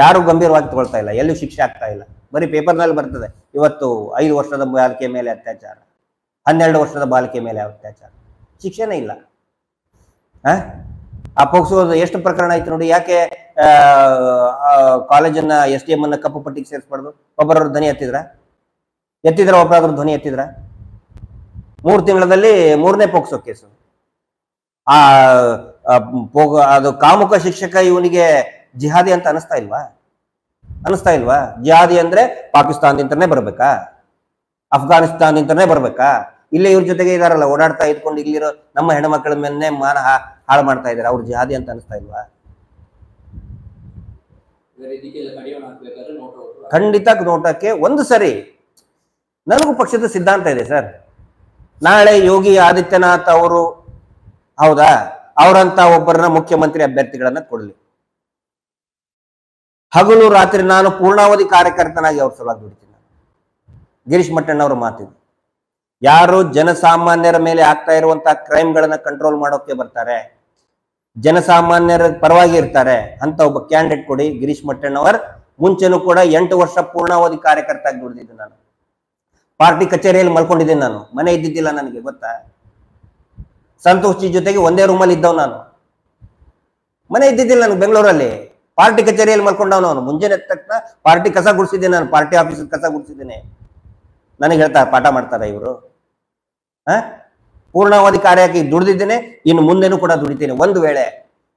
[SPEAKER 1] ಯಾರು ಗಂಭೀರವಾಗಿ ತಗೊಳ್ತಾ ಇಲ್ಲ, ಎಲ್ಲೂ ಶಿಕ್ಷೆ ಆಗ್ತಾ ಇಲ್ಲ. ಬರೀ ಪೇಪರ್ನಲ್ಲಿ ಬರ್ತದೆ, ಇವತ್ತು 5 ವರ್ಷದ ಬಾಲಿಕೆ ಮೇಲೆ ಅತ್ಯಾಚಾರ, 12 ವರ್ಷದ ಬಾಲಿಕೆ ಮೇಲೆ ಅತ್ಯಾಚಾರ, ಶಿಕ್ಷೆನೇ ಇಲ್ಲ. ಆ ಪೋಕ್ಸೋದು ಎಷ್ಟು ಪ್ರಕರಣ ಆಯ್ತು ನೋಡಿ. ಯಾಕೆ ಕಾಲೇಜನ್ನ SDM ಅನ್ನ ಕಪ್ಪು ಪಟ್ಟಿಗೆ ಸೇರಿಸ್ಬಾರ್ದು? ಒಬ್ಬರವ್ರ ಧ್ವನಿ ಎತ್ತಿದ್ರ ಒಬ್ಬರಾದ್ರೂ ಧ್ವನಿ ಎತ್ತಿದ್ರ? 3 ತಿಂಗಳಲ್ಲಿ 3ನೇ ಪೋಕ್ಸೋ ಕೇಸು. ಅದು ಕಾಮುಕ ಶಿಕ್ಷಕ ಇವನಿಗೆ ಜಿಹಾದಿ ಅಂತ ಅನಿಸ್ತಾ ಇಲ್ವಾ? ಜಿಹಾದಿ ಅಂದ್ರೆ ಪಾಕಿಸ್ತಾನದಿಂದನೇ ಬರ್ಬೇಕಾ, ಅಫ್ಘಾನಿಸ್ತಾನದಿಂದನೇ ಬರ್ಬೇಕಾ? ಇಲ್ಲೇ ಇವ್ರ ಜೊತೆಗೆ ಇದಾರಲ್ಲ, ಓಡಾಡ್ತಾ ಇದ್ಕೊಂಡು ಇಲ್ಲಿರೋ ನಮ್ಮ ಹೆಣ್ಮಕ್ಳ ಮೇಲೆ ಮಾನ ಹಾಳು ಮಾಡ್ತಾ ಇದಾರೆ, ಅವ್ರು ಜಿಹಾದಿ ಅಂತ ಅನಿಸ್ತಾ ಇಲ್ವಾ? ಖಂಡಿತ ನೋಟಕ್ಕೆ ಒಂದು ಸರಿ. ನನಗೂ ಪಕ್ಷದ ಸಿದ್ಧಾಂತ ಇದೆ ಸರ್. ನಾಳೆ ಯೋಗಿ ಆದಿತ್ಯನಾಥ್ ಅವರು, ಹೌದಾ, ಅವರಂತ ಒಬ್ಬರನ್ನ ಮುಖ್ಯಮಂತ್ರಿ ಅಭ್ಯರ್ಥಿಗಳನ್ನ ಕೊಡ್ಲಿ, ಹಗಲು ರಾತ್ರಿ ನಾನು ಪೂರ್ಣಾವಧಿ ಕಾರ್ಯಕರ್ತನಾಗಿ ಅವ್ರ ಸಲುವಾಗಿ ದುಡಿತೀನಿ. ಗಿರೀಶ್ ಮಟ್ಟಣ್ಣವ್ರ ಮಾತಿದೆ, ಯಾರು ಜನಸಾಮಾನ್ಯರ ಮೇಲೆ ಆಗ್ತಾ ಇರುವಂತಹ ಕ್ರೈಮ್ಗಳನ್ನ ಕಂಟ್ರೋಲ್ ಮಾಡೋಕೆ ಬರ್ತಾರೆ, ಜನಸಾಮಾನ್ಯರ ಪರವಾಗಿ ಇರ್ತಾರೆ ಅಂತ ಒಬ್ಬ ಕ್ಯಾಂಡಿಡೇಟ್ ಕೊಡಿ. ಗಿರೀಶ್ ಮಟ್ಟಣ್ಣವರ್ ಮುಂಚೆನೂ ಕೂಡ 8 ವರ್ಷ ಪೂರ್ಣಾವಧಿ ಕಾರ್ಯಕರ್ತ ಆಗಿ ದುಡಿದಿದ್ದೆ. ನಾನು ಪಾರ್ಟಿ ಕಚೇರಿಯಲ್ಲಿ ಮಲ್ಕೊಂಡಿದ್ದೀನಿ, ನಾನು ಮನೆ ಇದ್ದಿದ್ದಿಲ್ಲ ನನಗೆ, ಗೊತ್ತಾ? ಸಂತೋಷ್ ಜಿ ಜೊತೆಗೆ ಒಂದೇ ರೂಮಲ್ಲಿ ಇದ್ದವ್ ನಾನು, ಮನೆ ಇದ್ದಿದ್ದಿಲ್ಲ ನನಗೆ ಬೆಂಗಳೂರಲ್ಲಿ. ಪಾರ್ಟಿ ಕಚೇರಿಯಲ್ಲಿ ಮಲ್ಕೊಂಡವ್ ನಾನು. ಮುಂಜಾನೆ ತಕ್ಷಣ ಪಾರ್ಟಿ ಕಸ ಗುಡಿಸಿದ್ದೇನೆ, ನಾನು ಪಾರ್ಟಿ ಆಫೀಸ್ ಕಸ ಗುಡಿಸಿದ್ದೇನೆ. ನನಗೆ ಹೇಳ್ತಾರೆ ಪಾಠ ಮಾಡ್ತಾರೆ ಇವರು. ಪೂರ್ಣಾವಧಿ ಕಾರ್ಯಕ್ಕೆ ದುಡಿದಿದ್ದೇನೆ, ಇನ್ನು ಮುಂದೆನೂ ಕೂಡ ದುಡಿತೇನೆ. ಒಂದು ವೇಳೆ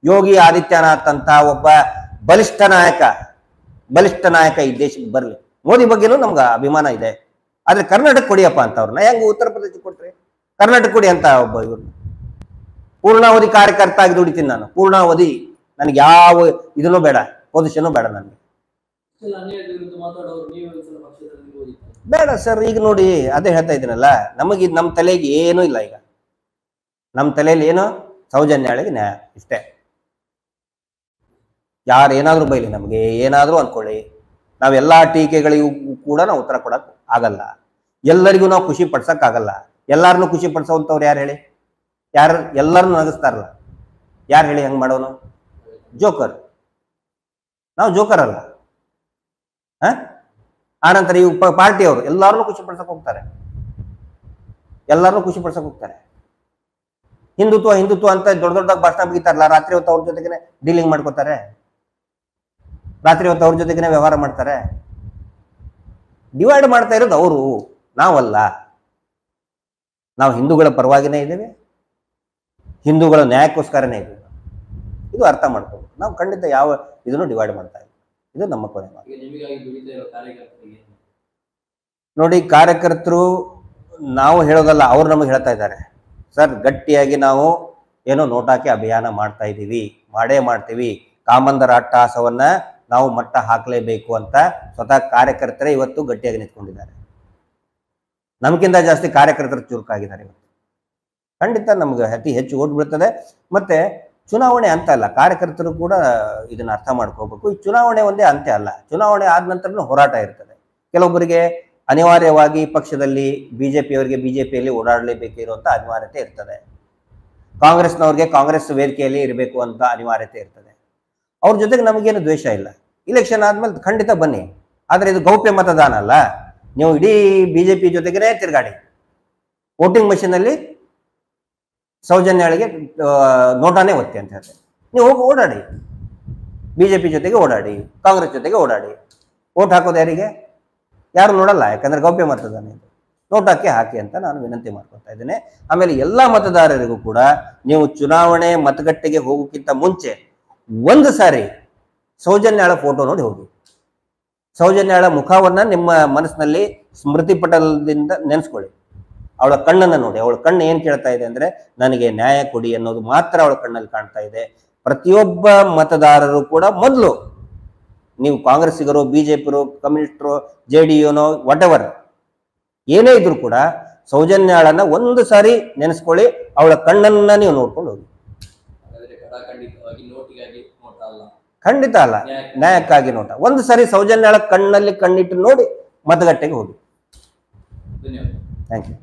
[SPEAKER 1] ಯೋಗಿ ಆದಿತ್ಯನಾಥ್ ಅಂತ ಒಬ್ಬ ಬಲಿಷ್ಠ ನಾಯಕ ಈ ದೇಶಕ್ಕೆ ಬರಲಿ. ಮೋದಿ ಬಗ್ಗೆನೂ ನಮ್ಗೆ ಅಭಿಮಾನ ಇದೆ, ಆದ್ರೆ ಕರ್ನಾಟಕ ಕೊಡಿಯಪ್ಪ ಅಂತ ಅವ್ರನ್ನ ಹೆಂಗ ಉತ್ತರ ಪ್ರದೇಶ ಕೊಟ್ರಿ, ಕರ್ನಾಟಕ ಕೊಡಿ ಅಂತ ಒಬ್ಬ ಇವ್ರು. ಪೂರ್ಣಾವಧಿ ಕಾರ್ಯಕರ್ತ ಆಗಿ ದುಡಿತೀನಿ ನಾನು, ಪೂರ್ಣಾವಧಿ. ನನಗೆ ಯಾವ ಇದನ್ನು ಬೇಡ, ಪೊಸಿಷನು ಬೇಡ ನನಗೆ.
[SPEAKER 2] ಅನ್ಯಾಯದ ವಿರುದ್ಧ ಮಾತಾಡೋರು ನೀವು ಒಂದ್ಸಲ ಪಕ್ಷದಲ್ಲಿ ಓದಿತ್ತು.
[SPEAKER 1] ಬೇಡ ಸರ್, ಈಗ ನೋಡಿ ಅದೇ ಹೇಳ್ತಾ ಇದ್ದೀನಲ್ಲ, ನಮಗೆ ನಮ್ಮ ತಲೆಗೆ ಏನೂ ಇಲ್ಲ. ಈಗ ನಮ್ಮ ತಲೆಯಲ್ಲಿ ಏನು ಸೌಜನ್ಯಾಳಿಗೆ ನ್ಯಾಯ ಇಷ್ಟೇ. ಯಾರು ಏನಾದರೂ ಬೈಲಿ, ನಮಗೆ ಏನಾದರೂ ಅಂದ್ಕೊಳ್ಳಿ, ನಾವೆಲ್ಲ ಟೀಕೆಗಳಿಗೂ ಕೂಡ ನಾವು ಉತ್ತರ ಕೊಡಕ್ ಆಗಲ್ಲ. ಎಲ್ಲರಿಗೂ ನಾವು ಖುಷಿ ಪಡ್ಸಕ್ ಆಗಲ್ಲ. ಎಲ್ಲಾರನ್ನೂ ಖುಷಿ ಪಡ್ಸೋಂಥವ್ರು ಯಾರು ಹೇಳಿ? ಯಾರು ಎಲ್ಲರನ್ನೂ ನಗಿಸ್ತಾರಲ್ಲ, ಯಾರು ಹೇಳಿ ಹಂಗೆ ಮಾಡೋನು? ಜೋಕರ್. ನಾವು ಜೋಕರ್ ಅಲ್ಲ. ಆನಂತರ ಈ ಪಾರ್ಟಿಯವರು ಎಲ್ಲಾರನ್ನೂ ಖುಷಿ ಪಡ್ಸಕ್ ಹೋಗ್ತಾರೆ, ಎಲ್ಲಾರನ್ನೂ ಖುಷಿ ಪಡ್ಸಕ್ ಹೋಗ್ತಾರೆ. ಹಿಂದುತ್ವ ಹಿಂದುತ್ವ ಅಂತ ದೊಡ್ಡ ದೊಡ್ಡದಾಗಿ ಭಾಷಣ ಬಿಗಿತಾರಲ್ಲ, ರಾತ್ರಿ ಹೊತ್ತು ಅವ್ರ ಜೊತೆಗೆ ಡೀಲಿಂಗ್ ಮಾಡ್ಕೋತಾರೆ, ರಾತ್ರಿ ಹೊತ್ತು ಅವ್ರ ಜೊತೆಗೆ ವ್ಯವಹಾರ ಮಾಡ್ತಾರೆ. ಡಿವೈಡ್ ಮಾಡ್ತಾ ಇರೋದು ಅವರು, ನಾವಲ್ಲ. ನಾವು ಹಿಂದೂಗಳ ಪರವಾಗಿನೇ ಇದ್ದೇವೆ, ಹಿಂದೂಗಳ ನ್ಯಾಯಕ್ಕೋಸ್ಕರನೇ ಇದ್ದೇವೆ. ಇದು ಅರ್ಥ ಮಾಡ್ಕೊಂಡು ನಾವು ಖಂಡಿತ ಯಾವ ಇದನ್ನು ಡಿವೈಡ್ ಮಾಡ್ತಾ ಇದ್ದೀವಿ. ಇದು ನಮ್ಮ ಕೊನೆ ಮಾತು. ನೋಡಿ, ಕಾರ್ಯಕರ್ತರು ನಾವು ಹೇಳೋದಲ್ಲ, ಅವ್ರು ನಮಗೆ ಹೇಳ್ತಾ ಇದ್ದಾರೆ. ಸರ್, ಗಟ್ಟಿಯಾಗಿ ನಾವು ಏನೋ ನೋಟಾಕಿ ಅಭಿಯಾನ ಮಾಡ್ತಾ ಇದ್ದೀವಿ, ಮಾಡೇ ಮಾಡ್ತೀವಿ. ಕಾಮಂದರ ಅಟ್ಟಹಾಸವನ್ನ ನಾವು ಮಟ್ಟ ಹಾಕಲೇಬೇಕು ಅಂತ ಸ್ವತಃ ಕಾರ್ಯಕರ್ತರೇ ಇವತ್ತು ಗಟ್ಟಿಯಾಗಿ ನಿಂತ್ಕೊಂಡಿದ್ದಾರೆ. ನಮಗಿಂತ ಜಾಸ್ತಿ ಕಾರ್ಯಕರ್ತರು ಚುರುಕಾಗಿದ್ದಾರೆ ಇವತ್ತು. ಖಂಡಿತ ನಮ್ಗೆ ಅತಿ ಹೆಚ್ಚು ಓಟ್ ಬೀಳ್ತದೆ. ಮತ್ತೆ ಚುನಾವಣೆ ಅಂತ ಅಲ್ಲ, ಕಾರ್ಯಕರ್ತರು ಕೂಡ ಇದನ್ನ ಅರ್ಥ ಮಾಡ್ಕೋಬೇಕು. ಈ ಚುನಾವಣೆ ಒಂದೇ ಅಂತ್ಯ ಅಲ್ಲ. ಚುನಾವಣೆ ಆದ ನಂತರ ಹೋರಾಟ ಇರ್ತದೆ. ಕೆಲವೊಬ್ಬರಿಗೆ ಅನಿವಾರ್ಯವಾಗಿ ಪಕ್ಷದಲ್ಲಿ ಬಿಜೆಪಿಯವರಿಗೆ ಬಿಜೆಪಿಯಲ್ಲಿ ಓಡಾಡಲೇಬೇಕಿರುವಂತ ಅನಿವಾರ್ಯತೆ ಇರ್ತದೆ. ಕಾಂಗ್ರೆಸ್ನವ್ರಿಗೆ ಕಾಂಗ್ರೆಸ್ ವೇದಿಕೆಯಲ್ಲಿ ಇರಬೇಕು ಅಂತ ಅನಿವಾರ್ಯತೆ ಇರ್ತದೆ. ಅವ್ರ ಜೊತೆಗೆ ನಮಗೇನು ದ್ವೇಷ ಇಲ್ಲ. ಇಲೆಕ್ಷನ್ ಆದ್ಮೇಲೆ ಖಂಡಿತ ಬನ್ನಿ, ಆದ್ರೆ ಇದು ಗೌಪ್ಯ ಮತದಾನ ಅಲ್ಲ. ನೀವು ಇಡೀ ಬಿಜೆಪಿ ಜೊತೆಗೇ ತಿರುಗಾಡಿ, ವೋಟಿಂಗ್ ಮಷೀನ್ ಅಲ್ಲಿ ಸೌಜನ್ಯಾಳಿಗೆ ನೋಟಾನೇ ಒತ್ತಿ ಅಂತ ಹೇಳ್ತಾರೆ. ನೀವು ಹೋಗಿ ಓಡಾಡಿ, ಬಿಜೆಪಿ ಜೊತೆಗೆ ಓಡಾಡಿ, ಕಾಂಗ್ರೆಸ್ ಜೊತೆಗೆ ಓಡಾಡಿ. ವೋಟ್ ಹಾಕೋದು ಯಾರಿಗೆ? ಯಾರು ನೋಡಲ್ಲ, ಯಾಕಂದ್ರೆ ಗೌಪ್ಯ ಮತದಾನ ಇದು. ನೋಟಕ್ಕೆ ಹಾಕಿ ಅಂತ ನಾನು ವಿನಂತಿ ಮಾಡ್ಕೊತಾ ಇದ್ದೇನೆ. ಆಮೇಲೆ ಎಲ್ಲ ಮತದಾರರಿಗೂ ಕೂಡ ನೀವು ಚುನಾವಣೆ ಮತಗಟ್ಟೆಗೆ ಹೋಗೋಕ್ಕಿಂತ ಮುಂಚೆ ಒಂದು ಸಾರಿ ಸೌಜನ್ಯಾಳ ಫೋಟೋ ನೋಡಿ ಹೋಗಿ. ಸೌಜನ್ಯಾಳ ಮುಖವನ್ನ ನಿಮ್ಮ ಮನಸ್ಸಿನಲ್ಲಿ ಸ್ಮೃತಿ ಪಟಲದಿಂದ ನೆನೆಸ್ಕೊಳ್ಳಿ. ಅವಳ ಕಣ್ಣನ್ನು ನೋಡಿ. ಅವಳ ಕಣ್ಣು ಏನ್ ಕೇಳ್ತಾ ಇದೆ ಅಂದ್ರೆ, ನನಗೆ ನ್ಯಾಯ ಕೊಡಿ ಅನ್ನೋದು ಮಾತ್ರ ಅವಳ ಕಣ್ಣಲ್ಲಿ ಕಾಣ್ತಾ ಇದೆ. ಪ್ರತಿಯೊಬ್ಬ ಮತದಾರರು ಕೂಡ ಮೊದಲು, ನೀವು ಕಾಂಗ್ರೆಸ್ಸಿಗರು, ಬಿಜೆಪಿರು, ಕಮ್ಯುನಿಸ್ಟರು, JDU ವಾಟ್ ಎವರ್ ಏನೇ ಇದ್ರು ಕೂಡ ಸೌಜನ್ಯಾಳನ್ನ ಒಂದು ಸಾರಿ ನೆನೆಸ್ಕೊಳ್ಳಿ. ಅವಳ ಕಣ್ಣನ್ನ ನೀವು ನೋಡ್ಕೊಂಡು ಹೋಗಿ. ಖಂಡಿತ ಅಲ್ಲ, ನ್ಯಾಯಕ್ಕಾಗಿ ನೋಟ. ಒಂದು ಸಾರಿ ಸೌಜನ್ಯಾಳ ಕಣ್ಣಲ್ಲಿ ಕಣ್ಣಿಟ್ಟು ನೋಡಿ ಮತಗಟ್ಟೆಗೆ ಹೋಗಿ.
[SPEAKER 2] ಧನ್ಯವಾದ.
[SPEAKER 1] Thank you.